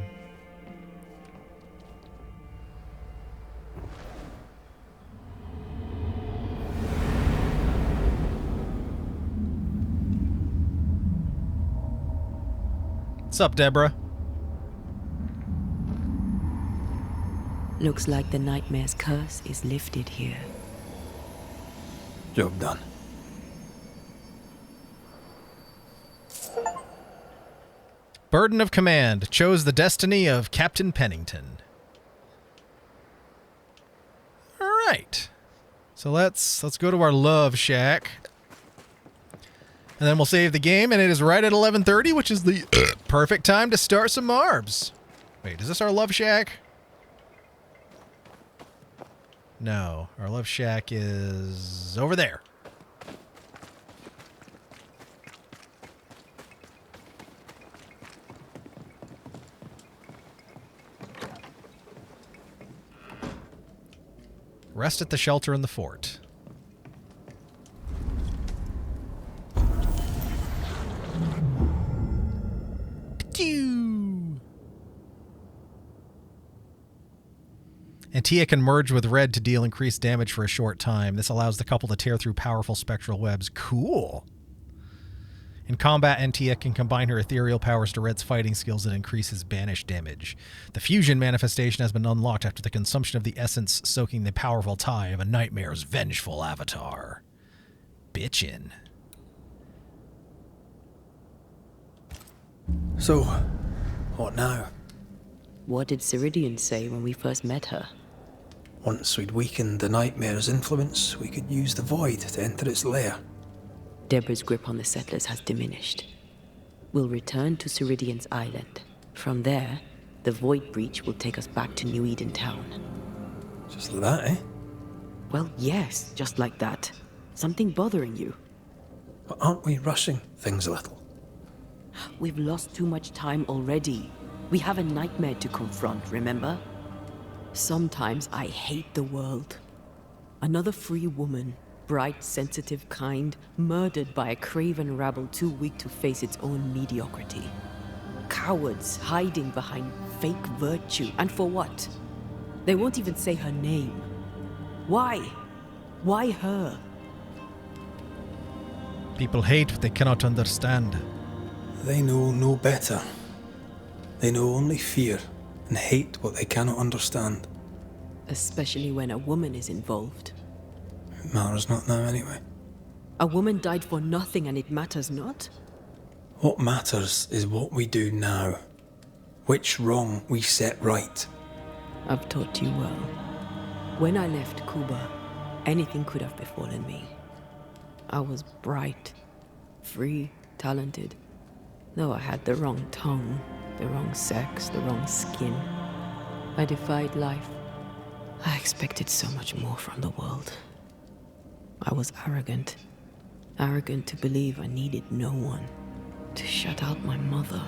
What's up, Deborah? Looks like the nightmare's curse is lifted here. Job done. Burden of command chose the destiny of Captain Pennington. All right. So let's go to our love shack. And then we'll save the game, and it is right at 11:30, which is the perfect time to start some Marbs. Wait, is this our love shack? No, our love shack is over there. Rest at the shelter in the fort. Antia can merge with Red to deal increased damage for a short time. This allows the couple to tear through powerful spectral webs. Cool. In combat, Antia can combine her ethereal powers to Red's fighting skills and increase his banish damage. The fusion manifestation has been unlocked after the consumption of the essence, soaking the powerful tie of a nightmare's vengeful avatar. Bitchin'. So, what now? What did Ceridian say when we first met her? Once we'd weakened the nightmare's influence, we could use the void to enter its lair. Deborah's grip on the settlers has diminished. We'll return to Ceridian's island. From there, the void breach will take us back to New Eden town. Just like that, eh? Well, yes, just like that. Something bothering you? But aren't we rushing things a little? We've lost too much time already. We have a nightmare to confront, remember? Sometimes I hate the world. Another free woman, bright, sensitive, kind, murdered by a craven rabble too weak to face its own mediocrity. Cowards hiding behind fake virtue. And for what? They won't even say her name. Why? Why her? People hate what they cannot understand. They know no better. They know only fear and hate what they cannot understand. Especially when a woman is involved. It matters not now anyway. A woman died for nothing and it matters not? What matters is what we do now. Which wrong we set right. I've taught you well. When I left Cuba, anything could have befallen me. I was bright, free, talented. Though I had the wrong tongue, the wrong sex, the wrong skin. I defied life. I expected so much more from the world. I was arrogant. Arrogant to believe I needed no one. To shut out my mother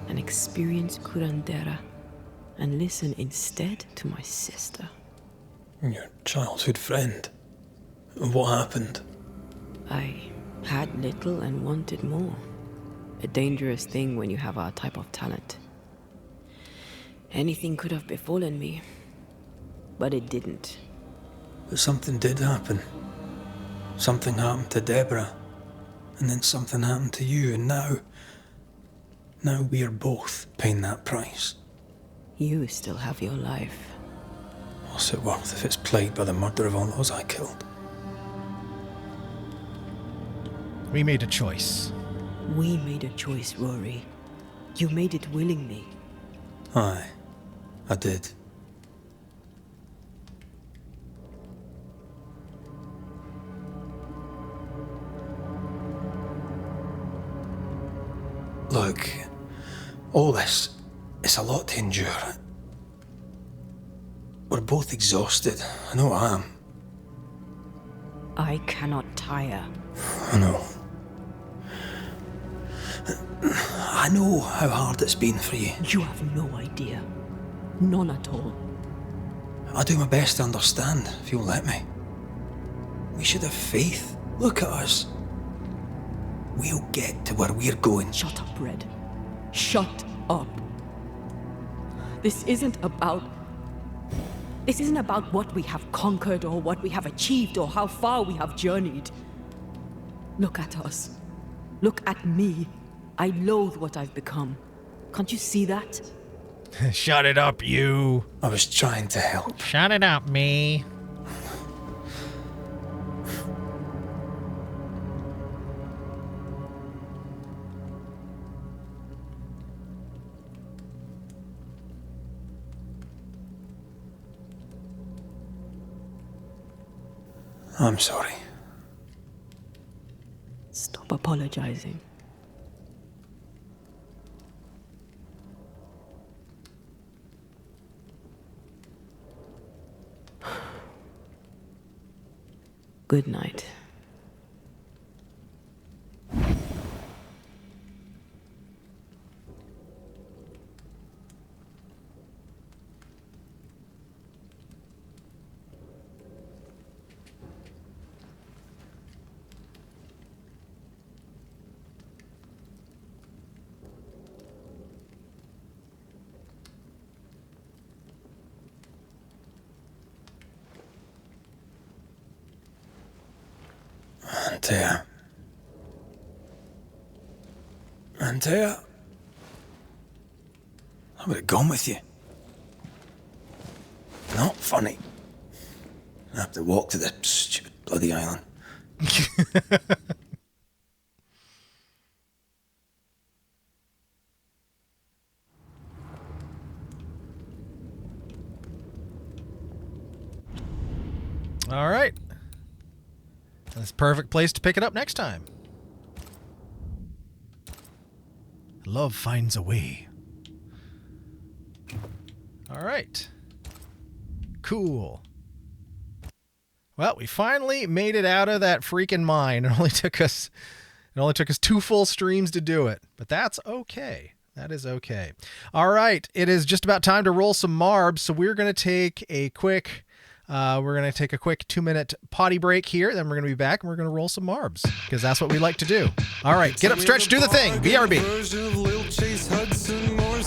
and experience curandera and listen instead to my sister. Your childhood friend. What happened? I had little and wanted more. A dangerous thing when you have our type of talent. Anything could have befallen me, but it didn't. But something did happen. Something happened to Deborah, and then something happened to you, and now we are both paying that price. You still have your life. What's it worth if it's plagued by the murder of all those I killed? We made a choice. We made a choice, Rory. You made it willingly. Aye, I did. Look, all this, it's a lot to endure. We're both exhausted. I know I am. I cannot tire. I know. I know how hard it's been for you. You have no idea. None at all. I'll do my best to understand, if you'll let me. We should have faith. Look at us. We'll get to where we're going. Shut up, Red. Shut up. This isn't about what we have conquered or what we have achieved or how far we have journeyed. Look at us. Look at me. I loathe what I've become. Can't you see that? Shut it up, you. I was trying to help. Shut it up, me. I'm sorry. Stop apologizing. Good night. Antea. I would have gone with you. Not funny. I have to walk to the stupid bloody island. All right. That's a perfect place to pick it up next time. Love finds a way. All right. Cool. Well, we finally made it out of that freaking mine. It only took us 2 full streams to do it, but that's okay. That is okay. All right, it is just about time to roll some marbs, so we're going to take a quick 2-minute potty break here. Then we're going to be back and we're going to roll some marbs because that's what we like to do. All right, get up, stretch, do the thing. BRB.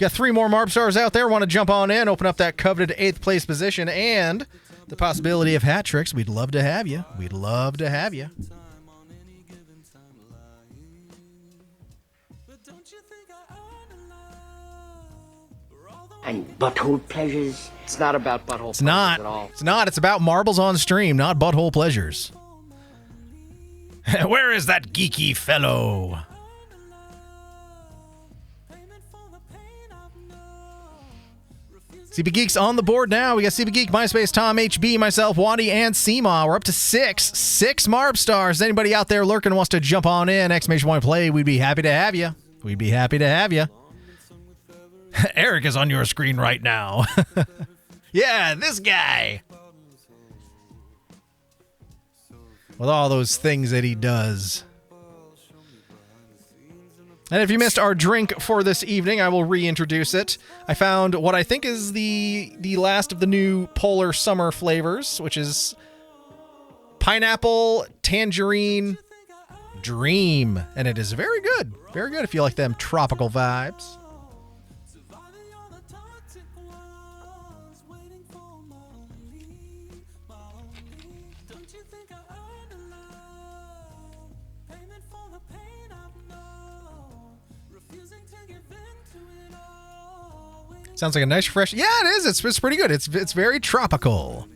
Got 3 more Marb Stars out there. Want to jump on in, open up that coveted 8th place position, and the possibility of hat tricks. We'd love to have you. We'd love to have you. And butthole pleasures? It's not about butthole It's not. at all. It's not. It's about marbles on stream, not butthole pleasures. Where is that geeky fellow? CB Geek's on the board now. We got CB Geek, MySpace, Tom, HB, myself, Waddy, and Seema. We're up to 6. 6 Marb Stars. Anybody out there lurking wants to jump on in, exclamation point play, we'd be happy to have you. We'd be happy to have you. Eric is on your screen right now. Yeah, this guy. With all those things that he does. And if you missed our drink for this evening, I will reintroduce it. I found what I think is the last of the new Polar Summer flavors, which is pineapple, tangerine, dream. And it is very good. Very good if you like them tropical vibes. Sounds like a nice fresh. Yeah, it is. It's pretty good. It's very tropical.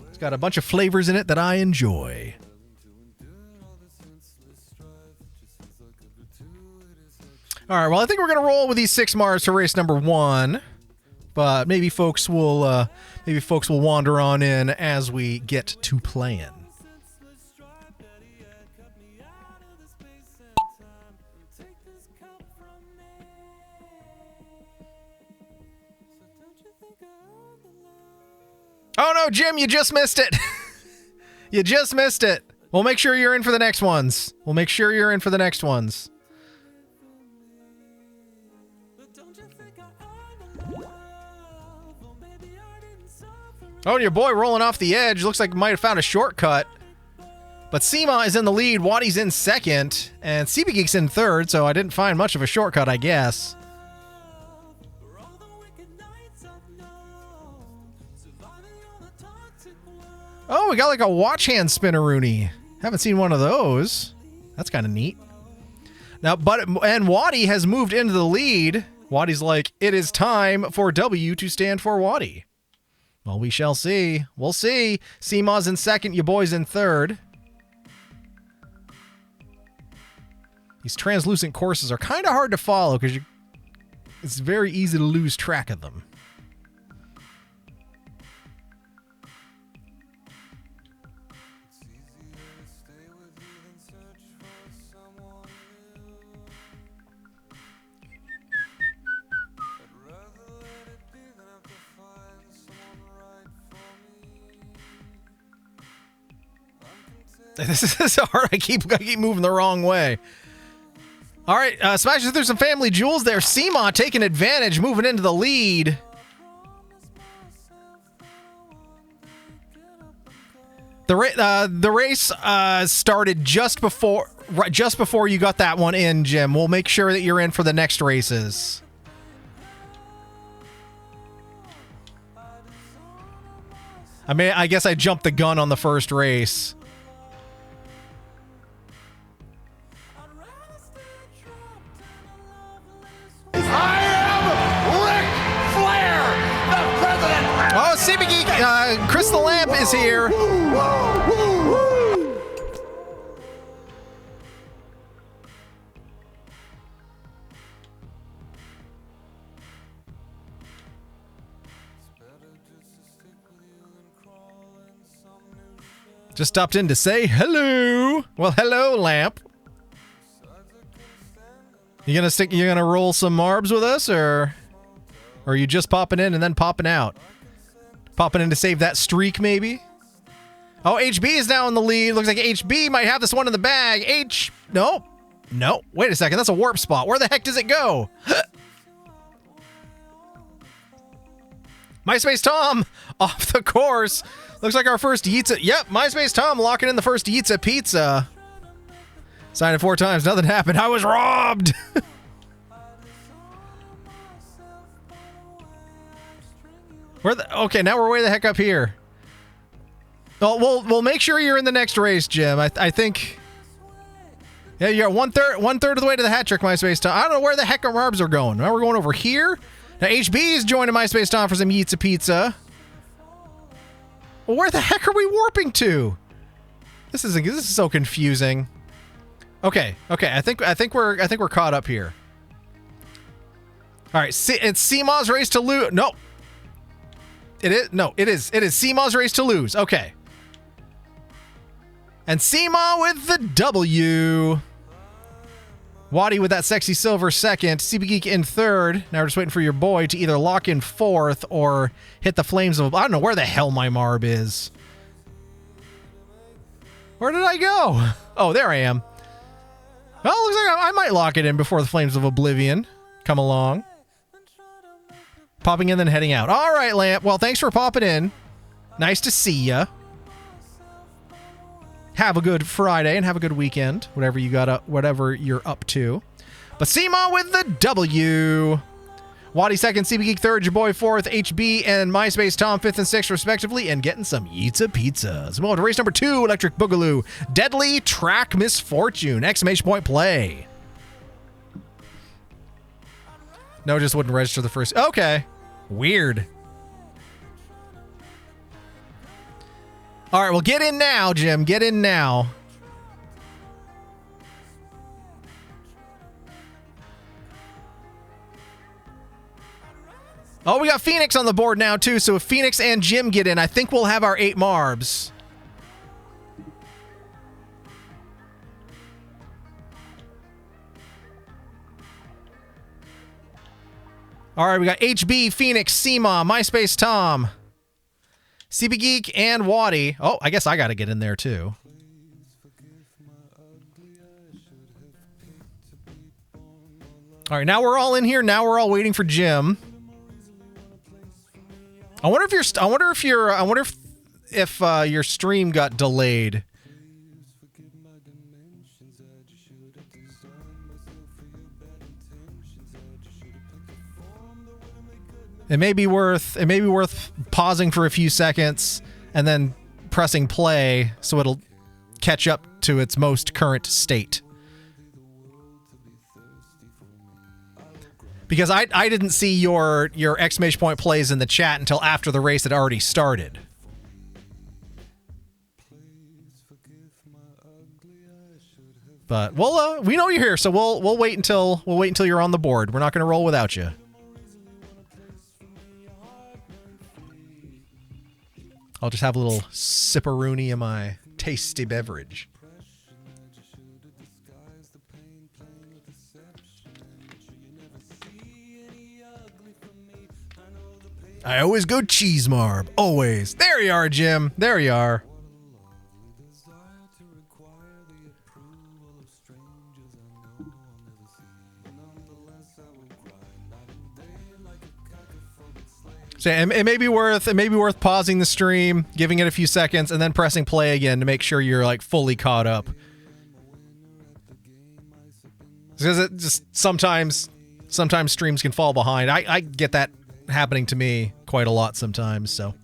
It's got a bunch of flavors in it that I enjoy. All right. Well, I think we're gonna roll with these 6 Mars for race number 1, but maybe folks will wander on in as we get to playing. Oh no, Jim, you just missed it. You just missed it. We'll make sure you're in for the next ones. We'll make sure you're in for the next ones. Oh, and your boy rolling off the edge. Looks like he might have found a shortcut. But Seema is in the lead, Waddy's in second, and CB Geek's in third, so I didn't find much of a shortcut, I guess. Oh, we got like a watch hand spinneroony. Haven't seen one of those. That's kind of neat. Now, and Waddy has moved into the lead. Waddy's like, it is time for W to stand for Waddy. Well, we shall see. We'll see. Seema's in second, your boy's in third. These translucent courses are kind of hard to follow because it's very easy to lose track of them. This is hard. I keep moving the wrong way. All right, smashing through some family jewels there. Seema taking advantage, moving into the lead. The race started just before you got that one in, Jim. We'll make sure that you're in for the next races. I mean, I guess I jumped the gun on the first race. Oh, CB Geek, Crystal Lamp is here. Just stopped in to say hello. Well, hello, Lamp. You gonna roll some Marbs with us, or are you just popping in and then popping out? Popping in to save that streak, maybe? Oh, HB is now in the lead. Looks like HB might have this one in the bag. No. Wait a second. That's a warp spot. Where the heck does it go? MySpace Tom off the course. Looks like our first Yeetza. Yep, MySpace Tom locking in the first Yeetza pizza. Signed it 4 times. Nothing happened. I was robbed. Okay, now we're way the heck up here. Well, we'll make sure you're in the next race, Jim. I think. Yeah, you're one third of the way to the hat trick, MySpace Tom. I don't know where the heck our marbs are going. Now we're going over here. Now HB's joining MySpace Tom for some Yeetsa Pizza. Well, where the heck are we warping to? This is so confusing. Okay. I think we're caught up here. All right, it's Seamaw's race to lose. No. It is Seamaw's race to lose. Okay. And Seamaw with the W. Waddy with that sexy silver second. CB Geek in third. Now we're just waiting for your boy to either lock in fourth or hit the flames of... I don't know where the hell my marb is. Where did I go? Oh, there I am. Well, it looks like I might lock it in before the flames of oblivion come along. Popping in, then heading out. All right, Lamp. Well, thanks for popping in. Nice to see ya. Have a good Friday and have a good weekend, whatever you're up to. But Seema with the W. Waddy second, CB Geek third, your boy fourth, HB and MySpace Tom fifth and sixth respectively, and getting some Yeetsa Pizzas. Well, to race number 2, Electric Boogaloo, Deadly Track Misfortune, exclamation point play. No, just wouldn't register the first. Okay. Weird. All right, well, get in now, Jim. Get in now. Oh, we got Phoenix on the board now, too. So if Phoenix and Jim get in, I think we'll have our 8 marbs. All right, we got HB, Phoenix, Seema, MySpace Tom, CB Geek, and Waddy. Oh, I guess I got to get in there, too. All right, now we're all in here. Now we're all waiting for Jim. I wonder if your stream got delayed. It may be worth pausing for a few seconds and then pressing play so it'll catch up to its most current state. Because I didn't see your exclamation point plays in the chat until after the race had already started. But we know you're here, so we'll wait until you're on the board. We're not going to roll without you. I'll just have a little sipperoonie of my tasty beverage. I always go cheese marb. Always. There you are, Jim. There you are. So it may be worth pausing the stream, giving it a few seconds, and then pressing play again to make sure you're like fully caught up. Because it just sometimes streams can fall behind. I get that happening to me quite a lot sometimes. So,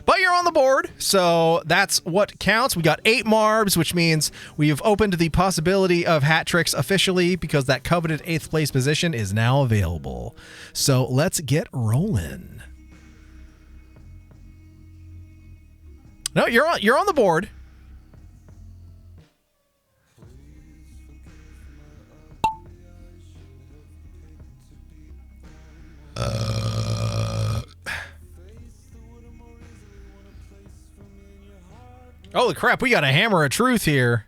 but you're on the board, so that's what counts. We got 8 marbs, which means we've opened the possibility of hat tricks officially because that coveted 8th place position is now available. So let's get rolling. No, you're on the board. Holy crap, we got a hammer of truth here.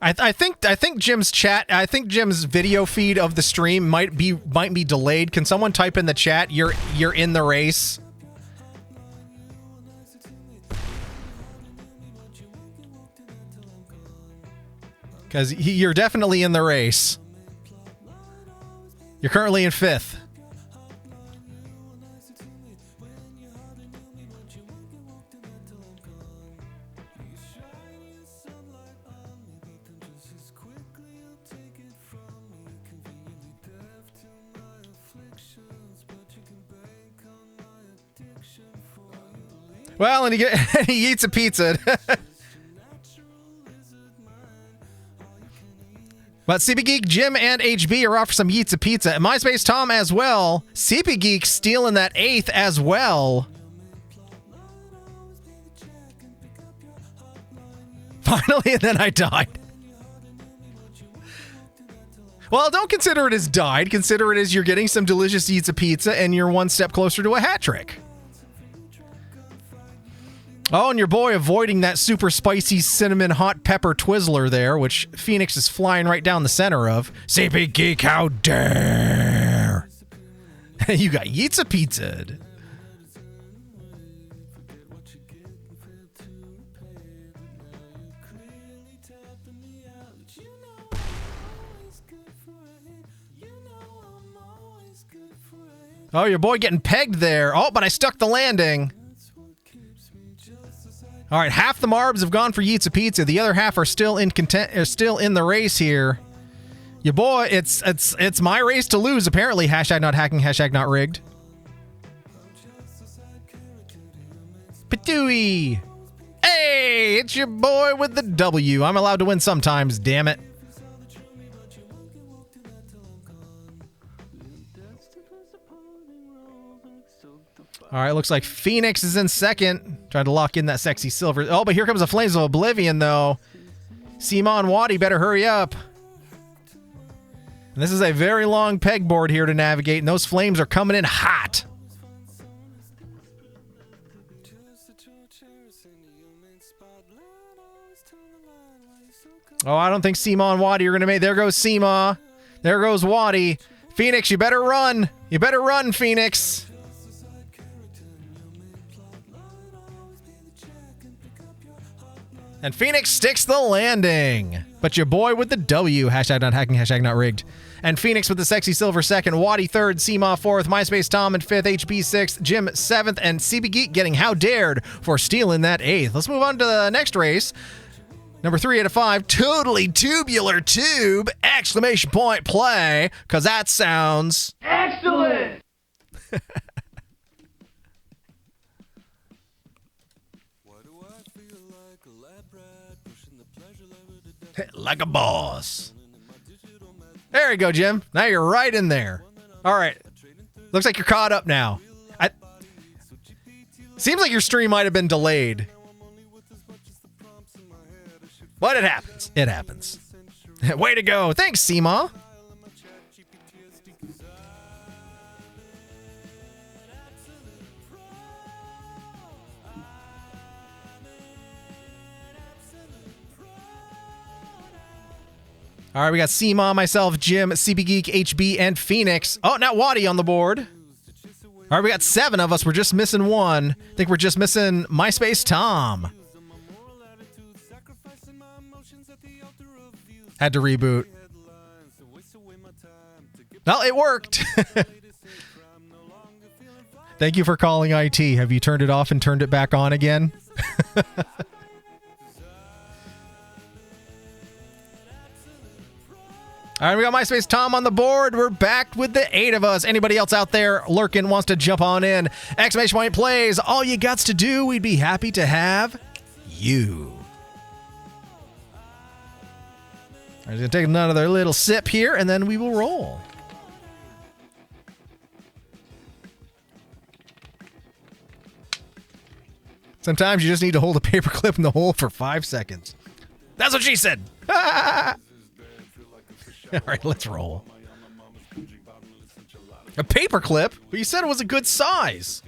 I think Jim's chat, I think Jim's video feed of the stream might be delayed. Can someone type in the chat, you're in the race? Because you're definitely in the race. You're currently in 5th. Well, and he eats a pizza. But CP Geek, Jim, and HB are off for some Yeets of Pizza. And MySpace Tom as well. CP Geek stealing that 8th as well. Finally, and then I died. Well, don't consider it as died. Consider it as you're getting some delicious Yeets of Pizza and you're one step closer to a hat trick. Oh, and your boy avoiding that super spicy cinnamon hot pepper Twizzler there, which Phoenix is flying right down the center of. CP Geek, how dare! You got Yeets of Pizza. Oh, your boy getting pegged there. Oh, but I stuck the landing. All right, half the Marbs have gone for Yeets of Pizza. The other half are still in the race here. Your boy, it's my race to lose, apparently. Hashtag not hacking, hashtag not rigged. Patooey. Hey, it's your boy with the W. I'm allowed to win sometimes, damn it. All right, looks like Phoenix is in second. Trying to lock in that sexy silver. Oh, but here comes the Flames of Oblivion, though. Simon Wadi better hurry up. And this is a very long pegboard here to navigate, and those flames are coming in hot. Oh, I don't think Simon Wadi are going to make... There goes Sima. There goes Wadi. Phoenix, you better run. You better run, Phoenix. And Phoenix sticks the landing. But your boy with the W. Hashtag not hacking, hashtag not rigged. And Phoenix with the sexy silver second. Wadi third. Seema fourth. MySpace Tom in fifth. HB sixth. Jim seventh. And CB Geek getting how dared for stealing that eighth. Let's move on to the next race. Number 3 out of 5. Totally tubular tube. Exclamation point play. Because that sounds... Excellent! Like a boss. There you go, Jim. Now you're right in there. All right. Looks like you're caught up now. Seems like your stream might have been delayed. But it happens. It happens. Way to go. Thanks, Seema. All right, we got Seema, myself, Jim, CB Geek, HB, and Phoenix. Oh, now Wadi on the board. All right, we got 7 of us. We're just missing 1. I think we're just missing MySpace Tom. Had to reboot. Well, it worked. Thank you for calling IT. Have you turned it off and turned it back on again? All right, we got MySpace Tom on the board. We're back with the 8 of us. Anybody else out there lurking wants to jump on in? Exclamation point plays. All you gots to do, we'd be happy to have you. I'm going to take another little sip here, and then we will roll. Sometimes you just need to hold a paperclip in the hole for 5 seconds. That's what she said. All right, let's roll. A paperclip? But you said it was a good size.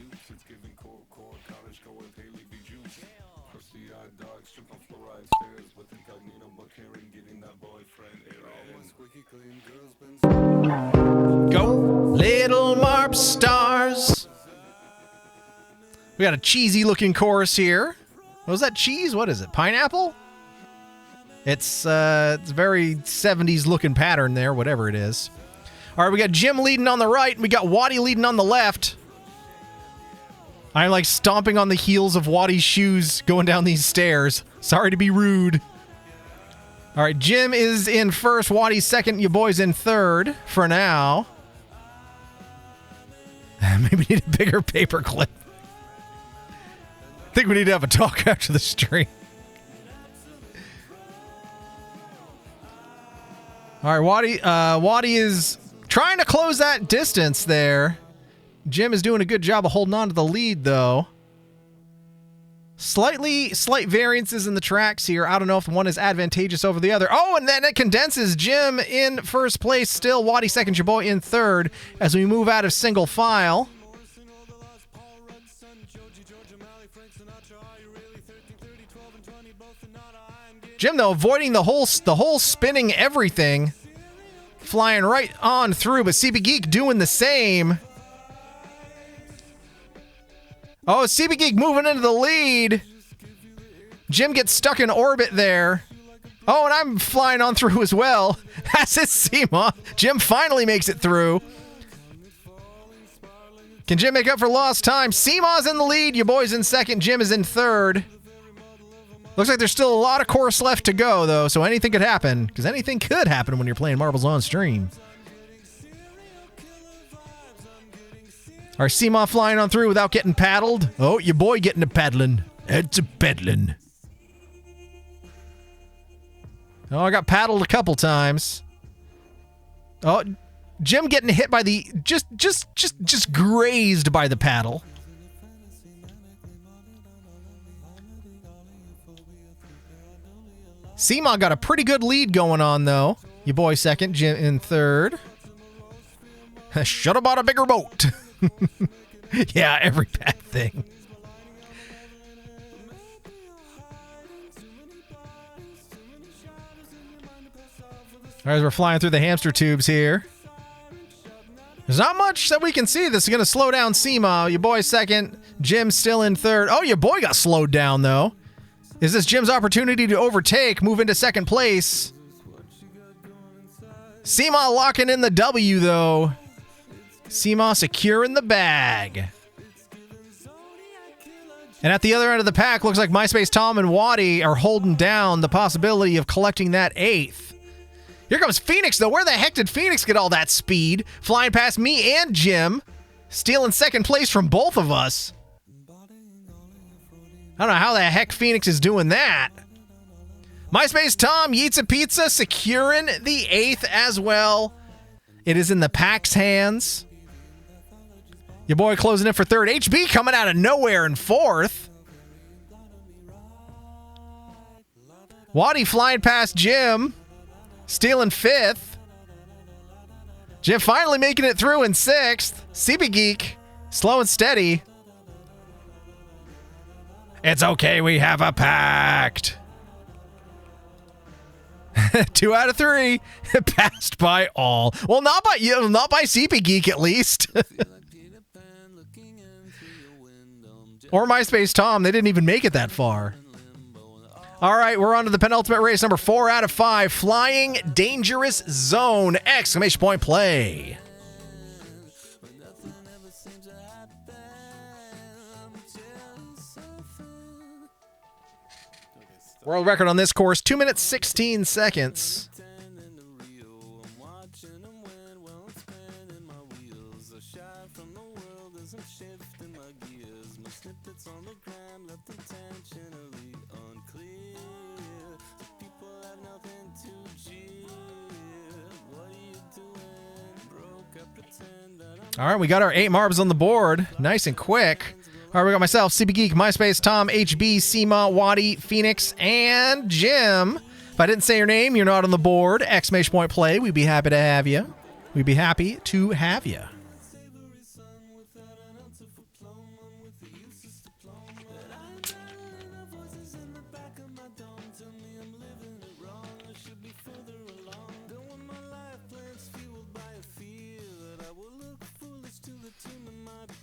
Go, little Marp stars. We got a cheesy looking chorus here. Was that cheese? What is it? Pineapple? It's very 70s looking pattern there, whatever it is. All right, we got Jim leading on the right, and we got Wadi leading on the left. I'm like stomping on the heels of Wadi's shoes going down these stairs. Sorry to be rude. All right, Jim is in first, Wadi's second, your boy's in third for now. Maybe need a bigger paperclip. I think we need to have a talk after the stream. All right, Waddy is trying to close that distance there. Jim is doing a good job of holding on to the lead, though. Slight variances in the tracks here. I don't know if one is advantageous over the other. Oh, and then it condenses. Jim in first place still. Waddy second, your boy in third as we move out of single file. Jim, though, avoiding the whole spinning everything. Flying right on through, but CB Geek doing the same. Oh, CB Geek moving into the lead. Jim gets stuck in orbit there. Oh, and I'm flying on through as well. That's it, Seema. Jim finally makes it through. Can Jim make up for lost time? Seema's in the lead. Your boy's in second. Jim is in third. Looks like there's still a lot of course left to go, though, so anything could happen. Because anything could happen when you're playing marbles on stream. Our Seema flying on through without getting paddled. Oh, your boy getting a paddling. It's a peddling. Oh, I got paddled a couple times. Oh, Jim getting hit by the... Just grazed by the paddle. Seema got a pretty good lead going on, though. Your boy second, Jim in third. Should have bought a bigger boat. Yeah, every bad thing. All right, we're flying through the hamster tubes here. There's not much that we can see that's going to slow down Seema. Your boy second, Jim still in third. Oh, your boy got slowed down, though. Is this Jim's opportunity to overtake, move into second place? Seema locking in the W, though. Seema securing the bag. And at the other end of the pack, looks like MySpace Tom and Waddy are holding down the possibility of collecting that 8th. Here comes Phoenix, though. Where the heck did Phoenix get all that speed? Flying past me and Jim. Stealing second place from both of us. I don't know how the heck Phoenix is doing that. MySpace Tom, Yeets a Pizza, securing the 8th as well. It is in the pack's hands. Your boy closing in for third. HB coming out of nowhere in fourth. Waddy flying past Jim, stealing fifth. Jim finally making it through in sixth. CB Geek, slow and steady. It's okay, we have a pact. 2 out of 3 passed by all. Well, not by you, not by CP Geek at least. Or MySpace Tom. They didn't even make it that far. All right, we're on to the penultimate race, number 4 out of 5. Flying Dangerous Zone! Exclamation point play. World record on this course, 2 minutes, 16 seconds. All right, we got our 8 marbs on the board. Nice and quick. All right, we got myself, CB Geek, MySpace, Tom, HB, Seema, Waddy, Phoenix, and Jim. If I didn't say your name, you're not on the board. Exclamation point play. We'd be happy to have you. We'd be happy to have you.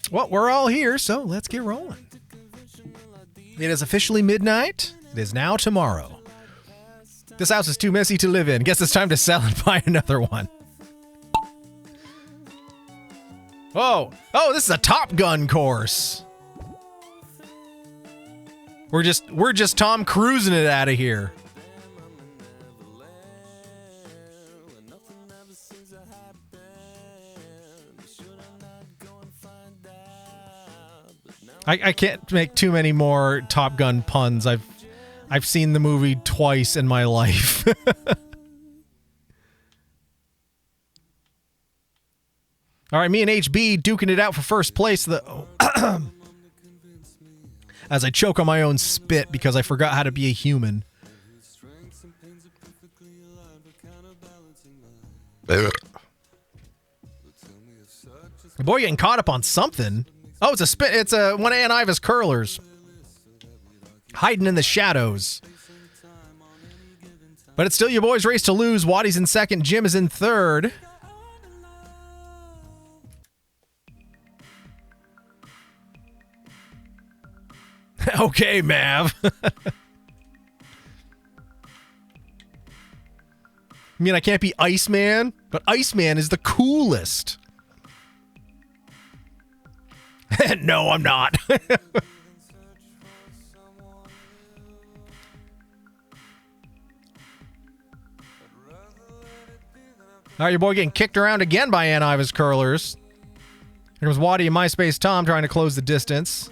Well, we're all here, so let's get rolling. It is officially midnight. It is now tomorrow. This house is too messy to live in. Guess it's time to sell and buy another one. Oh, this is a Top Gun course. We're just Tom cruising it out of here. I can't make too many more Top Gun puns. I've seen the movie twice in my life. All right, me and HB duking it out for first place. As I choke on my own spit because I forgot how to be a human. Boy, getting caught up on something. Oh, it's a spit. It's one of Aunt Iva's curlers. Hiding in the shadows. But it's still your boy's race to lose. Waddy's in second. Jim is in third. Okay, Mav. I mean, I can't be Iceman, but Iceman is the coolest. No, I'm not. All right, your boy getting kicked around again by Aunt Iva's curlers. Here comes Waddy and MySpace Tom trying to close the distance.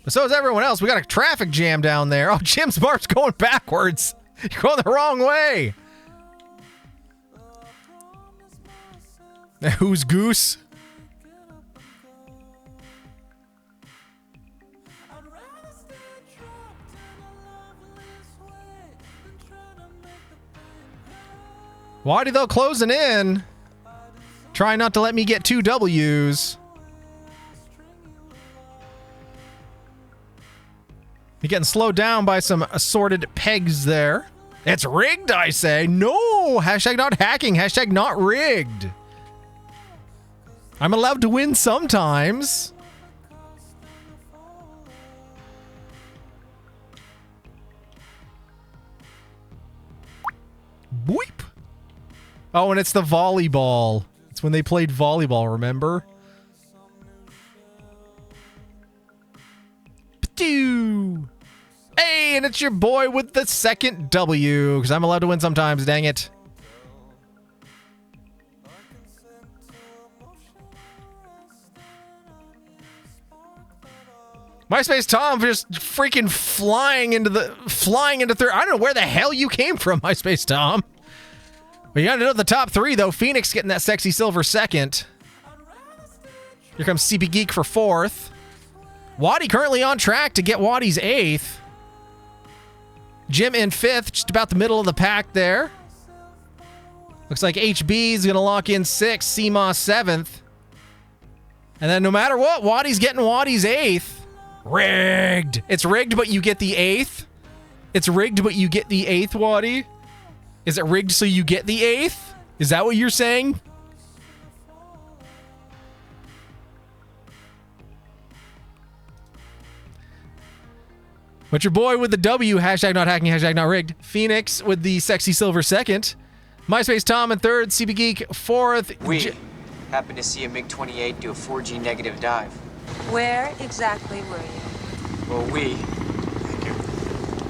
But so is everyone else. We got a traffic jam down there. Oh, Jim's Mark's going backwards. You're going the wrong way. Who's Goose? Waddy, though, closing in. Try not to let me get 2 W's. You're getting slowed down by some assorted pegs there. It's rigged, I say. No! Hashtag not hacking. Hashtag not rigged. I'm allowed to win sometimes. Boop. Oh, and it's the volleyball. It's when they played volleyball, remember? Ptoo! Hey, and it's your boy with the second W, because I'm allowed to win sometimes, dang it. MySpace Tom just freaking flying into third. I don't know where the hell you came from, MySpace Tom. But you gotta know the top 3, though. Phoenix getting that sexy silver second. Here comes CP Geek for 4th. Waddy currently on track to get Waddy's 8th. Jim in 5th, just about the middle of the pack there. Looks like HB is gonna lock in 6th, CMOS 7th. And then no matter what, Waddy's getting Waddy's 8th. Rigged. It's rigged, but you get the 8th. It's rigged, but you get the 8th, Waddy. Is it rigged so you get the 8th? Is that what you're saying? But your boy with the W, hashtag not hacking, hashtag not rigged. Phoenix with the sexy silver second. MySpace Tom in 3rd, CB Geek 4th. We happened to see a MiG-28 do a 4G negative dive. Where exactly were you? Well, we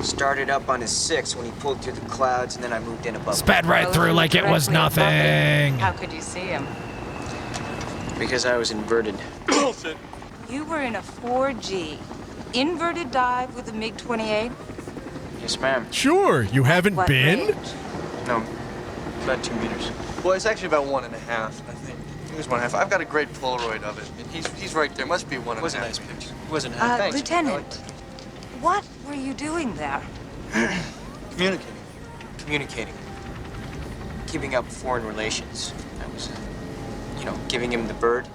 started up on his 6 when he pulled through the clouds, and then I moved in above him. Sped right through like it was nothing. How could you see him? Because I was inverted. Bullshit. You were in a 4G inverted dive with a MiG-28? Yes, ma'am. Sure, you haven't What been? range? No, about 2 meters. Well, it's actually about 1.5, I think. It was 1.5. I've got a great Polaroid of it, and he's right there. Must be 1.5. It was a nice picture. It was a nice Thanks. Lieutenant, what were you doing there? Communicating. Communicating. Keeping up foreign relations. I was, giving him the bird.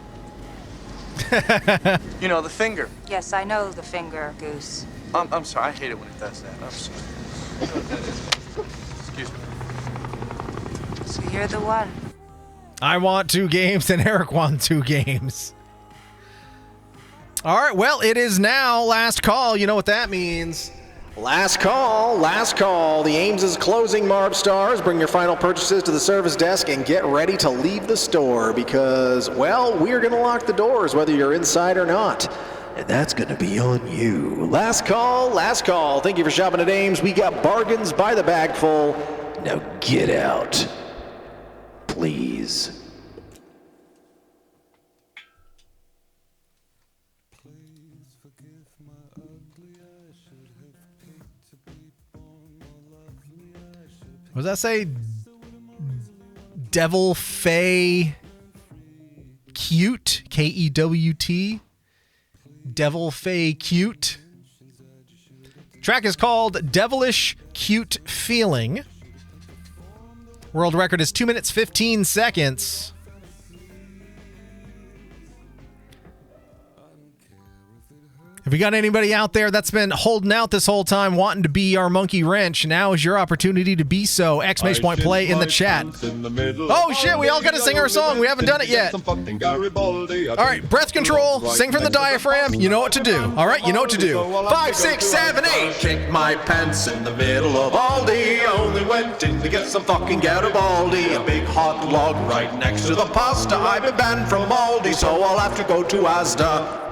You know, the finger. Yes, I know the finger, Goose. I'm sorry. I hate it when it does that. I'm sorry. You know what that is. Excuse me. So you're the one. I want 2 games and Eric wants 2 games. All right, well, it is now last call. You know what that means. Last call, last call. The Ames is closing, Marb Stars. Bring your final purchases to the service desk and get ready to leave the store because, well, we're going to lock the doors whether you're inside or not. And that's going to be on you. Last call, last call. Thank you for shopping at Ames. We got bargains by the bagful. Now get out. Please. What does that say? Devil Fae Cute? Kewt? Devil Fae Cute. Track is called Devilish Cute Feeling. World record is 2 minutes 15 seconds. Have we got anybody out there that's been holding out this whole time, wanting to be our monkey wrench? Now is your opportunity to be so! Exclamation point play in the chat. Oh shit, we all got to sing our song. We haven't done it yet. All right, breath control, sing from the diaphragm. You know what to do. All right, you know what to do. 5, 6, 7, 8. Kicked my pants in the middle of Aldi. Only went in to get some fucking Garibaldi. A big hot log right next to the pasta. I've been banned from Aldi, so I'll have to go to Asda.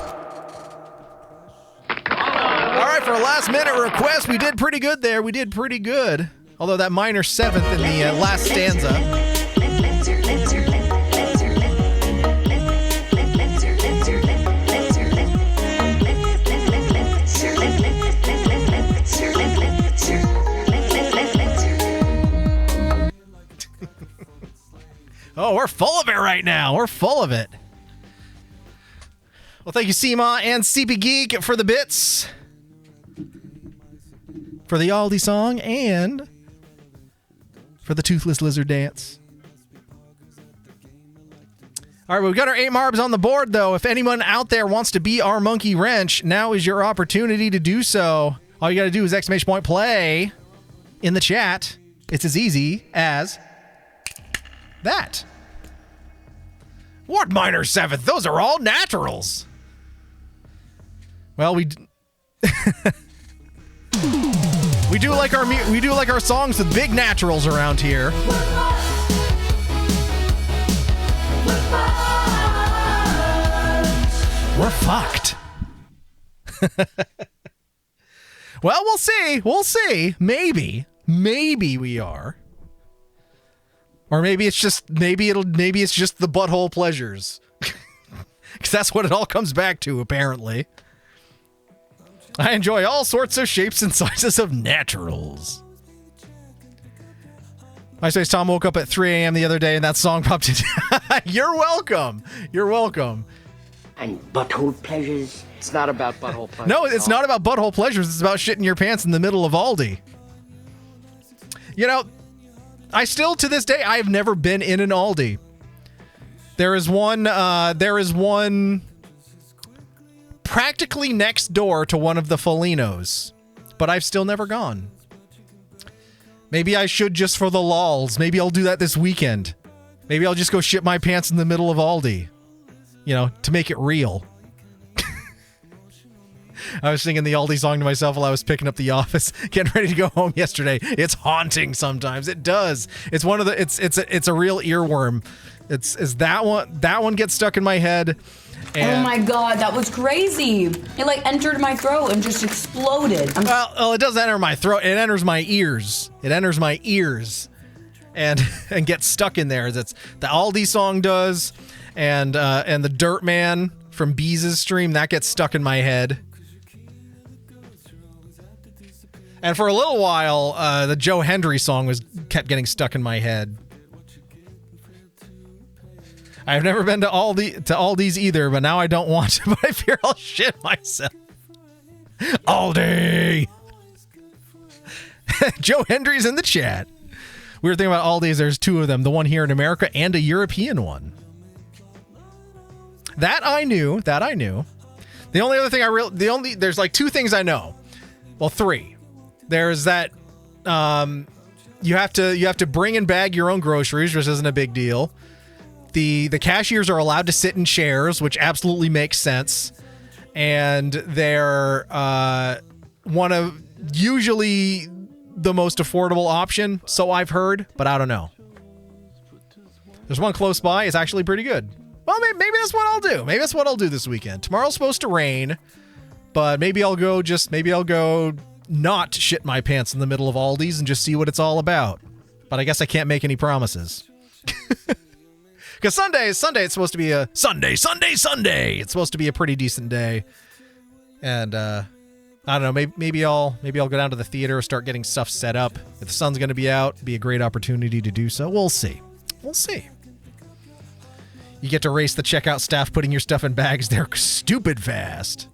All right, for a last-minute request, we did pretty good there. We did pretty good. Although that minor seventh in the last stanza. Oh, we're full of it right now. We're full of it. Well, thank you, Seema and CP Geek, for the bits. For the Aldi song and for the Toothless Lizard dance. All right, we've got our 8 marbs on the board, though. If anyone out there wants to be our monkey wrench, now is your opportunity to do so. All you got to do is exclamation point play in the chat. It's as easy as that. What minor seventh? Those are all naturals. Well, we do like our songs with big naturals around here. We're fucked. Well, we'll see. We'll see. Maybe we are. Or maybe it's just the butthole pleasures. Because that's what it all comes back to, apparently. I enjoy all sorts of shapes and sizes of naturals. MySpace Tom woke up at 3 a.m. the other day and that song popped in. You're welcome. You're welcome. And butthole pleasures? It's not about butthole pleasures. No, it's not about butthole pleasures. It's about shitting your pants in the middle of Aldi. You know, I still, to this day, I have never been in an Aldi. There is one practically next door to one of the Folinos, but I've still never gone. Maybe I should just for the lols. Maybe I'll do that this weekend. Maybe I'll just go shit my pants in the middle of Aldi. You know, to make it real. I was singing the Aldi song to myself while I was picking up the office, getting ready to go home yesterday. It's haunting sometimes. It does. It's one of the it's a real earworm. It's that one gets stuck in my head. Oh my god, that was crazy. It like entered my throat and just exploded. Well, it doesn't enter my throat. It enters my ears. It enters my ears and gets stuck in there. That's the Aldi song does, and the Dirt Man from Bees' stream, that gets stuck in my head. And for a little while, the Joe Hendry song kept getting stuck in my head. I've never been to Aldi's either, but now I don't want to, but I fear I'll shit myself. Aldi! Joe Hendry's in the chat. Weird thing about Aldi is there's 2 of them, the one here in America and a European one. That I knew. The only other thing there's like 2 things I know. Well, 3. There's that you have to bring and bag your own groceries, which isn't a big deal. The cashiers are allowed to sit in chairs, which absolutely makes sense. And they're one of usually the most affordable option, so I've heard, but I don't know. There's one close by. It's actually pretty good. Well, maybe that's what I'll do. Maybe that's what I'll do this weekend. Tomorrow's supposed to rain, but maybe I'll go not shit my pants in the middle of Aldi's and just see what it's all about. But I guess I can't make any promises. Because Sunday, it's supposed to be a Sunday. It's supposed to be a pretty decent day. And I don't know, maybe I'll go down to the theater, start getting stuff set up. If the sun's going to be out, it'd be a great opportunity to do so. We'll see. We'll see. You get to race the checkout staff putting your stuff in bags. They're stupid fast.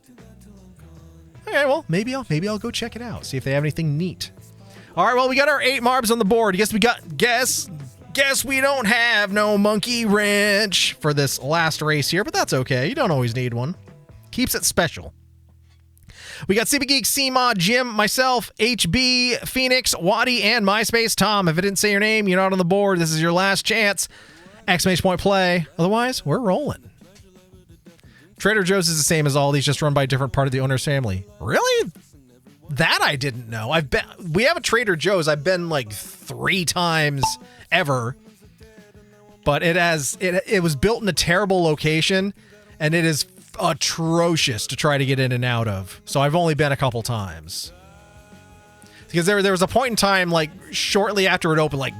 Okay, well, maybe I'll go check it out. See if they have anything neat. All right, well, we got our 8 marbs on the board. Guess we don't have no monkey wrench for this last race here, but that's okay. You don't always need one. Keeps it special. We got CB Geek, CMod, Jim, myself, HB, Phoenix, Waddy, and MySpace Tom. If I didn't say your name, you're not on the board. This is your last chance. Exclamation point play. Otherwise, we're rolling. Trader Joe's is the same as Aldi's, just run by a different part of the owner's family. Really? That I didn't know. We have a Trader Joe's. I've been like 3 times ever. But it was built in a terrible location, and it is atrocious to try to get in and out of. So I've only been a couple times. Because there was a point in time, like shortly after it opened, like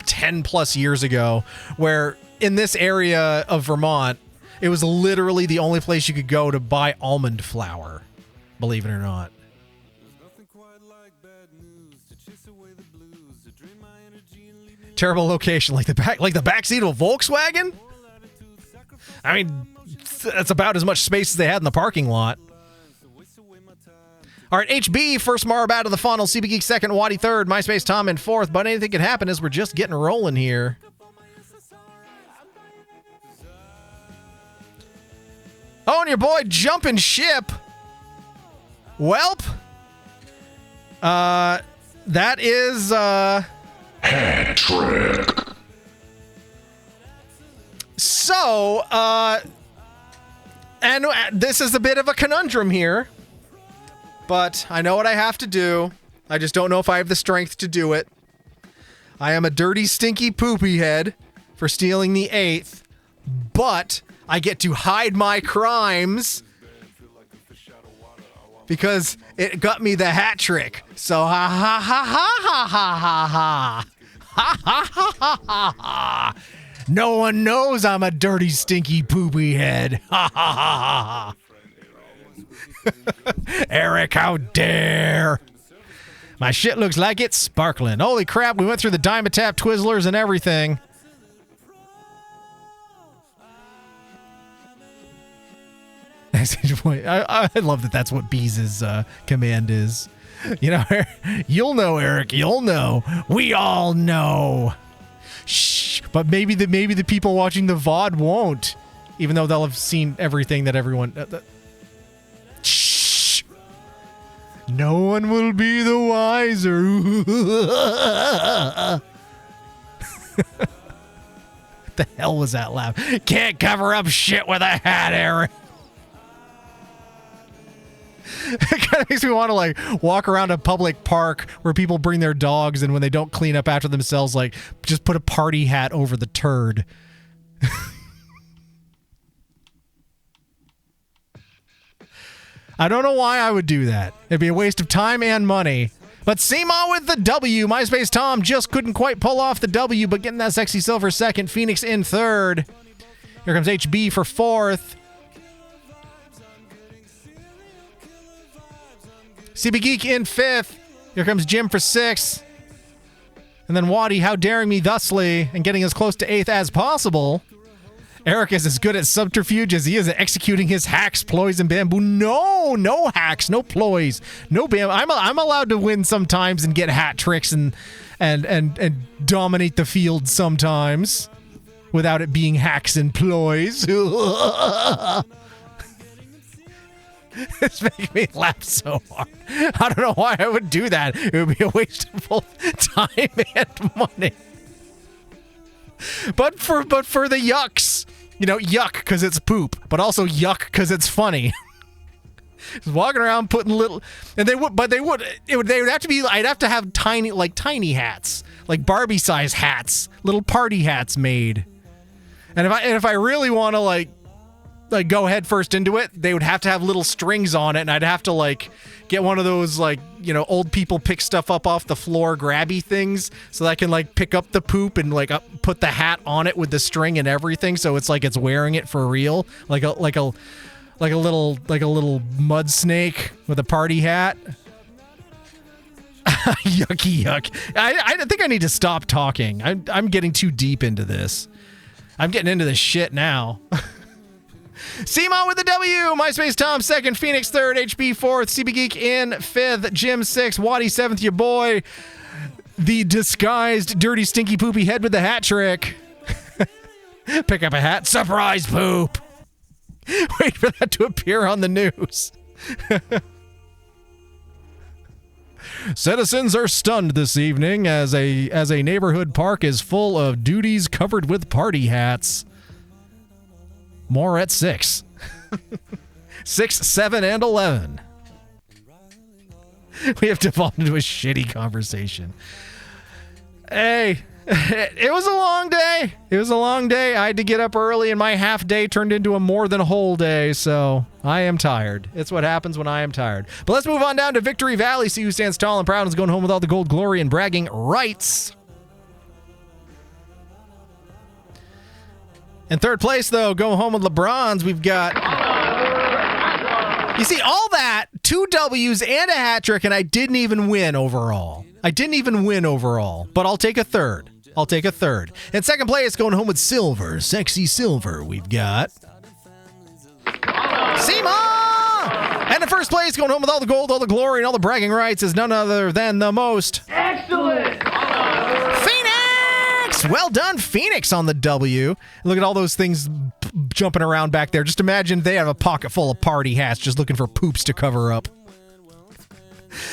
10 plus years ago, where in this area of Vermont, it was literally the only place you could go to buy almond flour, believe it or not. Terrible location, like the backseat of a Volkswagen. I mean, that's about as much space as they had in the parking lot. All right, HB, first Marb out of the funnel. CB Geek second, Waddy third, MySpace Tom in fourth. But anything could happen as we're just getting rolling here. Oh, and your boy jumping ship. Welp. That is hat trick. So, and this is a bit of a conundrum here, but I know what I have to do. I just don't know if I have the strength to do it. I am a dirty, stinky poopy head for stealing the 8th, but I get to hide my crimes because it got me the hat trick. So ha ha ha ha ha ha ha ha ha ha ha ha ha. No one knows I'm a dirty, stinky, poopy head. Ha ha ha ha. Eric, how dare! My shit looks like it's sparkling. Holy crap! We went through the Dimetap Twizzlers and everything. I love that. That's what Bees' command is. You know, you'll know, Eric. You'll know. We all know. Shh. But maybe the people watching the VOD won't, even though they'll have seen everything that everyone. Shh. No one will be the wiser. What the hell was that laugh? Can't cover up shit with a hat, Eric. It kind of makes me want to like walk around a public park where people bring their dogs, and when they don't clean up after themselves, like just put a party hat over the turd. I don't know why I would do that. It'd be a waste of time and money. But Seema with the W. MySpace Tom just couldn't quite pull off the W, but getting that sexy silver second. Phoenix in third. Here comes HB for fourth. CB Geek in fifth. Here comes Jim for sixth. And then Waddy, how daring me thusly, and getting as close to eighth as possible. Eric is as good at subterfuge as he is at executing his hacks, ploys, and bamboo. No hacks, no ploys, no bamboo. I'm allowed to win sometimes and get hat tricks and dominate the field sometimes without it being hacks and ploys. It's making me laugh so hard. I don't know why I would do that. It would be a waste of both time and money. But for the yucks, you know, yuck because it's poop, but also yuck because it's funny. Just walking around putting little, and they would have to be. I'd have to have tiny hats, like Barbie size hats, little party hats made. And if I really want to like go head first into it, they would have to have little strings on it, and I'd have to like get one of those like, you know, old people pick stuff up off the floor grabby things so that I can like pick up the poop and like put the hat on it with the string and everything, so it's like it's wearing it for real, like a like a little mud snake with a party hat. Yucky yuck. I think I need to stop talking. I'm getting too deep into this. I'm getting into this shit now. Seema with the W, MySpace Tom 2nd, Phoenix 3rd, HB 4th, CB Geek in 5th, Jim 6th, Waddy 7th, your boy, the disguised dirty stinky poopy head with the hat trick. Pick up a hat, surprise poop. Wait for that to appear on the news. Citizens are stunned this evening as a neighborhood park is full of duties covered with party hats. More at 6. 6, 7, and 11. We have devolved into a shitty conversation. Hey, it was a long day. It was a long day. I had to get up early, and my half day turned into a more than a whole day, so I am tired. It's what happens when I am tired. But let's move on down to Victory Valley, see who stands tall and proud and is going home with all the gold, glory, and bragging rights. In third place, though, go home with LeBron's. We've got... You see, all that, 2 W's and a hat trick, and I didn't even win overall. But I'll take a third. In second place, going home with silver, sexy silver, we've got... Seema! And in first place, going home with all the gold, all the glory, and all the bragging rights is none other than the most... Excellent! Well done, Phoenix, on the W. Look at all those things jumping around back there. Just imagine they have a pocket full of party hats just looking for poops to cover up.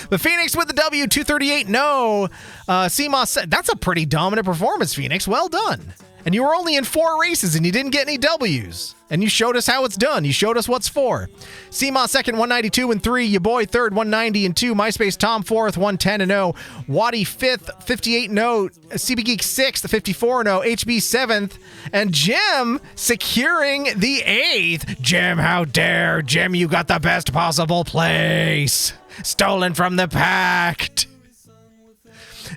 But Phoenix with the W, 238, no. Seema said, that's a pretty dominant performance, Phoenix. Well done. And you were only in 4 races and you didn't get any W's. And you showed us how it's done. You showed us what's for. Seema 2nd, 192 and 3. Your boy 3rd, 190 and 2. MySpace Tom 4th, 110 and 0. Waddy 5th, 58 and 0. CB Geek 6th, 54 and 0. HB 7th. And Jim securing the 8th. Jim, how dare. Jim, you got the best possible place. Stolen from the pact.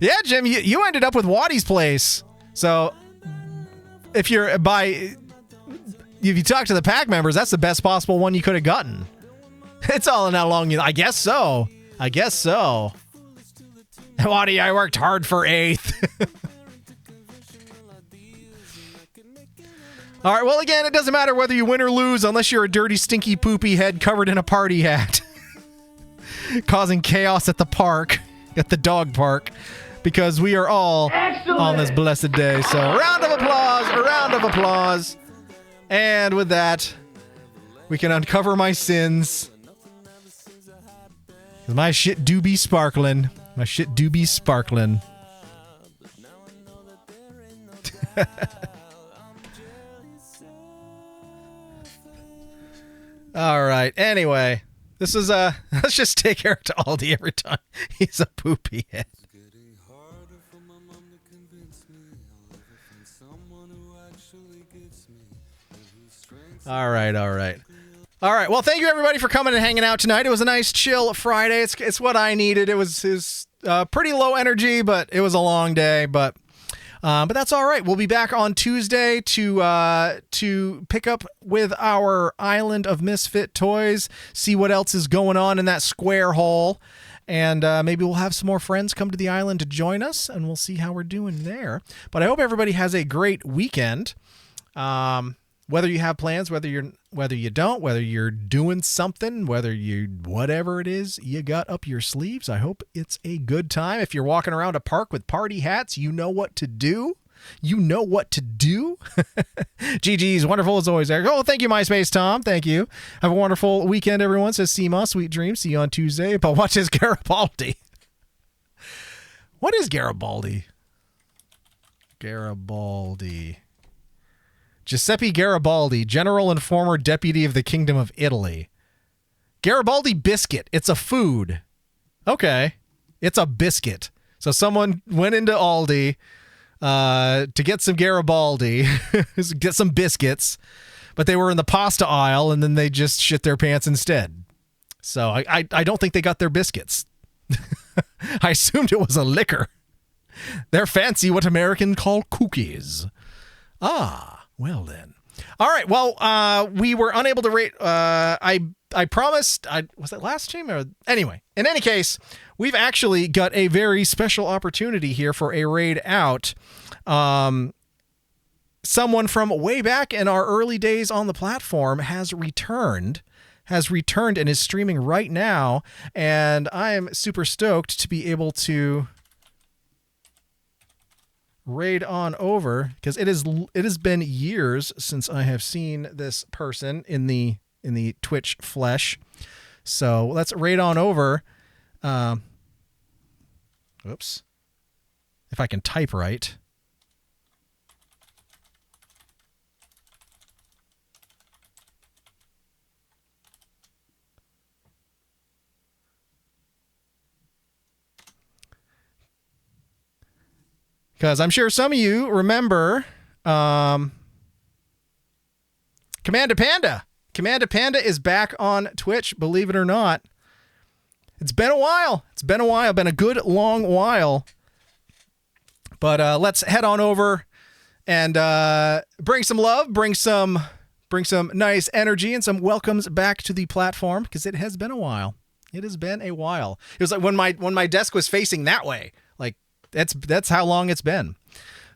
Yeah, Jim, you ended up with Waddy's place. So... If you talk to the pack members, that's the best possible one you could have gotten. It's all in how long I guess so. Waddy, I worked hard for 8th. All right, well, again, it doesn't matter whether you win or lose unless you're a dirty, stinky, poopy head covered in a party hat. Causing chaos at the park, at the dog park. Because we are all on this blessed day. So, round of applause. And with that, we can uncover my sins. 'Cause my shit do be sparkling. All right. Anyway, this is let's just take care to Aldi every time he's a poopy head. All right. Well, thank you everybody for coming and hanging out tonight. It was a nice chill Friday. It's what I needed. It was pretty low energy, but it was a long day. But that's all right. We'll be back on Tuesday to pick up with our Island of Misfit Toys. See what else is going on in that square hole. And maybe we'll have some more friends come to the island to join us, and we'll see how we're doing there. But I hope everybody has a great weekend. Whether you have plans, whether you don't, whether you're doing something, whatever it is you got up your sleeves, I hope it's a good time. If you're walking around a park with party hats, you know what to do. GG's wonderful as always, Eric. Oh, thank you, MySpace Tom. Thank you. Have a wonderful weekend, everyone. Says Seema, sweet dreams. See you on Tuesday. But watch this Garibaldi. What is Garibaldi? Giuseppe Garibaldi, general and former deputy of the Kingdom of Italy. Garibaldi biscuit. It's a food. Okay. It's a biscuit. So someone went into Aldi to get some Garibaldi, get some biscuits, but they were in the pasta aisle and then they just shit their pants instead. So I don't think they got their biscuits. I assumed it was a liquor. They're fancy what Americans call cookies. Ah. Well then. All right. Well, we were unable to rate. I promised. Was that last stream? Or anyway, in any case, we've actually got a very special opportunity here for a raid out. Someone from way back in our early days on the platform has returned and is streaming right now, and I am super stoked to be able to raid on over, because it has been years since I have seen this person in the Twitch flesh. So let's raid on over. Oops. If I can type right. Because I'm sure some of you remember Commander Panda. Commander Panda is back on Twitch, believe it or not. It's been a while. Been a good long while. But let's head on over and bring some love, bring some nice energy and some welcomes back to the platform, because it has been a while. It has been a while. It was like when my desk was facing that way. Like that's how long it's been.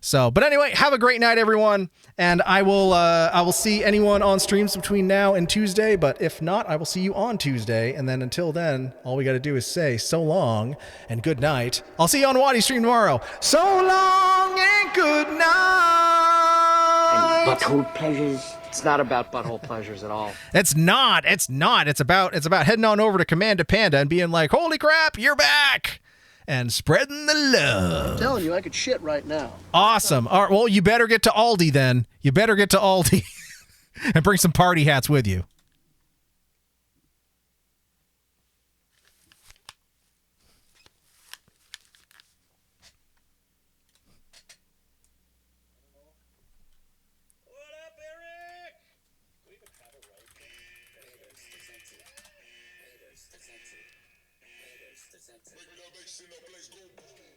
So, but anyway, have a great night, everyone, and I will see anyone on streams between now and Tuesday. But if not, I will see you on Tuesday, and then until then, all we got to do is say so long and good night. I'll see you on Waddy's stream tomorrow. So long and good night. And butthole pleasures. It's not about butthole pleasures at all. It's not. It's about heading on over to Commander Panda and being like, "Holy crap, you're back!" and spreading the love. I'm telling you, I could shit right now. Awesome. All right, well, you better get to Aldi then. You better get to Aldi and bring some party hats with you. Make that bass in that place go boom.